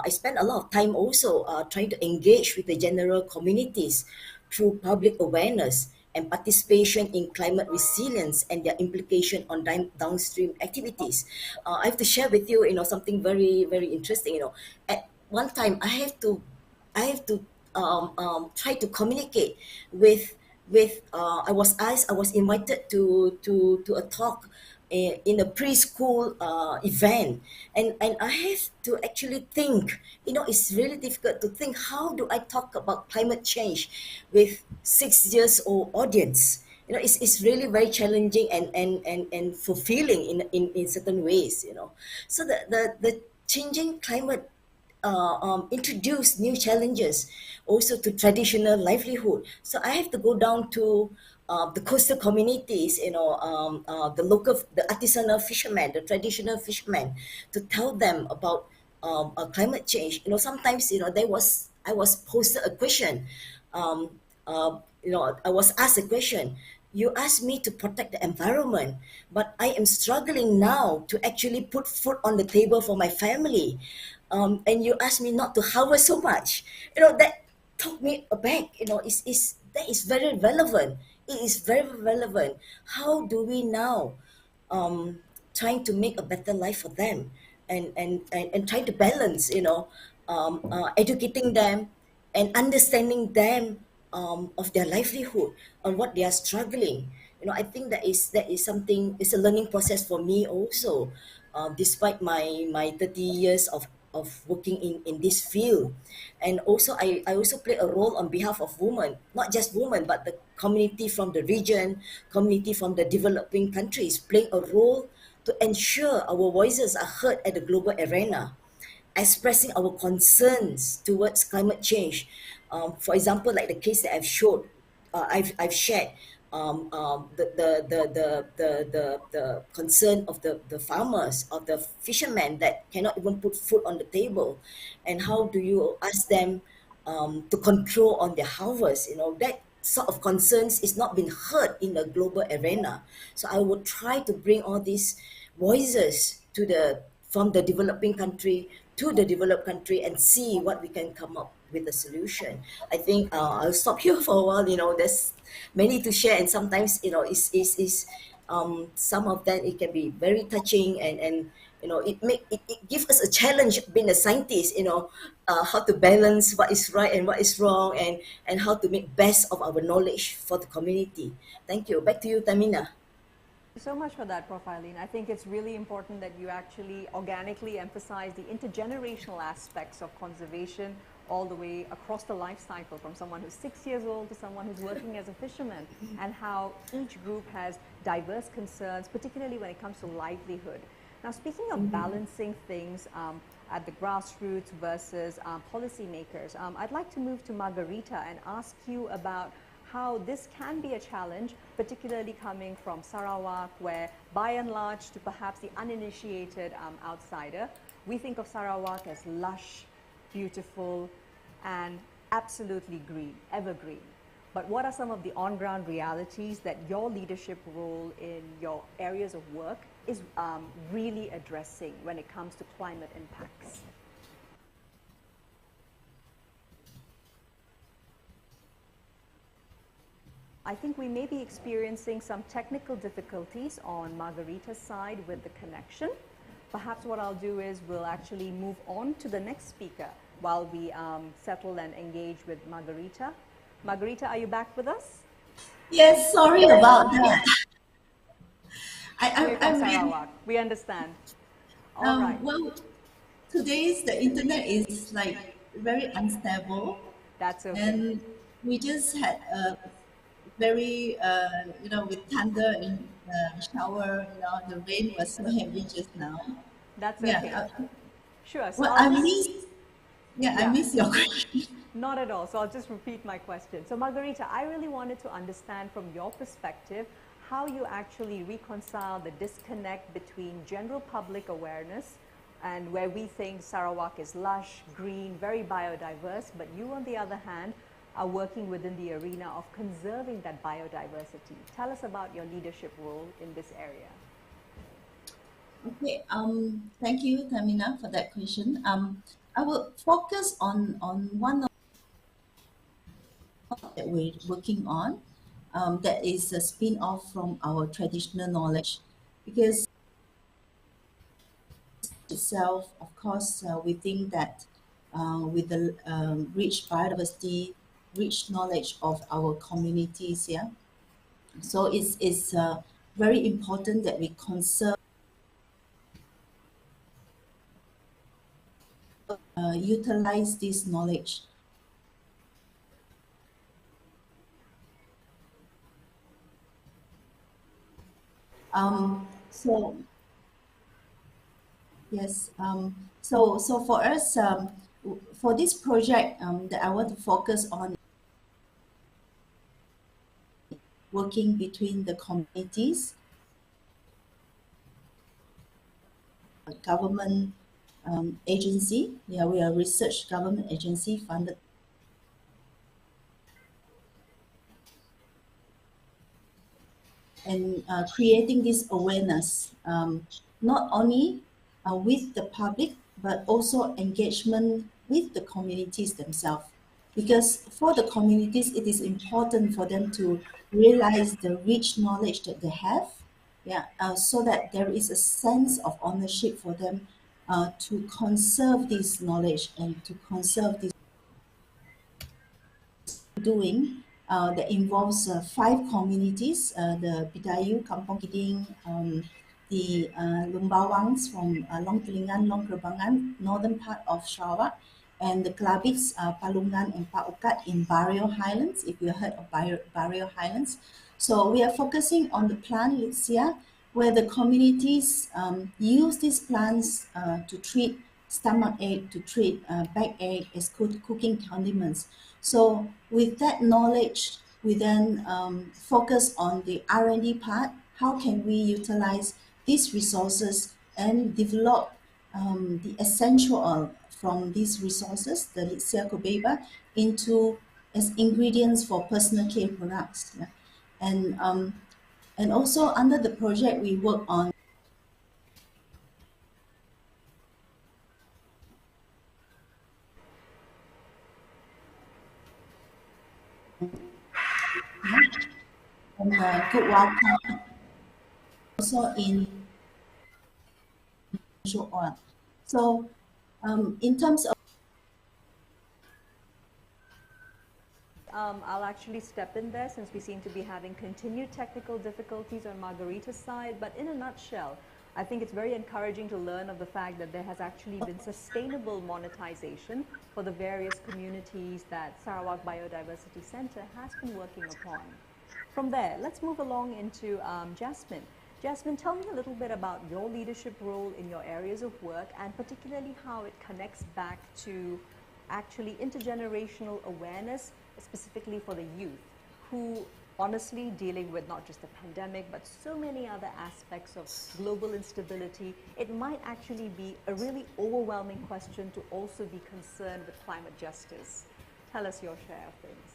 I spend a lot of time also trying to engage with the general communities through public awareness and participation in climate resilience and their implication on downstream activities. I have to share with you, you know, something very, very interesting. You know, at one time I have to try to communicate with I was invited to a talk in a preschool event, and I have to actually think, you know, it's really difficult to think, how do I talk about climate change with 6 years old audience? You know, it's really very challenging and fulfilling in certain ways, you know. So the changing climate introduce new challenges also to traditional livelihood. So I have to go down to the coastal communities, you know, the artisanal fishermen, the traditional fishermen, to tell them about climate change. You know, sometimes, you know, I was posed a question, you know, I was asked a question, you ask me to protect the environment, but I am struggling now to actually put food on the table for my family. And you ask me not to harvest so much. That took me aback. That is very relevant. It is very relevant. How do we now trying to make a better life for them, and trying to balance, educating them and understanding them, of their livelihood and what they are struggling. I think that is something. It's a learning process for me also, despite my 30 years of working in this field. And also I also play a role on behalf of women, not just women, but the community from the region, community from the developing countries, playing a role to ensure our voices are heard at the global arena, expressing our concerns towards climate change. For example, like the case that I've shared, the concern of the farmers, of the fishermen that cannot even put food on the table, and how do you ask them to control on their harvest? That sort of concerns is not being heard in the global arena. So I would try to bring all these voices from the developing country to the developed country, and see what we can come up with a solution. I think I'll stop here for a while. There's many to share, and sometimes is some of them it can be very touching, and it gives us a challenge being a scientist. How to balance what is right and what is wrong, and how to make best of our knowledge for the community. Thank you. Back to you, Tamina. So much for that, Prof. Eileen. I think it's really important that you actually organically emphasize the intergenerational aspects of conservation all the way across the life cycle, from someone who's 6 years old to someone who's working as a fisherman, and how each group has diverse concerns, particularly when it comes to livelihood. Now, speaking of balancing things at the grassroots versus policymakers, I'd like to move to Margarita and ask you about how this can be a challenge, particularly coming from Sarawak, where by and large, to perhaps the uninitiated outsider, we think of Sarawak as lush, beautiful, and absolutely green, evergreen. But what are some of the on-ground realities that your leadership role in your areas of work is really addressing when it comes to climate impacts? I think we may be experiencing some technical difficulties on Margarita's side with the connection. Perhaps what I'll do is we'll actually move on to the next speaker while we settle and engage with Margarita. Margarita, are you back with us? Yes, sorry about that. We're from Sarawak. We understand. All right. Well, today's the internet is like very unstable. That's okay. And we just had a very, with thunder in the shower, the rain was so heavy just now. That's okay. Sure. So well, I miss your question. Not at all. So I'll just repeat my question. So Margarita, I really wanted to understand from your perspective how you actually reconcile the disconnect between general public awareness and where we think Sarawak is lush, green, very biodiverse, but you on the other hand are working within the arena of conserving that biodiversity. Tell us about your leadership role in this area. Okay, thank you, Tamina, for that question. I will focus on one of that we're working on, that is a spin-off from our traditional knowledge, because itself, of course, we think that with the rich biodiversity, rich knowledge of our communities, so it's very important that we conserve, utilize this knowledge. So yes, so for us, for this project that I want to focus on, working between the communities, government agency. We are a research government agency funded and creating this awareness, not only with the public, but also engagement with the communities themselves. Because for the communities, it is important for them to realize the rich knowledge that they have, so that there is a sense of ownership for them to conserve this knowledge and to conserve this doing that involves 5 communities, the Bidayuh, Kampung Kiding, the Lumbawangs from Long Telingan, Long Kerbangan, northern part of Sarawak, and the Kelabits, Palungan and Pak Ukat in Barrio Highlands, if you heard of Barrio Highlands. So we are focusing on the plant Lixia, where the communities use these plants to treat stomach ache, to treat backache as cooking condiments. So with that knowledge, we then focus on the R&D part. How can we utilize these resources and develop the essential oil from these resources, the Lixia cubeba, into as ingredients for personal care products. Yeah? And also under the project, we work on and good wild plant, also in essential oil. So in terms of I'll actually step in there since we seem to be having continued technical difficulties on Margarita's side, but in a nutshell, I think it's very encouraging to learn of the fact that there has actually been sustainable monetization for the various communities that Sarawak Biodiversity Centre has been working upon. From there, let's move along into Jasmine. Jasmine, tell me a little bit about your leadership role in your areas of work and particularly how it connects back to actually intergenerational awareness, specifically for the youth, who honestly dealing with not just the pandemic, but so many other aspects of global instability. It might actually be a really overwhelming question to also be concerned with climate justice. Tell us your share of things.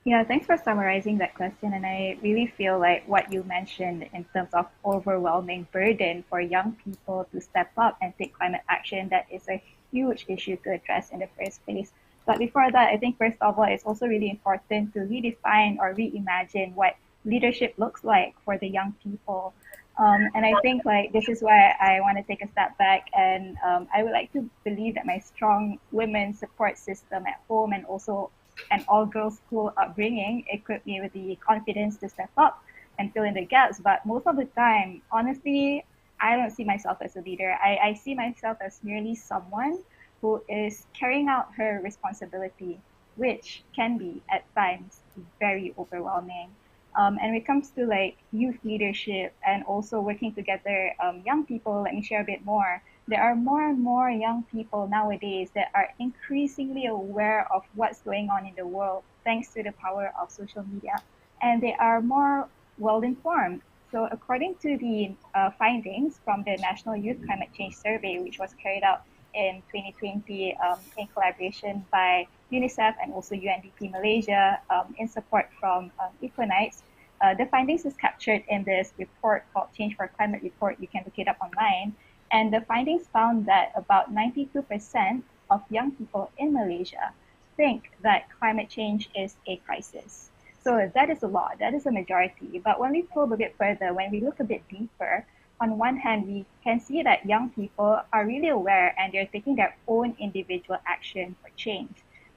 Yeah, thanks for summarizing that question. And I really feel like what you mentioned in terms of overwhelming burden for young people to step up and take climate action, that is a huge issue to address in the first place. But before that, I think first of all, it's also really important to redefine or reimagine what leadership looks like for the young people. And I think like this is why I want to take a step back, and I would like to believe that my strong women support system at home and also an all-girls school upbringing equipped me with the confidence to step up and fill in the gaps. But most of the time, honestly, I don't see myself as a leader. I see myself as merely someone who is carrying out her responsibility, which can be at times very overwhelming. And when it comes to like youth leadership and also working together, young people, let me share a bit more. There are more and more young people nowadays that are increasingly aware of what's going on in the world thanks to the power of social media, and they are more well informed. So according to the findings from the National Youth Climate Change Survey, which was carried out in 2020 in collaboration by UNICEF and also UNDP Malaysia in support from Equinites. The findings is captured in this report called Change for Climate Report. You can look it up online. And the findings found that about 92% of young people in Malaysia think that climate change is a crisis. So that is a lot, that is a majority. But when we probe a bit further, when we look a bit deeper, on one hand, we can see that young people are really aware and they're taking their own individual action for change.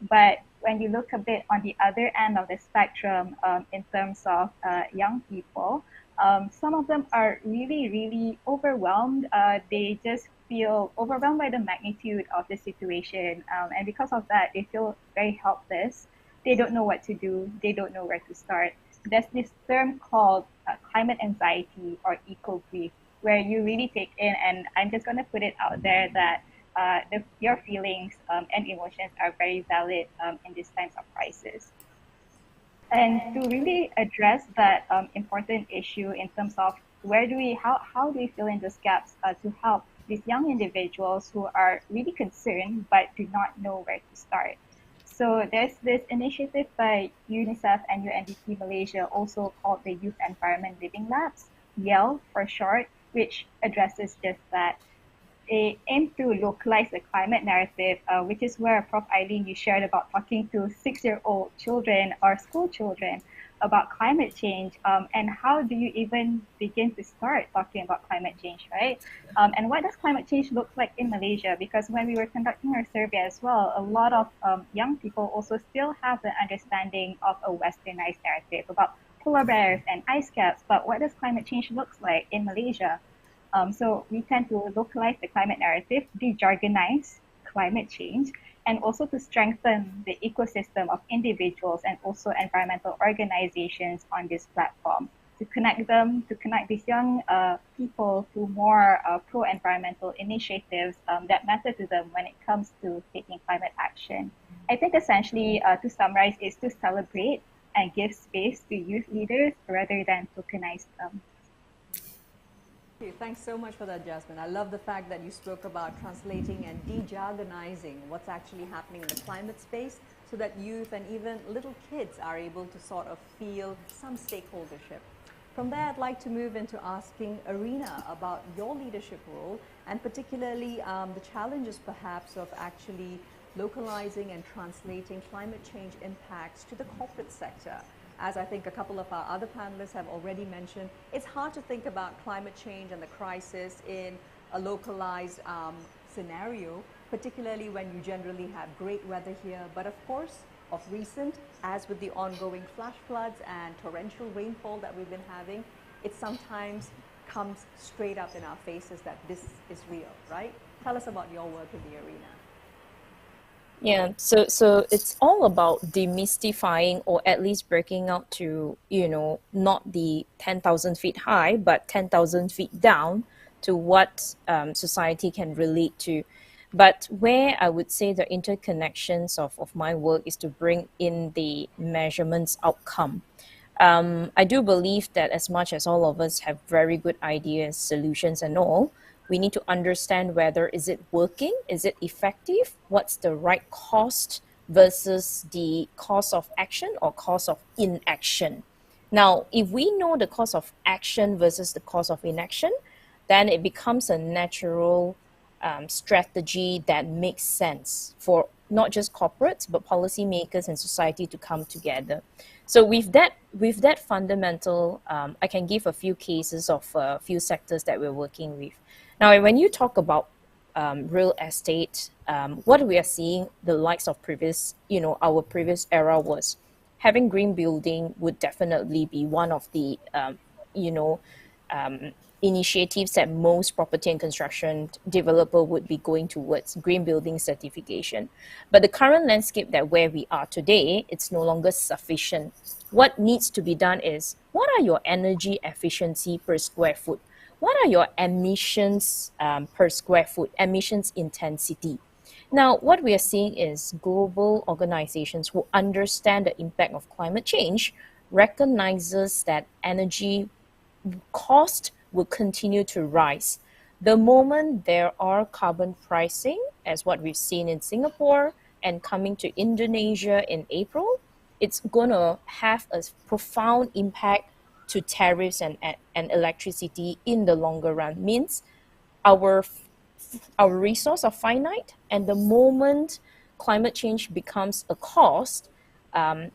But when you look a bit on the other end of the spectrum in terms of young people, some of them are really, really overwhelmed. They just feel overwhelmed by the magnitude of the situation. And because of that, they feel very helpless. They don't know what to do. They don't know where to start. There's this term called climate anxiety or eco-grief, where you really take in, and I'm just going to put it out there that your feelings and emotions are very valid in these times of crisis. And to really address that important issue in terms of how do we fill in those gaps to help these young individuals who are really concerned but do not know where to start. So there's this initiative by UNICEF and UNDP Malaysia, also called the Youth Environment Living Labs, YEL for short, which addresses just that. They aim to localize the climate narrative, which is where Prof. Eileen, you shared about talking to 6-year-old children or school children about climate change, and how do you even begin to start talking about climate change, right? And what does climate change look like in Malaysia? Because when we were conducting our survey as well, a lot of young people also still have the understanding of a westernized narrative about polar bears and ice caps, but what does climate change look like in Malaysia? So we tend to localize the climate narrative, de-jargonize climate change, and also to strengthen the ecosystem of individuals and also environmental organizations on this platform, to connect them, to connect these young people to more pro-environmental initiatives that matter to them when it comes to taking climate action. I think essentially, to summarize, is to celebrate and give space to youth leaders rather than tokenize them. Thanks so much for that, Jasmine. I love the fact that you spoke about translating and de-jargonizing what's actually happening in the climate space so that youth and even little kids are able to sort of feel some stakeholdership. From there, I'd like to move into asking Arina about your leadership role and particularly the challenges perhaps of actually localizing and translating climate change impacts to the corporate sector. As I think a couple of our other panelists have already mentioned, it's hard to think about climate change and the crisis in a localized scenario, particularly when you generally have great weather here. But of course, of recent, as with the ongoing flash floods and torrential rainfall that we've been having, it sometimes comes straight up in our faces that this is real, right? Tell us about your work in the arena. Yeah, so it's all about demystifying or at least breaking out to, not the 10,000 feet high, but 10,000 feet down to what society can relate to. But where I would say the interconnections of my work is to bring in the measurements outcome. I do believe that as much as all of us have very good ideas, solutions and all, we need to understand whether is it working, is it effective, what's the right cost versus the cost of action or cost of inaction. Now, if we know the cost of action versus the cost of inaction, then it becomes a natural strategy that makes sense for not just corporates, but policymakers and society to come together. So with that fundamental, I can give a few cases of a few sectors that we're working with. Now, when you talk about real estate, what we are seeing, the likes of our previous era was having green building would definitely be one of the, initiatives that most property and construction developer would be going towards, green building certification. But the current landscape that where we are today, it's no longer sufficient. What needs to be done is, what are your energy efficiency per square foot? What are your emissions per square foot, emissions intensity? Now, what we are seeing is global organizations who understand the impact of climate change recognizes that energy cost will continue to rise. The moment there are carbon pricing, as what we've seen in Singapore and coming to Indonesia in April, it's going to have a profound impact to tariffs and electricity in the longer run. Means our resources are finite, and the moment climate change becomes a cost,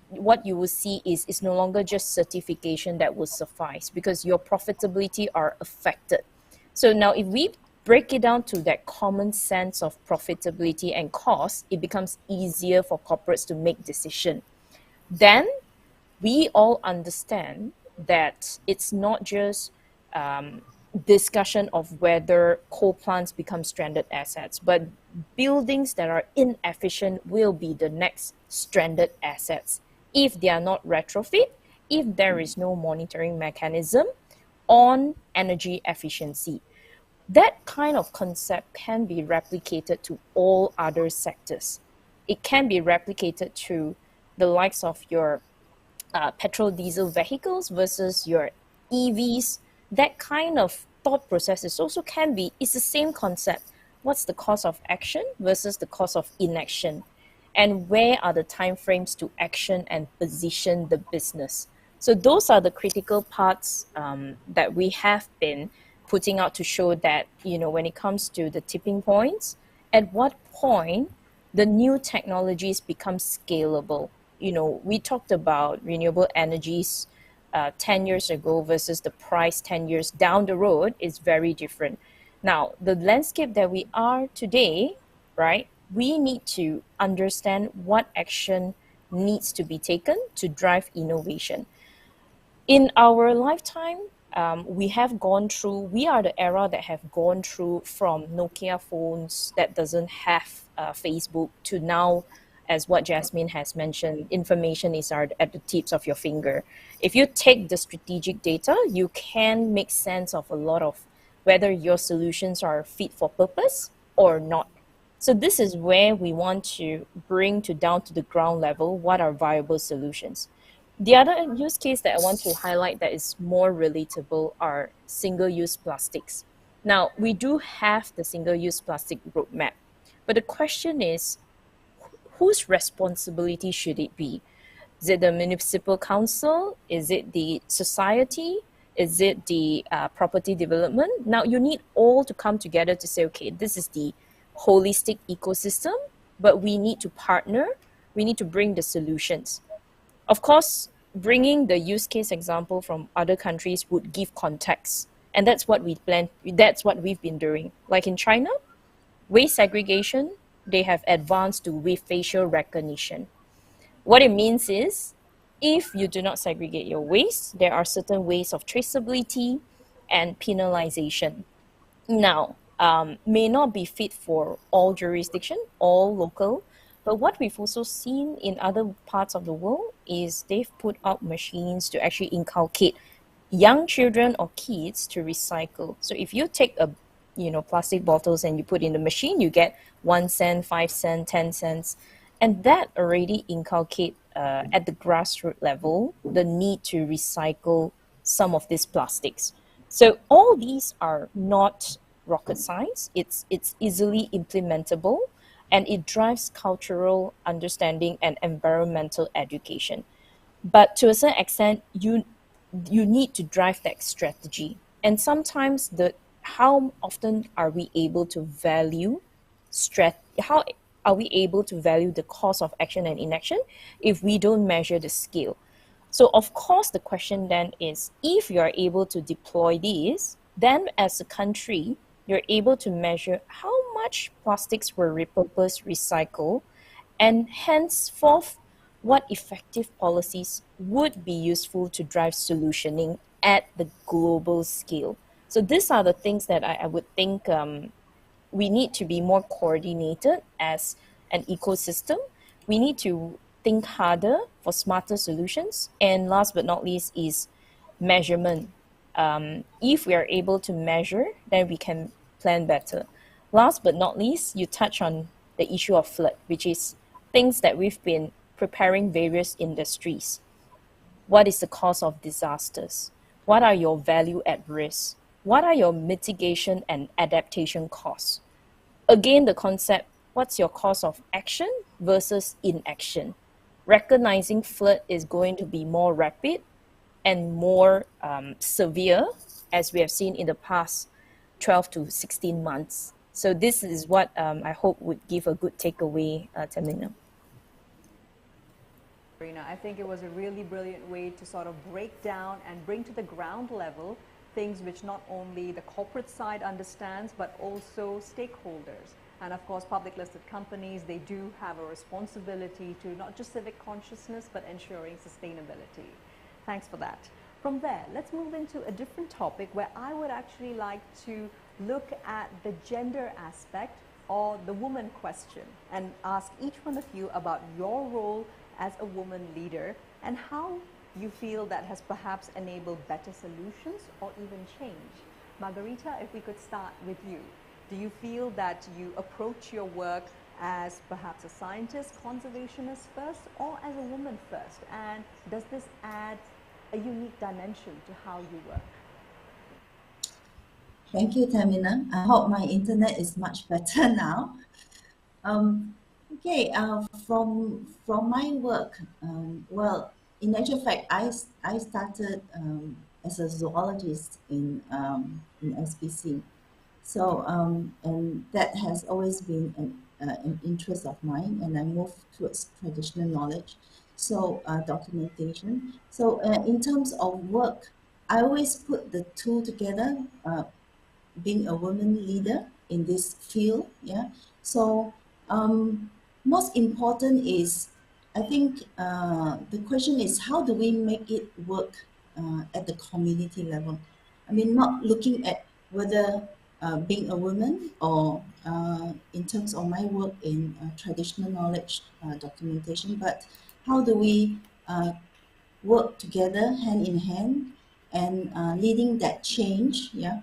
what you will see is no longer just certification that will suffice, because your profitability are affected. So now if we break it down to that common sense of profitability and cost, it becomes easier for corporates to make decision. Then we all understand that it's not just discussion of whether coal plants become stranded assets, but buildings that are inefficient will be the next stranded assets if they are not retrofit, if there is no monitoring mechanism on energy efficiency. That kind of concept can be replicated to all other sectors. It can be replicated to the likes of your petrol diesel vehicles versus your EVs. That kind of thought processes also can be, it's the same concept. What's the cost of action versus the cost of inaction? and where are the timeframes to action and position the business. So those are the critical parts that we have been putting out to show that, when it comes to the tipping points, at what point the new technologies become scalable. We talked about renewable energies 10 years ago versus the price 10 years down the road is very different. Now, the landscape that we are today, right, we need to understand what action needs to be taken to drive innovation. In our lifetime, we are the era that have gone through from Nokia phones that doesn't have Facebook to now, as what Jasmine has mentioned, information is at the tips of your finger. If you take the strategic data, you can make sense of a lot of whether your solutions are fit for purpose or not. So this is where we want to bring down to the ground level what are viable solutions. The other use case that I want to highlight that is more relatable are single-use plastics. Now, we do have the single-use plastic roadmap, but the question is, whose responsibility should it be? Is it the municipal council? Is it the society? Is it the property development? Now, you need all to come together to say, okay, this is the holistic ecosystem, but we need to partner. We need to bring the solutions. Of course, bringing the use case example from other countries would give context. And that's what we've been doing. Like in China, waste segregation, they have advanced to with facial recognition. What it means is, if you do not segregate your waste, there are certain ways of traceability and penalization. Now, may not be fit for all jurisdiction, all local, but what we've also seen in other parts of the world is they've put out machines to actually inculcate young children or kids to recycle. So if you take plastic bottles and you put in the machine, you get 1 cent, 5 cents, 10 cents. And that already inculcate at the grassroots level the need to recycle some of these plastics. So all these are not rocket science. It's easily implementable, and it drives cultural understanding and environmental education. But to a certain extent, you need to drive that strategy. And sometimes how often are we able to value how are we able to value the cost of action and inaction if we don't measure the scale? So of course the question then is, if you're able to deploy these, then as a country, you're able to measure how much plastics were repurposed, recycled, and henceforth, what effective policies would be useful to drive solutioning at the global scale. So these are the things that I would think we need to be more coordinated as an ecosystem. We need to think harder for smarter solutions. And last but not least is measurement. If we are able to measure, then we can plan better. Last but not least, you touch on the issue of flood, which is things that we've been preparing various industries. What is the cause of disasters? What are your value at risk? What are your mitigation and adaptation costs? Again, the concept, what's your cost of action versus inaction? Recognizing flood is going to be more rapid and more severe, as we have seen in the past 12 to 16 months. So this is what I hope would give a good takeaway, Tamina. I think it was a really brilliant way to sort of break down and bring to the ground level things which not only the corporate side understands, but also stakeholders. And of course, public listed companies, they do have a responsibility to not just civic consciousness, but ensuring sustainability. Thanks for that. From there, let's move into a different topic where I would actually like to look at the gender aspect or the woman question and ask each one of you about your role as a woman leader and how you feel that has perhaps enabled better solutions or even change. Margarita, if we could start with you. Do you feel that you approach your work as perhaps a scientist, conservationist first, or as a woman first? And does this add a unique dimension to how you work? Thank you, Tamina. I hope my internet is much better now. Okay, from my work, well, in actual fact, I started as a zoologist in SPC. So, and that has always been an interest of mine, and I moved towards traditional knowledge, so documentation. So, in terms of work, I always put the two together, being a woman leader in this field. Yeah. So, most important is, I think the question is, how do we make it work at the community level? I mean, not looking at whether being a woman or in terms of my work in traditional knowledge documentation, but how do we work together hand in hand and leading that change, yeah,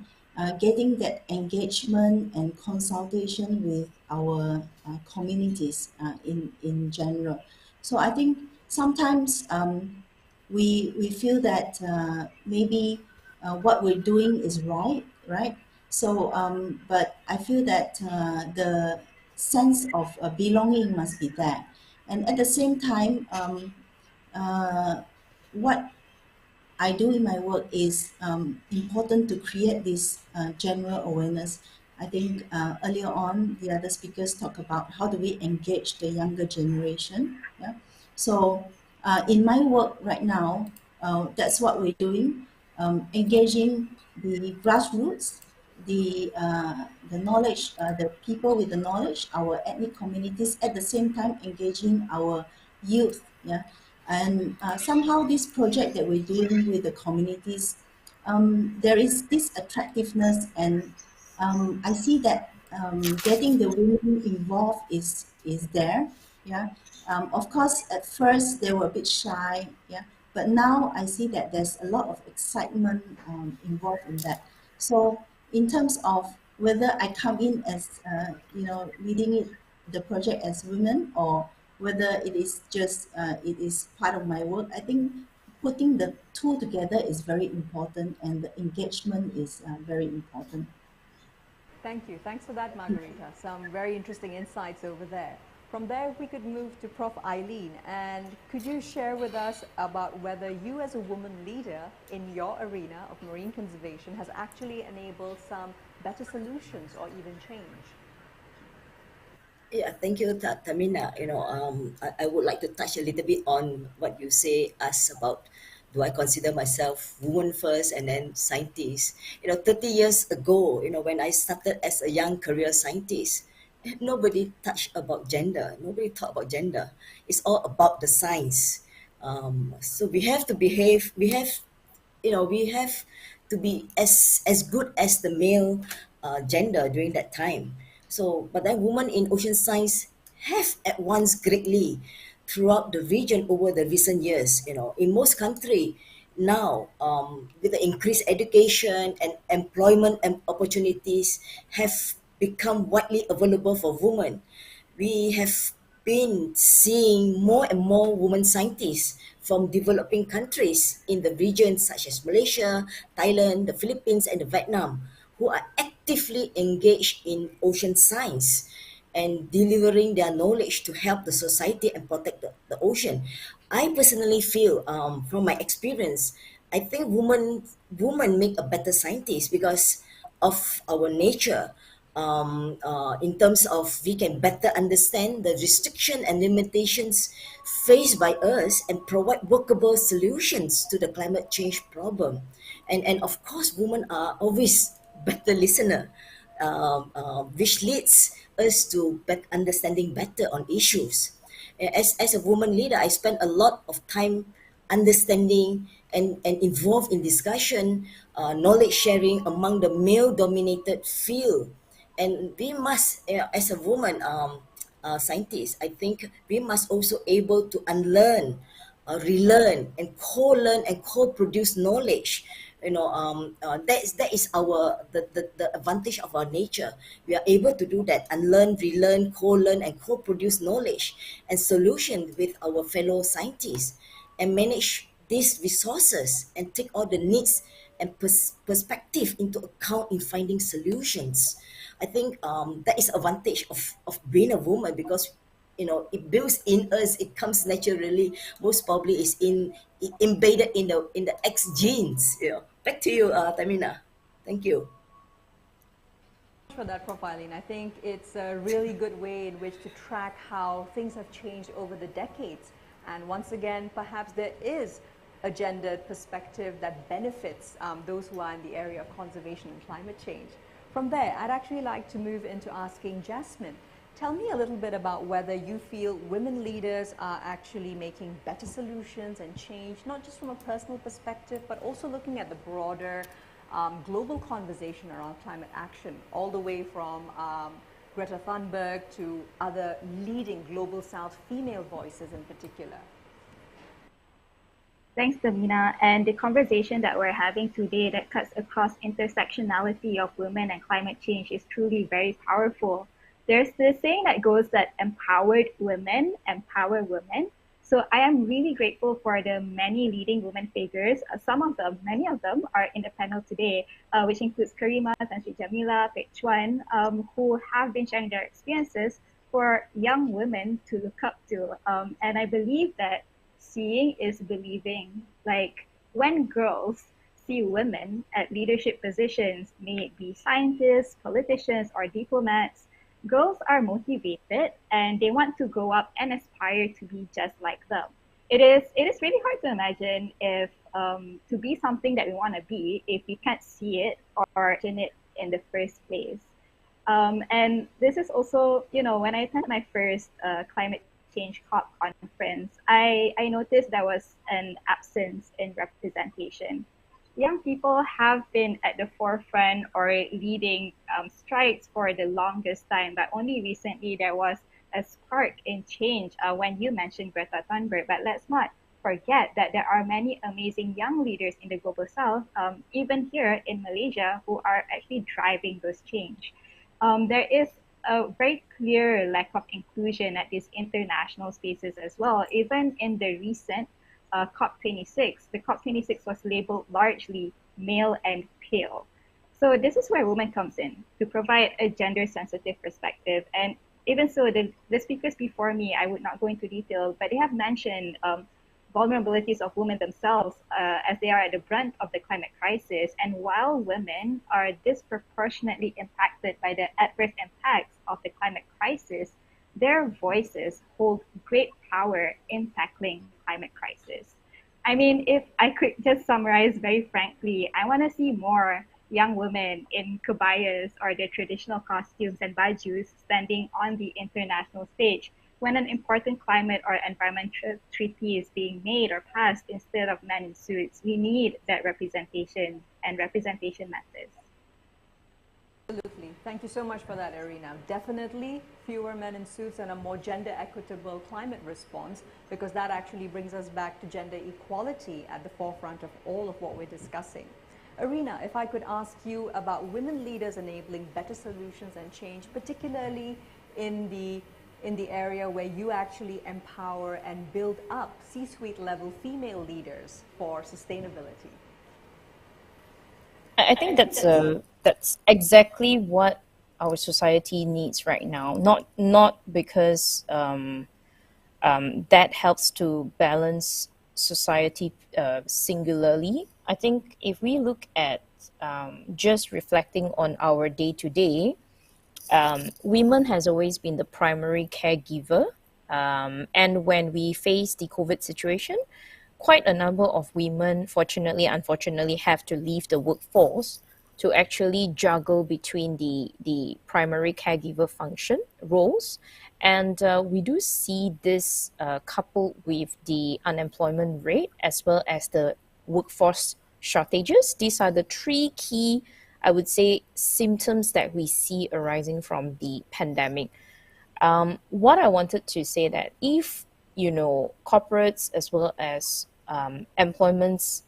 getting that engagement and consultation with our communities in general. So I think sometimes we feel that maybe what we're doing is right? So, but I feel that the sense of belonging must be there. And at the same time, what I do in my work is important to create this general awareness. I think earlier on, the other speakers talk about how do we engage the younger generation. Yeah. So in my work right now, that's what we're doing, engaging the grassroots, the knowledge, the people with the knowledge, our ethnic communities, at the same time engaging our youth. Yeah. And somehow this project that we're doing with the communities, there is this attractiveness, and I see that getting the women involved is there. Yeah. Of course, at first they were a bit shy. Yeah. But now I see that there's a lot of excitement involved in that. So in terms of whether I come in as leading it, the project as women, or whether it is just it is part of my work, I think putting the two together is very important, and the engagement is very important. Thank you. Thanks for that, Margarita. Some very interesting insights over there. From there, we could move to Prof. Eileen. And could you share with us about whether you as a woman leader in your arena of marine conservation has actually enabled some better solutions or even change? Yeah, thank you, Tamina. I would like to touch a little bit on what you say, ask about, do I consider myself woman first and then scientist? 30 years ago, when I started as a young career scientist, nobody touched about gender. Nobody talked about gender. It's all about the science. So we have to behave. We have to be as good as the male gender during that time. So, but then women in ocean science have advanced greatly throughout the region over the recent years. In most countries now, with the increased education and employment and opportunities have become widely available for women, we have been seeing more and more women scientists from developing countries in the region such as Malaysia, Thailand, the Philippines, and Vietnam, who are actively engaged in ocean science and delivering their knowledge to help the society and protect the ocean. I personally feel, from my experience, I think women make a better scientist because of our nature. In terms of we can better understand the restriction and limitations faced by us and provide workable solutions to the climate change problem. And of course, women are always better listener, which leads us to understanding better on issues. As a woman leader, I spend a lot of time understanding and involved in discussion, knowledge sharing among the male-dominated field. And we must, as a woman scientist, I think we must also able to unlearn, relearn, and co-learn and co-produce knowledge. That is our the advantage of our nature. We are able to do that, unlearn, relearn, co-learn, and co-produce knowledge and solutions with our fellow scientists, and manage these resources and take all the needs and perspective into account in finding solutions. I think that is advantage of being a woman, because it builds in us, it comes naturally, most probably is embedded in the X genes. Back to you, Tamina. Thank you. For that profiling. I think it's a really good way in which to track how things have changed over the decades. And once again, perhaps there is a gendered perspective that benefits those who are in the area of conservation and climate change. From there, I'd actually like to move into asking Jasmine. Tell me a little bit about whether you feel women leaders are actually making better solutions and change, not just from a personal perspective, but also looking at the broader global conversation around climate action, all the way from Greta Thunberg to other leading Global South female voices in particular. Thanks, Tamina. And the conversation that we're having today that cuts across intersectionality of women and climate change is truly very powerful. There's this saying that goes that empowered women empower women. So I am really grateful for the many leading women figures. Many of them are in the panel today, which includes Karima, Tan Sri Jamila, Pek Chuan, who have been sharing their experiences for young women to look up to. And I believe that seeing is believing. Like when girls see women at leadership positions, may it be scientists, politicians, or diplomats, girls are motivated and they want to grow up and aspire to be just like them. It is really hard to imagine if to be something that we want to be if we can't see it or in it in the first place. And this is also, when I attended my first climate change COP conference, I noticed there was an absence in representation. Young people have been at the forefront or leading strikes for the longest time, but only recently there was a spark in change when you mentioned Greta Thunberg. But let's not forget that there are many amazing young leaders in the Global South, even here in Malaysia, who are actually driving this change. There is a very clear lack of inclusion at these international spaces as well. Even in the recent COP26, the COP26 was labeled largely male and pale. So this is where women comes in to provide a gender-sensitive perspective. And even so, the speakers before me, I would not go into detail, but they have mentioned vulnerabilities of women themselves as they are at the brunt of the climate crisis. And while women are disproportionately impacted by the adverse impacts of the climate crisis, their voices hold great power in tackling climate crisis. I mean, if I could just summarize very frankly, I want to see more young women in kebayas or their traditional costumes and bajus standing on the international stage when an important climate or environmental treaty is being made or passed instead of men in suits. We need that representation, and representation matters. Absolutely. Thank you so much for that, Arina. Definitely fewer men in suits and a more gender equitable climate response, because that actually brings us back to gender equality at the forefront of all of what we're discussing. Arina, if I could ask you about women leaders enabling better solutions and change, particularly in the area where you actually empower and build up C-suite level female leaders for sustainability. I think that's exactly what our society needs right now. Not because that helps to balance society singularly. I think if we look at just reflecting on our day-to-day, women has always been the primary caregiver. And when we face the COVID situation, quite a number of women, fortunately, unfortunately, have to leave the workforce to actually juggle between the primary caregiver function roles. And we do see this coupled with the unemployment rate as well as the workforce shortages. These are the three key, I would say, symptoms that we see arising from the pandemic. What I wanted to say that if, corporates as well as employers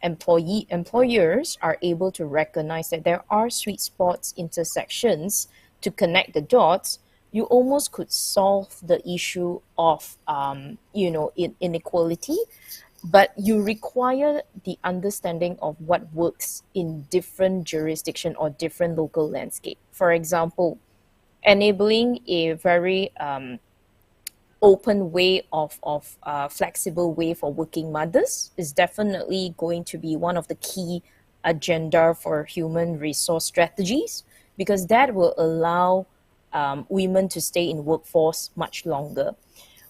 are able to recognize that there are sweet spots, intersections to connect the dots, you almost could solve the issue of inequality, but you require the understanding of what works in different jurisdiction or different local landscape. For example, enabling a very open way of flexible way for working mothers is definitely going to be one of the key agenda for human resource strategies, because that will allow women to stay in workforce much longer.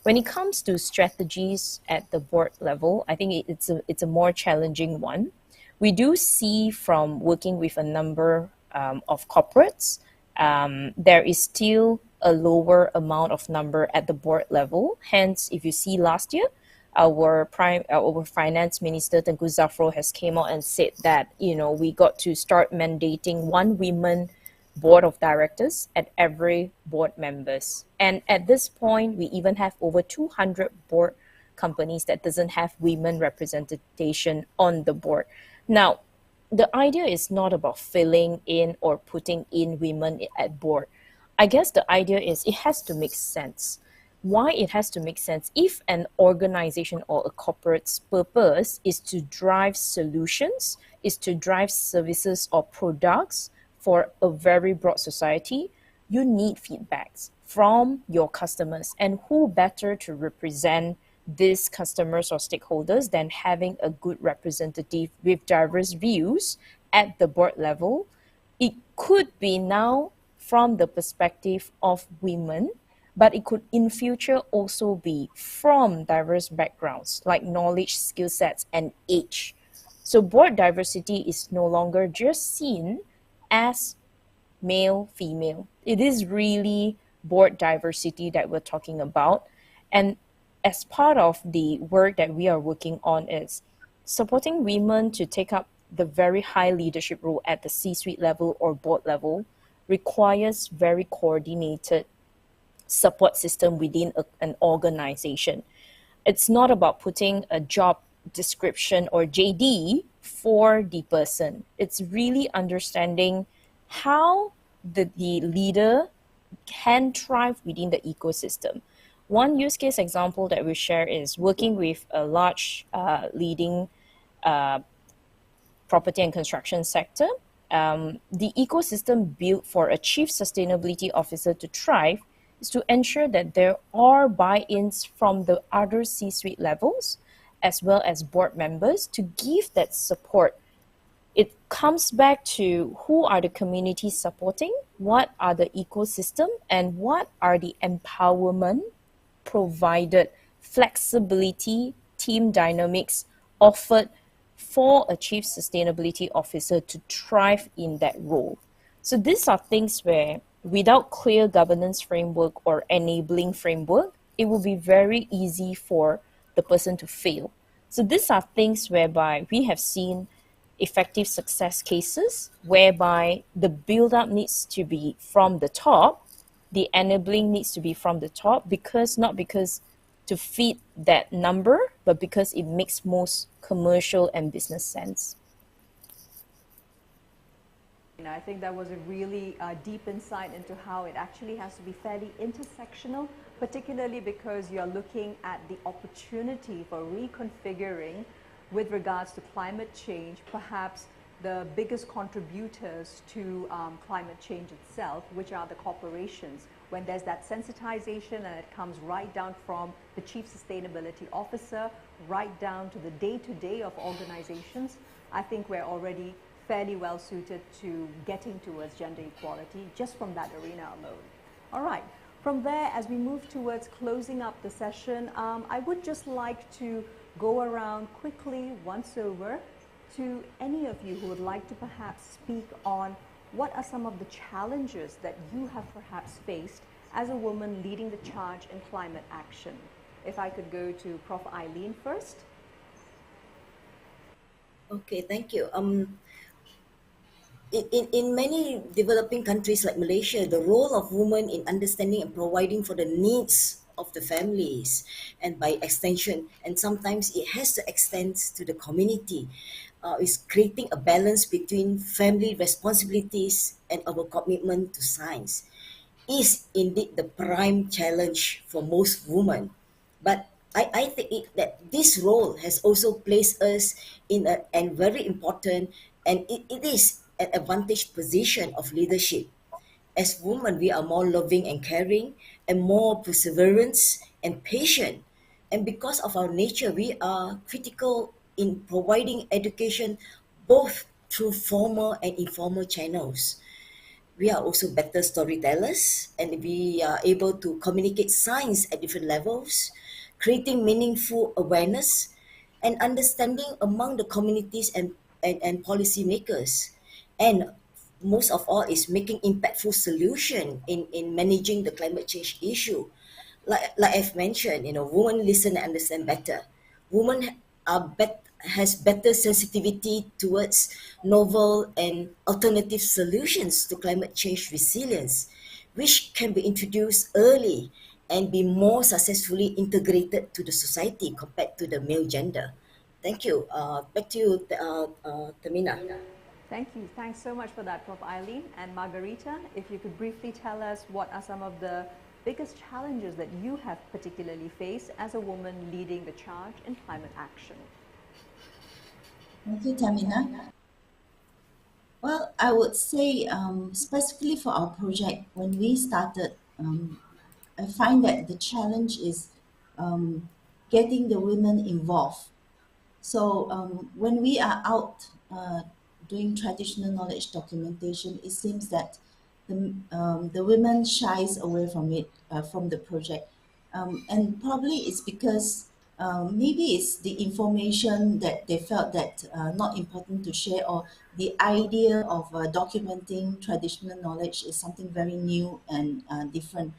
When it comes to strategies at the board level, I think it's a more challenging one. We do see from working with a number of corporates, there is still a lower amount of number at the board level. Hence, if you see last year, our finance minister Tengku Zafrul has came out and said that we got to start mandating one women board of directors at every board members. And at this point, we even have over 200 board companies that doesn't have women representation on the board. Now, the idea is not about filling in or putting in women at board. I guess the idea is it has to make sense. Why it has to make sense? If an organization or a corporate's purpose is to drive solutions, is to drive services or products for a very broad society, you need feedbacks from your customers. And who better to represent these customers or stakeholders than having a good representative with diverse views at the board level? It could be now from the perspective of women, but it could in future also be from diverse backgrounds like knowledge, skill sets, and age. So board diversity is no longer just seen as male, female. It is really board diversity that we're talking about. And as part of the work that we are working on is supporting women to take up the very high leadership role at the C-suite level or board level requires very coordinated support system within an organization. It's not about putting a job description or JD for the person. It's really understanding how the leader can thrive within the ecosystem. One use case example that we share is working with a large leading property and construction sector. The ecosystem built for a chief sustainability officer to thrive is to ensure that there are buy-ins from the other C-suite levels as well as board members to give that support. It comes back to who are the communities supporting, what are the ecosystem, and what are the empowerment provided, flexibility, team dynamics offered for a chief sustainability officer to thrive in that role. So these are things where without clear governance framework or enabling framework, it will be very easy for the person to fail. So these are things whereby we have seen effective success cases whereby the build-up needs to be from the top, the enabling needs to be from the top, not because to feed that number, but because it makes most commercial and business sense. I think that was a really deep insight into how it actually has to be fairly intersectional, particularly because you're looking at the opportunity for reconfiguring with regards to climate change, perhaps the biggest contributors to climate change itself, which are the corporations. When there's that sensitization and it comes right down from the chief sustainability officer, right down to the day-to-day of organizations, I think we're already fairly well suited to getting towards gender equality just from that arena alone. All right, from there, as we move towards closing up the session, I would just like to go around quickly once over to any of you who would like to perhaps speak on what are some of the challenges that you have perhaps faced as a woman leading the charge in climate action. If I could go to Prof. Eileen first. Okay, thank you. In many developing countries like Malaysia, the role of women in understanding and providing for the needs of the families, and by extension, and sometimes it has to extend to the community, is creating a balance between family responsibilities and our commitment to science, is indeed the prime challenge for most women. But I think that this role has also placed us in a very important, and it is an advantaged position of leadership. As women, we are more loving and caring and more perseverance and patient. And because of our nature, we are critical in providing education both through formal and informal channels. We are also better storytellers, and we are able to communicate science at different levels, creating meaningful awareness and understanding among the communities and policymakers. And most of all is making impactful solution in managing the climate change issue. Like I've mentioned, women listen and understand better. Women has better sensitivity towards novel and alternative solutions to climate change resilience, which can be introduced early and be more successfully integrated to the society compared to the male gender. Thank you. Back to you, Tamina. Thank you. Thanks so much for that, Prof. Eileen. And Margarita, if you could briefly tell us what are some of the biggest challenges that you have particularly faced as a woman leading the charge in climate action? Thank you, Tamina. Well, I would say specifically for our project, when we started, I find that the challenge is getting the women involved. So when we are out doing traditional knowledge documentation, it seems that the women shies away from it, from the project. And probably it's because maybe it's the information that they felt that not important to share, or the idea of documenting traditional knowledge is something very new and different.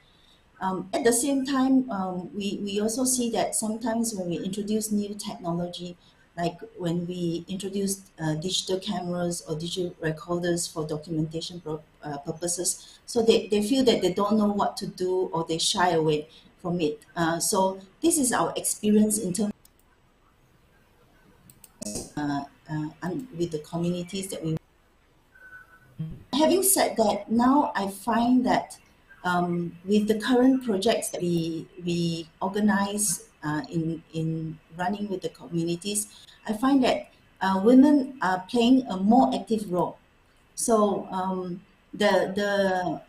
At the same time, we also see that sometimes when we introduce new technology, like when we introduce digital cameras or digital recorders for documentation purposes, so they feel that they don't know what to do, or they shy away from it. So this is our experience in terms with the communities that we. Having said that, now I find that with the current projects that we organize in running with the communities, I find that women are playing a more active role. So the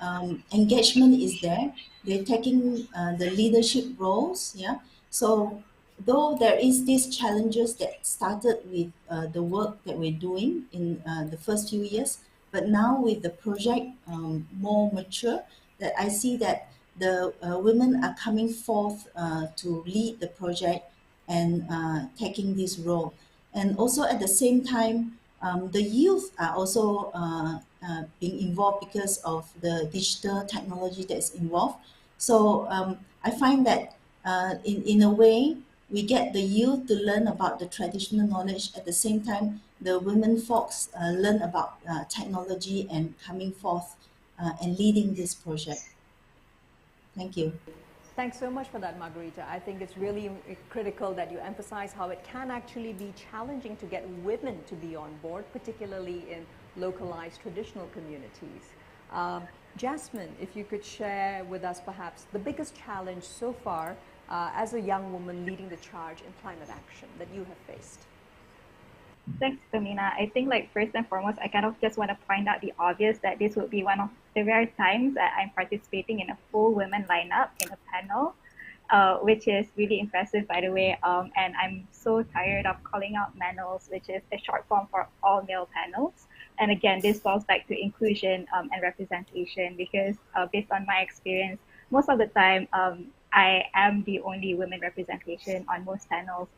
engagement is there. They're taking the leadership roles. Yeah. So though there is these challenges that started with the work that we're doing in the first few years, but now with the project more mature, that I see that the women are coming forth to lead the project and taking this role. And also at the same time, the youth are also being involved because of the digital technology that's involved. So I find that in a way, we get the youth to learn about the traditional knowledge. At the same time, the women folks learn about technology and coming forth and leading this project. Thank you. Thanks so much for that, Margarita. I think it's really critical that you emphasize how it can actually be challenging to get women to be on board, particularly in localized traditional communities. Jasmine, if you could share with us perhaps the biggest challenge so far as a young woman leading the charge in climate action that you have faced. Thanks, Tamina. I think, like, first and foremost, I kind of just want to point out the obvious, that this would be one of the rare times that I'm participating in a full women lineup in a panel, which is really impressive, by the way. And I'm so tired of calling out MANLs, which is a short form for all male panels. And again, this falls back to inclusion and representation, because based on my experience, most of the time, I am the only women representation on most panels.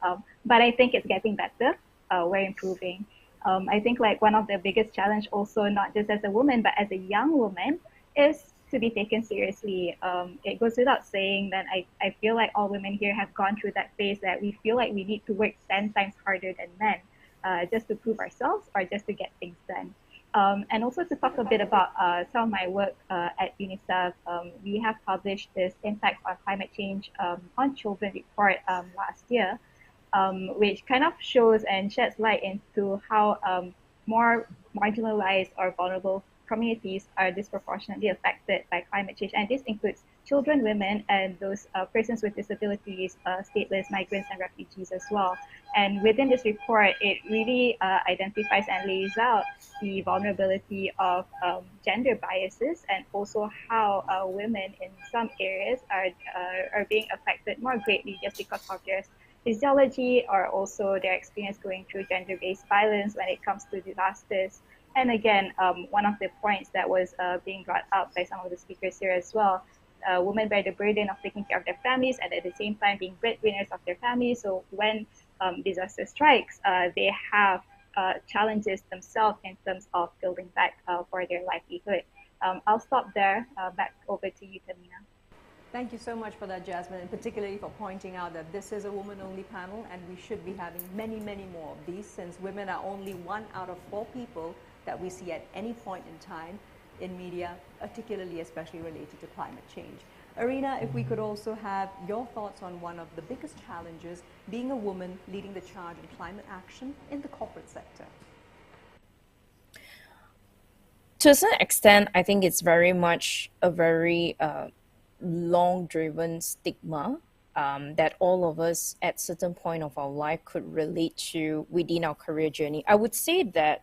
But I think it's getting better. We're improving. I think, like, one of the biggest challenge also, not just as a woman, but as a young woman, is to be taken seriously. It goes without saying that I feel like all women here have gone through that phase that we feel like we need to work 10 times harder than men just to prove ourselves or just to get things done. And also to talk a bit about some of my work at UNICEF, we have published this Impact on Climate Change on Children report last year, which kind of shows and sheds light into how more marginalized or vulnerable communities are disproportionately affected by climate change. And this includes children, women, and those persons with disabilities, stateless migrants and refugees as well. And within this report, it really identifies and lays out the vulnerability of gender biases and also how women in some areas are being affected more greatly just because of their physiology or also their experience going through gender-based violence when it comes to disasters. And again, one of the points that was being brought up by some of the speakers here as well, women bear the burden of taking care of their families and at the same time being breadwinners of their families. So when disaster strikes, they have challenges themselves in terms of building back for their livelihood. I'll stop there. Back over to you, Tamina. Thank you so much for that, Jasmine, and particularly for pointing out that this is a woman-only panel and we should be having many, many more of these, since women are only 1 out of 4 people that we see at any point in time in media, particularly especially related to climate change. Arina, if we could also have your thoughts on one of the biggest challenges, being a woman leading the charge in climate action in the corporate sector. To a certain extent, I think it's very much a very long-driven stigma that all of us at certain point of our life could relate to within our career journey. I would say that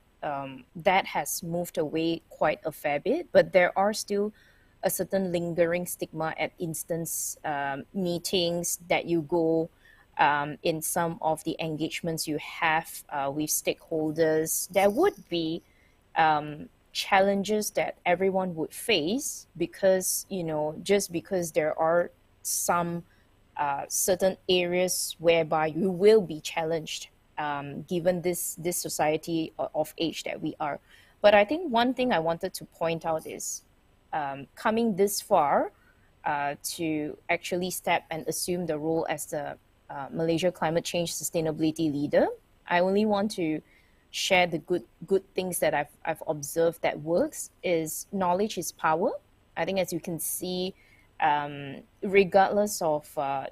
that has moved away quite a fair bit, but there are still a certain lingering stigma at instance meetings that you go in some of the engagements you have with stakeholders. There would be challenges that everyone would face because, you know, just because there are some certain areas whereby you will be challenged given this society of age that we are. But I think one thing I wanted to point out is coming this far to actually step and assume the role as the Malaysia Climate Change Sustainability Leader, I only want to share the good things that I've observed that works. Is knowledge is power. I think as you can see, regardless of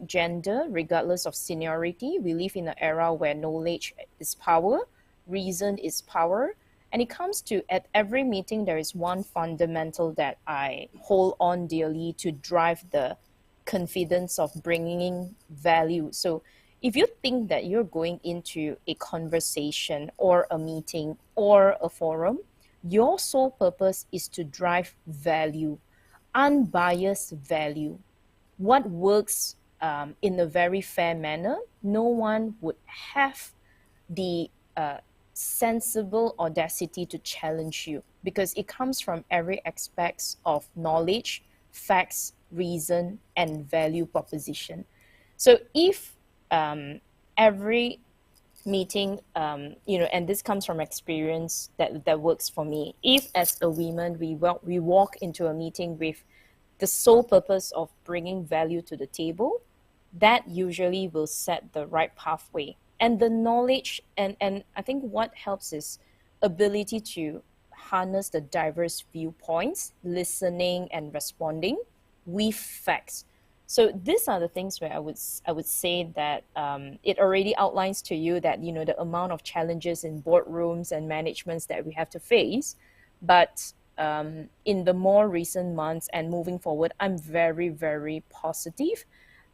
gender, regardless of seniority, we live in an era where knowledge is power, reason is power. And it comes to, at every meeting, there is one fundamental that I hold on dearly to drive the confidence of bringing value. So if you think that you're going into a conversation or a meeting or a forum, your sole purpose is to drive value, unbiased value. What works in a very fair manner, no one would have the sensible audacity to challenge you because it comes from every aspect of knowledge, facts, reason, and value proposition. So if every meeting, and this comes from experience that works for me. If as a woman, we walk into a meeting with the sole purpose of bringing value to the table, that usually will set the right pathway. And the knowledge, and I think what helps is ability to harness the diverse viewpoints, listening and responding with facts. So these are the things where I would say that it already outlines to you that, you know, the amount of challenges in boardrooms and managements that we have to face. But in the more recent months and moving forward, I'm very, very positive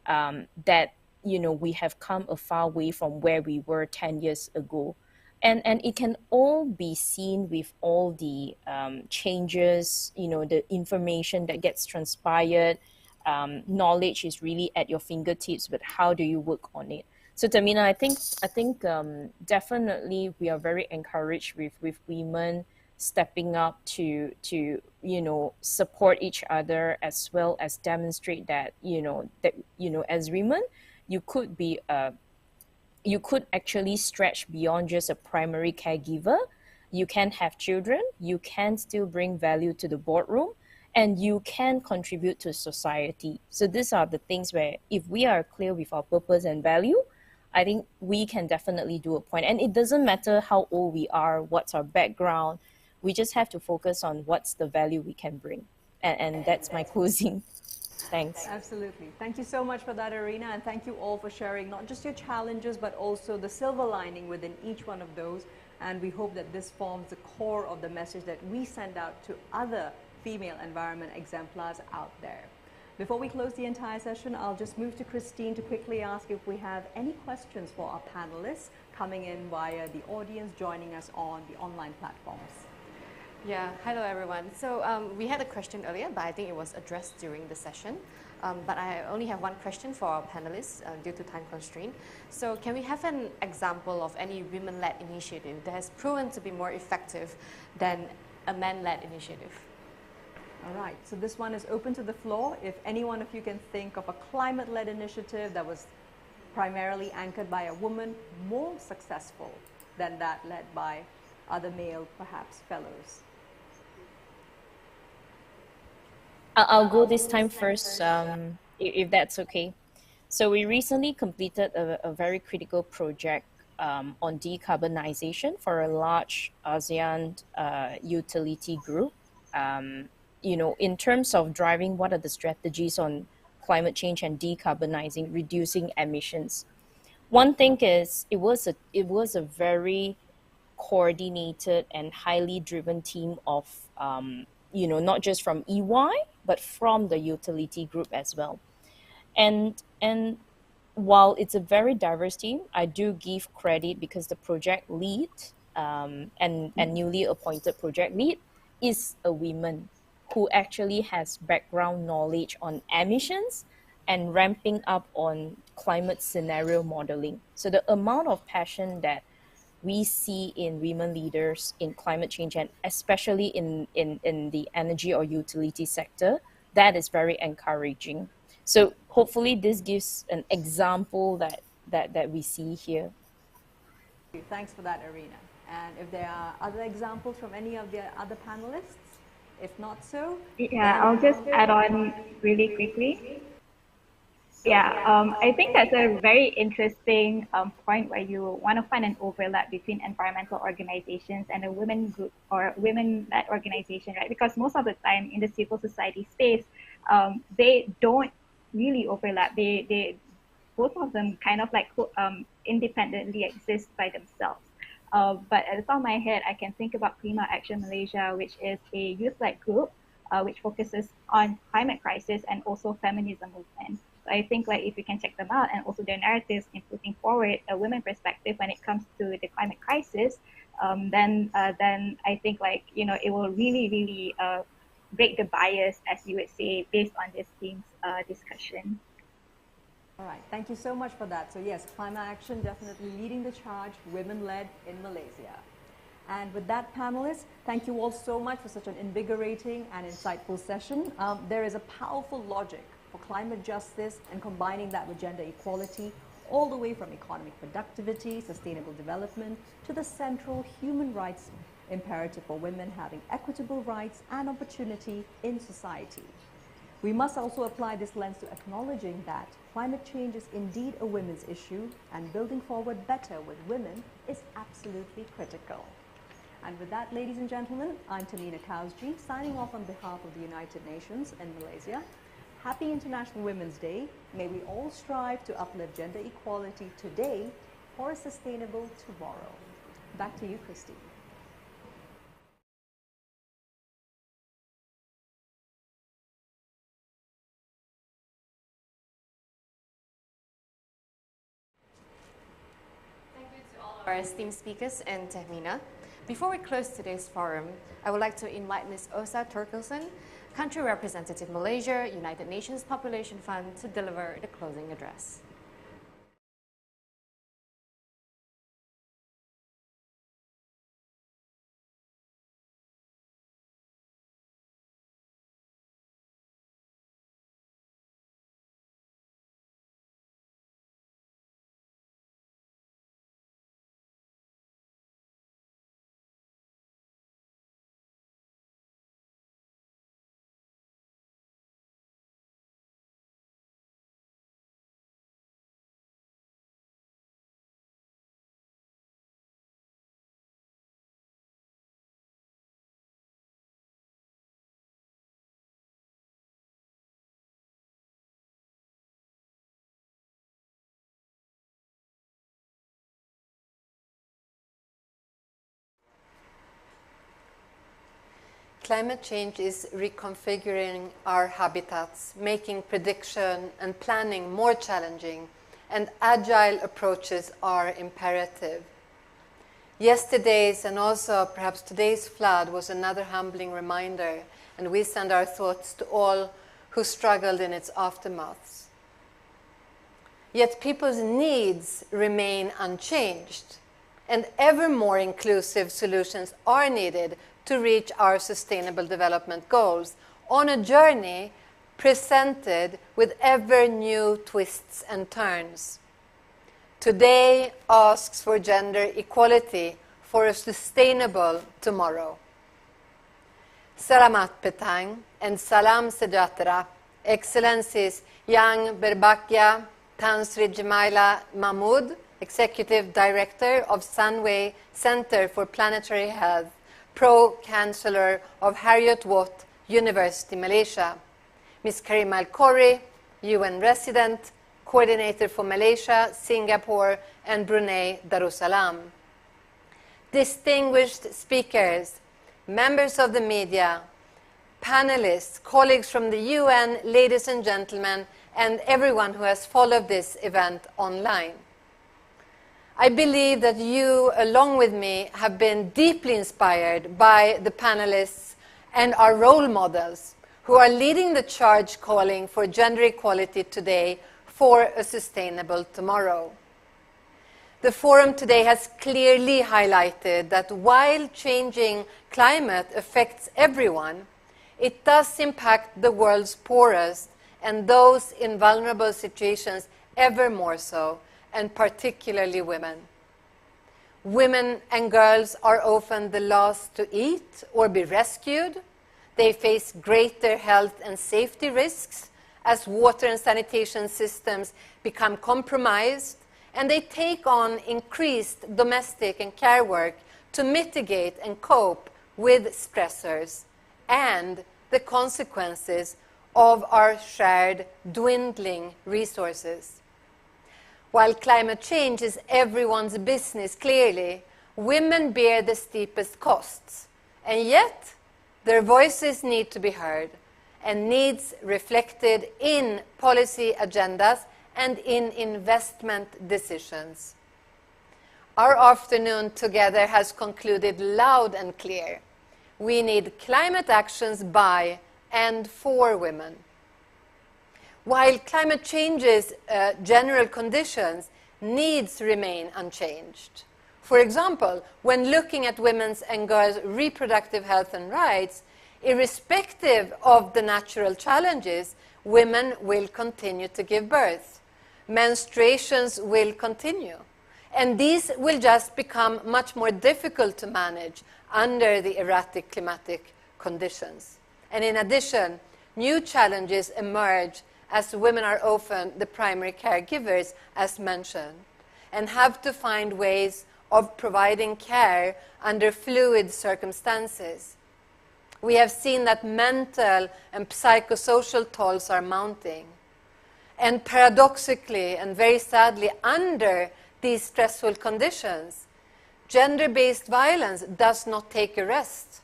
that, you know, we have come a far way from where we were 10 years ago. And it can all be seen with all the changes, you know, the information that gets transpired. Knowledge is really at your fingertips, but how do you work on it? So Tamina, I think definitely we are very encouraged with women stepping up to support each other, as well as demonstrate that as women you could actually stretch beyond just a primary caregiver. You can have children, you can still bring value to the boardroom, and you can contribute to society. So these are the things where if we are clear with our purpose and value, I think we can definitely do a point. And it doesn't matter how old we are, what's our background, we just have to focus on what's the value we can bring. And that's my closing. Thanks. Absolutely. Thank you so much for that, Arina, and thank you all for sharing not just your challenges, but also the silver lining within each one of those. And we hope that this forms the core of the message that we send out to other female environment exemplars out there. Before we close the entire session, I'll just move to Christine to quickly ask if we have any questions for our panelists coming in via the audience joining us on the online platforms. Yeah, hello everyone. So we had a question earlier, but I think it was addressed during the session. But I only have one question for our panelists due to time constraint. So can we have an example of any women-led initiative that has proven to be more effective than a man-led initiative? All right, so this one is open to the floor. If any one of you can think of a climate-led initiative that was primarily anchored by a woman, more successful than that led by other male, perhaps, fellows. I'll go this time first, if that's okay. So we recently completed a very critical project on decarbonization for a large ASEAN utility group. In terms of driving what are the strategies on climate change and decarbonizing, reducing emissions. One thing is it was a very coordinated and highly driven team of not just from EY but from the utility group as well. And while it's a very diverse team, I do give credit because the project lead and newly appointed project lead is a woman who actually has background knowledge on emissions and ramping up on climate scenario modeling. So the amount of passion that we see in women leaders in climate change, and especially in the energy or utility sector, that is very encouraging. So hopefully this gives an example that we see here. Thanks for that, Arena. And if there are other examples from any of the other panelists, if not so... Yeah, I'll just add on really quickly. Yeah, I think that's a very interesting point where you want to find an overlap between environmental organizations and a women group or women-led organization, right? Because most of the time in the civil society space, they don't really overlap. They both of them kind of like independently exist by themselves. But at the top of my head, I can think about Klima Action Malaysia, which is a youth-led group which focuses on climate crisis and also feminism movement. So I think like if you can check them out and also their narratives in putting forward a women perspective when it comes to the climate crisis, then I think like it will really break the bias, as you would say, based on this team's discussion. All right, thank you so much for that. So yes, Climate Action definitely leading the charge, women-led in Malaysia. And with that, panelists, thank you all so much for such an invigorating and insightful session. There is a powerful logic for climate justice and combining that with gender equality, all the way from economic productivity, sustainable development, to the central human rights imperative for women having equitable rights and opportunity in society. We must also apply this lens to acknowledging that climate change is indeed a women's issue, and building forward better with women is absolutely critical. And with that, ladies and gentlemen, I'm Tamina Kausji, signing off on behalf of the United Nations in Malaysia. Happy International Women's Day. May we all strive to uplift gender equality today for a sustainable tomorrow. Back to you, Christine. Our esteemed speakers and Tahmina. Before we close today's forum, I would like to invite Ms. Osa Turkelson, Country Representative Malaysia, United Nations Population Fund, to deliver the closing address. Climate change is reconfiguring our habitats, making prediction and planning more challenging, and agile approaches are imperative. Yesterday's and also perhaps today's flood was another humbling reminder, and we send our thoughts to all who struggled in its aftermaths. Yet people's needs remain unchanged, and ever more inclusive solutions are needed to reach our sustainable development goals on a journey presented with ever new twists and turns. Today asks for gender equality for a sustainable tomorrow. Selamat petang and salam sejahtera, Excellencies Yang Berbahagia Tan Sri Jemaila Mahmud, Executive Director of Sunway Center for Planetary Health, Pro-Chancellor of Heriot-Watt University, Malaysia. Ms. Karima Al-Khoury, UN Resident, Coordinator for Malaysia, Singapore, and Brunei Darussalam. Distinguished speakers, members of the media, panelists, colleagues from the UN, ladies and gentlemen, and everyone who has followed this event online. I believe that you, along with me, have been deeply inspired by the panelists and our role models who are leading the charge calling for gender equality today for a sustainable tomorrow. The forum today has clearly highlighted that while changing climate affects everyone, it does impact the world's poorest and those in vulnerable situations ever more so, and particularly women. Women and girls are often the last to eat or be rescued. They face greater health and safety risks as water and sanitation systems become compromised, and they take on increased domestic and care work to mitigate and cope with stressors and the consequences of our shared dwindling resources. While climate change is everyone's business, clearly, women bear the steepest costs, and yet their voices need to be heard and needs reflected in policy agendas and in investment decisions. Our afternoon together has concluded loud and clear. We need climate actions by and for women. While climate change's general conditions, needs remain unchanged. For example, when looking at women's and girls' reproductive health and rights, irrespective of the natural challenges, women will continue to give birth. Menstruations will continue. And these will just become much more difficult to manage under the erratic climatic conditions. And in addition, new challenges emerge as women are often the primary caregivers, as mentioned, and have to find ways of providing care under fluid circumstances. We have seen that mental and psychosocial tolls are mounting. And paradoxically and very sadly, under these stressful conditions, gender-based violence does not take a rest.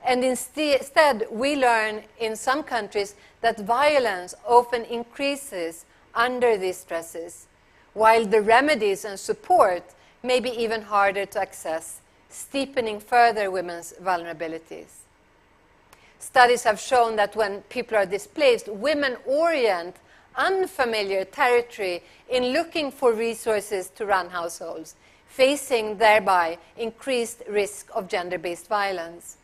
And instead, we learn in some countries that violence often increases under these stresses, while the remedies and support may be even harder to access, steepening further women's vulnerabilities. Studies have shown that when people are displaced, women orient unfamiliar territory in looking for resources to run households, facing thereby increased risk of gender-based violence.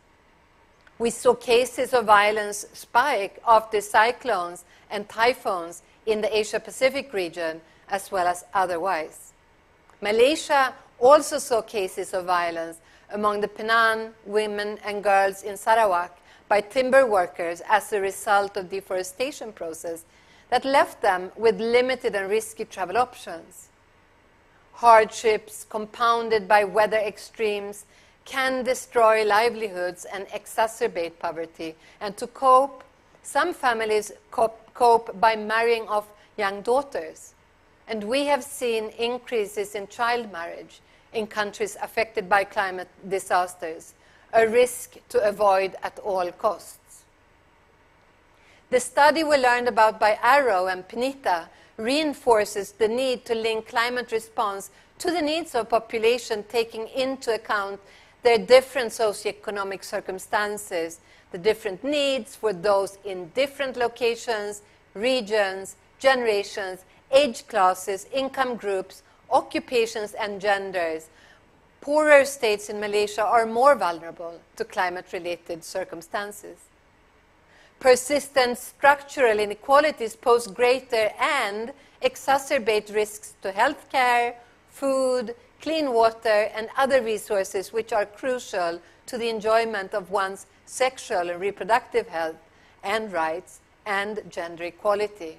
We saw cases of violence spike after cyclones and typhoons in the Asia-Pacific region, as well as otherwise. Malaysia also saw cases of violence among the Penang women and girls in Sarawak by timber workers as a result of deforestation process that left them with limited and risky travel options. Hardships compounded by weather extremes can destroy livelihoods and exacerbate poverty. And to cope, some families cope by marrying off young daughters. And we have seen increases in child marriage in countries affected by climate disasters, a risk to avoid at all costs. The study we learned about by Arrow and Pinita reinforces the need to link climate response to the needs of population, taking into account their different socioeconomic circumstances, the different needs for those in different locations, regions, generations, age classes, income groups, occupations, and genders. Poorer states in Malaysia are more vulnerable to climate-related circumstances. Persistent structural inequalities pose greater and exacerbate risks to healthcare, food, clean water, and other resources which are crucial to the enjoyment of one's sexual and reproductive health and rights and gender equality.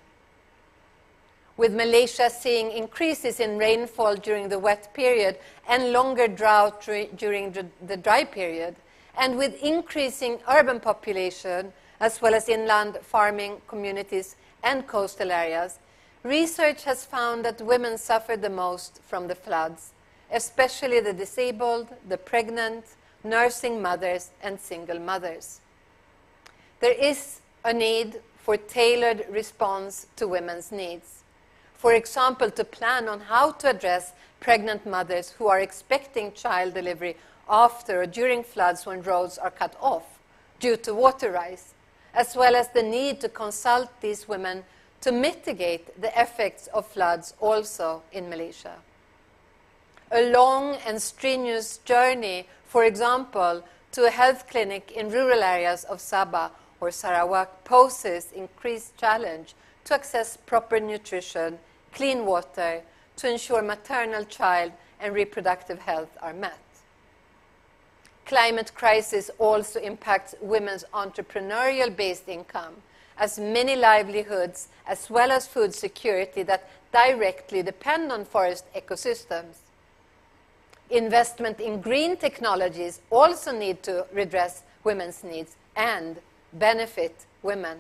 With Malaysia seeing increases in rainfall during the wet period and longer drought during the dry period, and with increasing urban population, as well as inland farming communities and coastal areas, research has found that women suffer the most from the floods, especially the disabled, the pregnant, nursing mothers, and single mothers. There is a need for tailored response to women's needs. For example, to plan on how to address pregnant mothers who are expecting child delivery after or during floods when roads are cut off due to water rise, as well as the need to consult these women to mitigate the effects of floods also in Malaysia. A long and strenuous journey, for example, to a health clinic in rural areas of Sabah or Sarawak poses increased challenge to access proper nutrition, clean water, to ensure maternal, child, and reproductive health are met. Climate crisis also impacts women's entrepreneurial-based income, as many livelihoods, as well as food security, that directly depend on forest ecosystems. Investment in green technologies also need to redress women's needs and benefit women.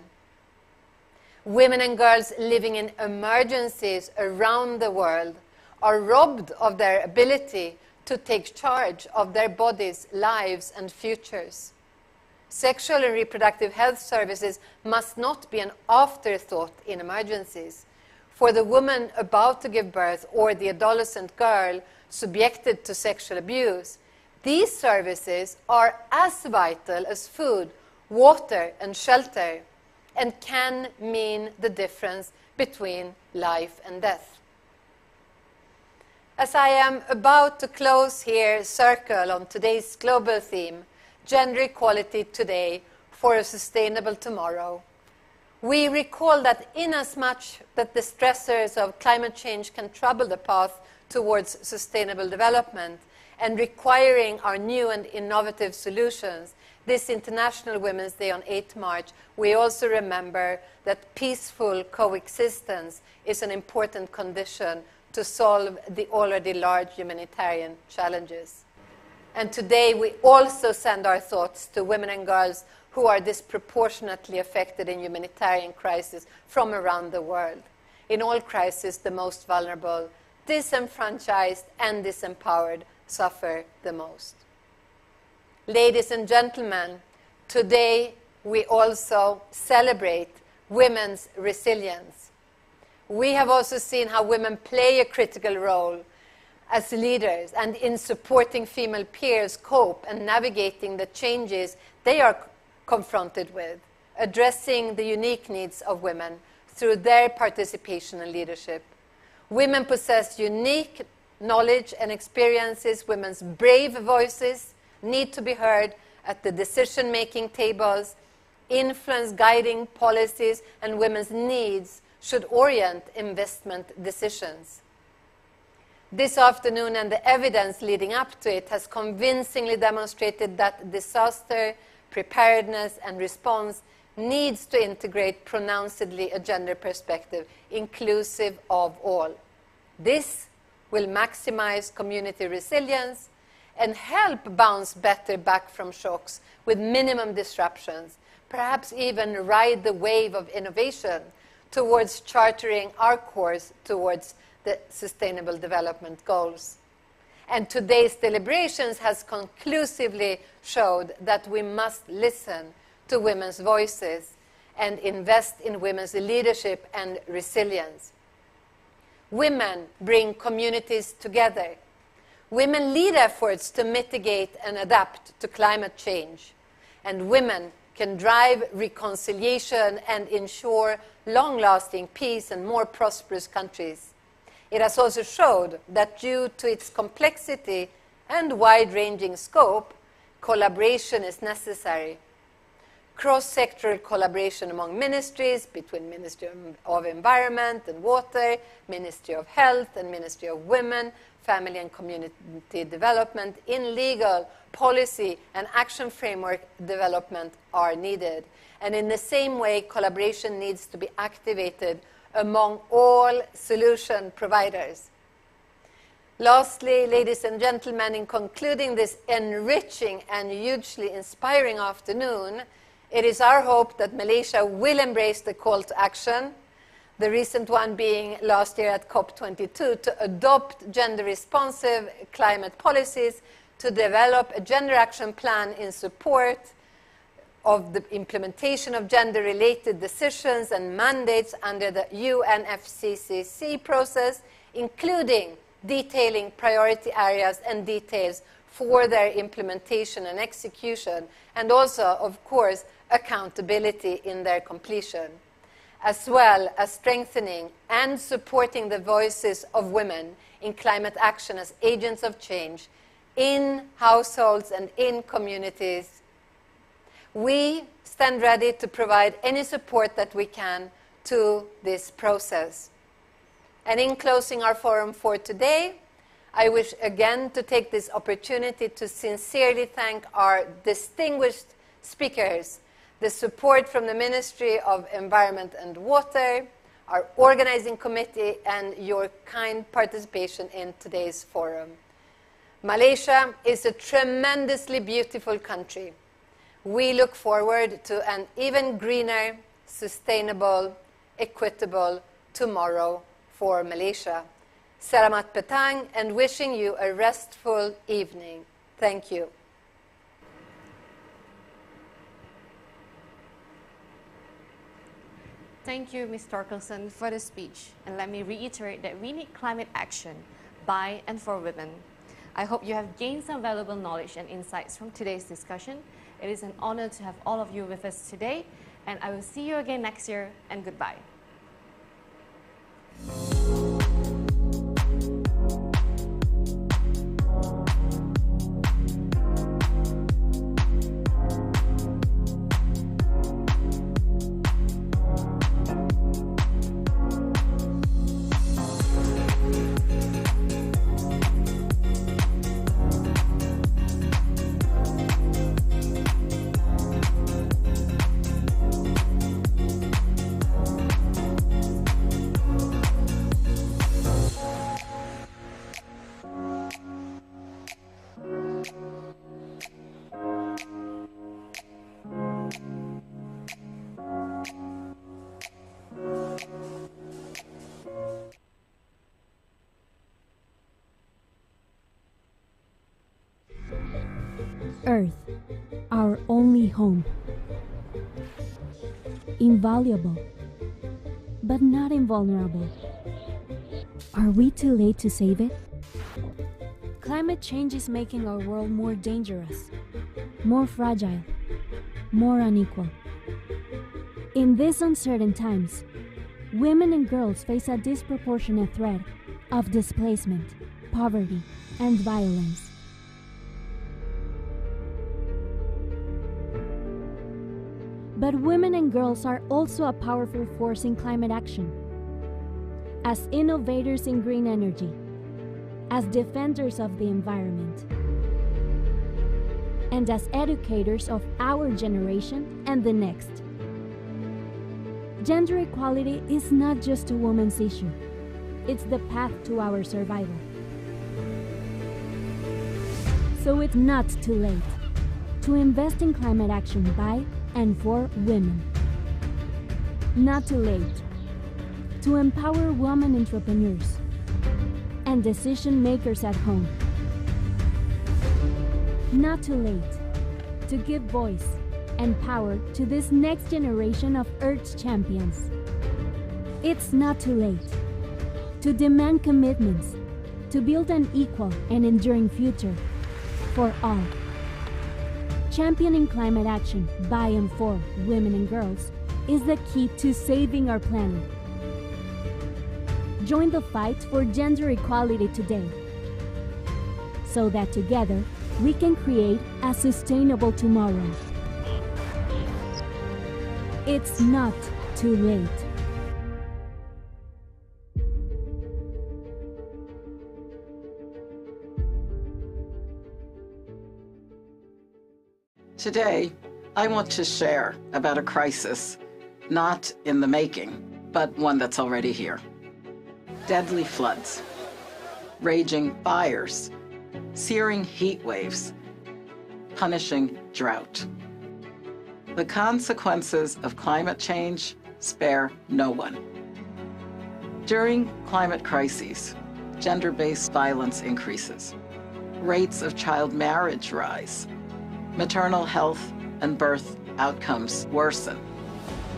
Women and girls living in emergencies around the world are robbed of their ability to take charge of their bodies, lives, and futures. Sexual and reproductive health services must not be an afterthought in emergencies. For the woman about to give birth or the adolescent girl subjected to sexual abuse, these services are as vital as food, water, and shelter, and can mean the difference between life and death. As I am about to close here, circle on today's global theme, Gender Equality Today for a Sustainable Tomorrow, we recall that inasmuch that the stressors of climate change can trouble the path towards sustainable development and requiring our new and innovative solutions, this International Women's Day on 8 March, we also remember that peaceful coexistence is an important condition to solve the already large humanitarian challenges. And today we also send our thoughts to women and girls who are disproportionately affected in humanitarian crises from around the world. In all crises, the most vulnerable, disenfranchised, and disempowered suffer the most. Ladies and gentlemen, today we also celebrate women's resilience. We have also seen how women play a critical role as leaders and in supporting female peers cope and navigating the changes they are confronted with, addressing the unique needs of women through their participation and leadership. Women possess unique knowledge and experiences. Women's brave voices need to be heard at the decision-making tables. Influence guiding policies, and women's needs should orient investment decisions. This afternoon and the evidence leading up to it has convincingly demonstrated that disaster, preparedness, and response needs to integrate pronouncedly a gender perspective, inclusive of all. This will maximize community resilience and help bounce better back from shocks with minimum disruptions, perhaps even ride the wave of innovation towards chartering our course towards the Sustainable Development Goals. And today's deliberations has conclusively showed that we must listen to women's voices and invest in women's leadership and resilience. Women bring communities together. Women lead efforts to mitigate and adapt to climate change. And women can drive reconciliation and ensure long-lasting peace and more prosperous countries. It has also showed that due to its complexity and wide-ranging scope, collaboration is necessary. Cross-sectoral collaboration among ministries, between Ministry of Environment and Water, Ministry of Health and Ministry of Women, Family and Community Development, in legal, policy and action framework development are needed. And in the same way, collaboration needs to be activated among all solution providers. Lastly, ladies and gentlemen, in concluding this enriching and hugely inspiring afternoon, it is our hope that Malaysia will embrace the call to action, the recent one being last year at COP22, to adopt gender-responsive climate policies, to develop a gender action plan in support of the implementation of gender-related decisions and mandates under the UNFCCC process, including detailing priority areas and details for their implementation and execution, and also, of course, accountability in their completion, as well as strengthening and supporting the voices of women in climate action as agents of change in households and in communities. We stand ready to provide any support that we can to this process. And in closing our forum for today, I wish again to take this opportunity to sincerely thank our distinguished speakers, the support from the Ministry of Environment and Water, our organizing committee, and your kind participation in today's forum. Malaysia is a tremendously beautiful country. We look forward to an even greener, sustainable, equitable tomorrow for Malaysia. Selamat petang, and wishing you a restful evening. Thank you. Thank you, Ms. Torkelson, for the speech. And let me reiterate that we need climate action by and for women. I hope you have gained some valuable knowledge and insights from today's discussion. It is an honor to have all of you with us today, and I will see you again next year, and goodbye. Earth, our only home. Invaluable, but not invulnerable. Are we too late to save it? Climate change is making our world more dangerous, more fragile, more unequal. In these uncertain times, women and girls face a disproportionate threat of displacement, poverty, and violence. But women and girls are also a powerful force in climate action. As innovators in green energy, as defenders of the environment, and as educators of our generation and the next. Gender equality is not just a woman's issue. It's the path to our survival. So it's not too late to invest in climate action by and for women. Not too late to empower women entrepreneurs and decision makers at home not too late to give voice and power to this next generation of Earth's champions. It's not too late to demand commitments to build an equal and enduring future for all. Championing climate action by and for women and girls is the key to saving our planet. Join the fight for gender equality today, so that together we can create a sustainable tomorrow. It's not too late. Today, I want to share about a crisis not in the making, but one that's already here. Deadly floods, raging fires, searing heat waves, punishing drought. The consequences of climate change spare no one. During climate crises, gender-based violence increases. Rates of child marriage rise. Maternal health and birth outcomes worsen.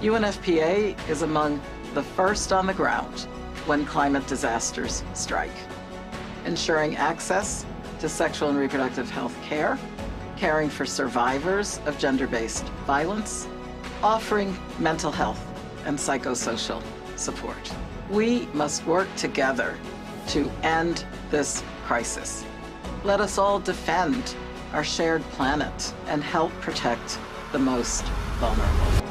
UNFPA is among the first on the ground when climate disasters strike, ensuring access to sexual and reproductive health care, caring for survivors of gender-based violence, offering mental health and psychosocial support. We must work together to end this crisis. Let us all defend our shared planet and help protect the most vulnerable.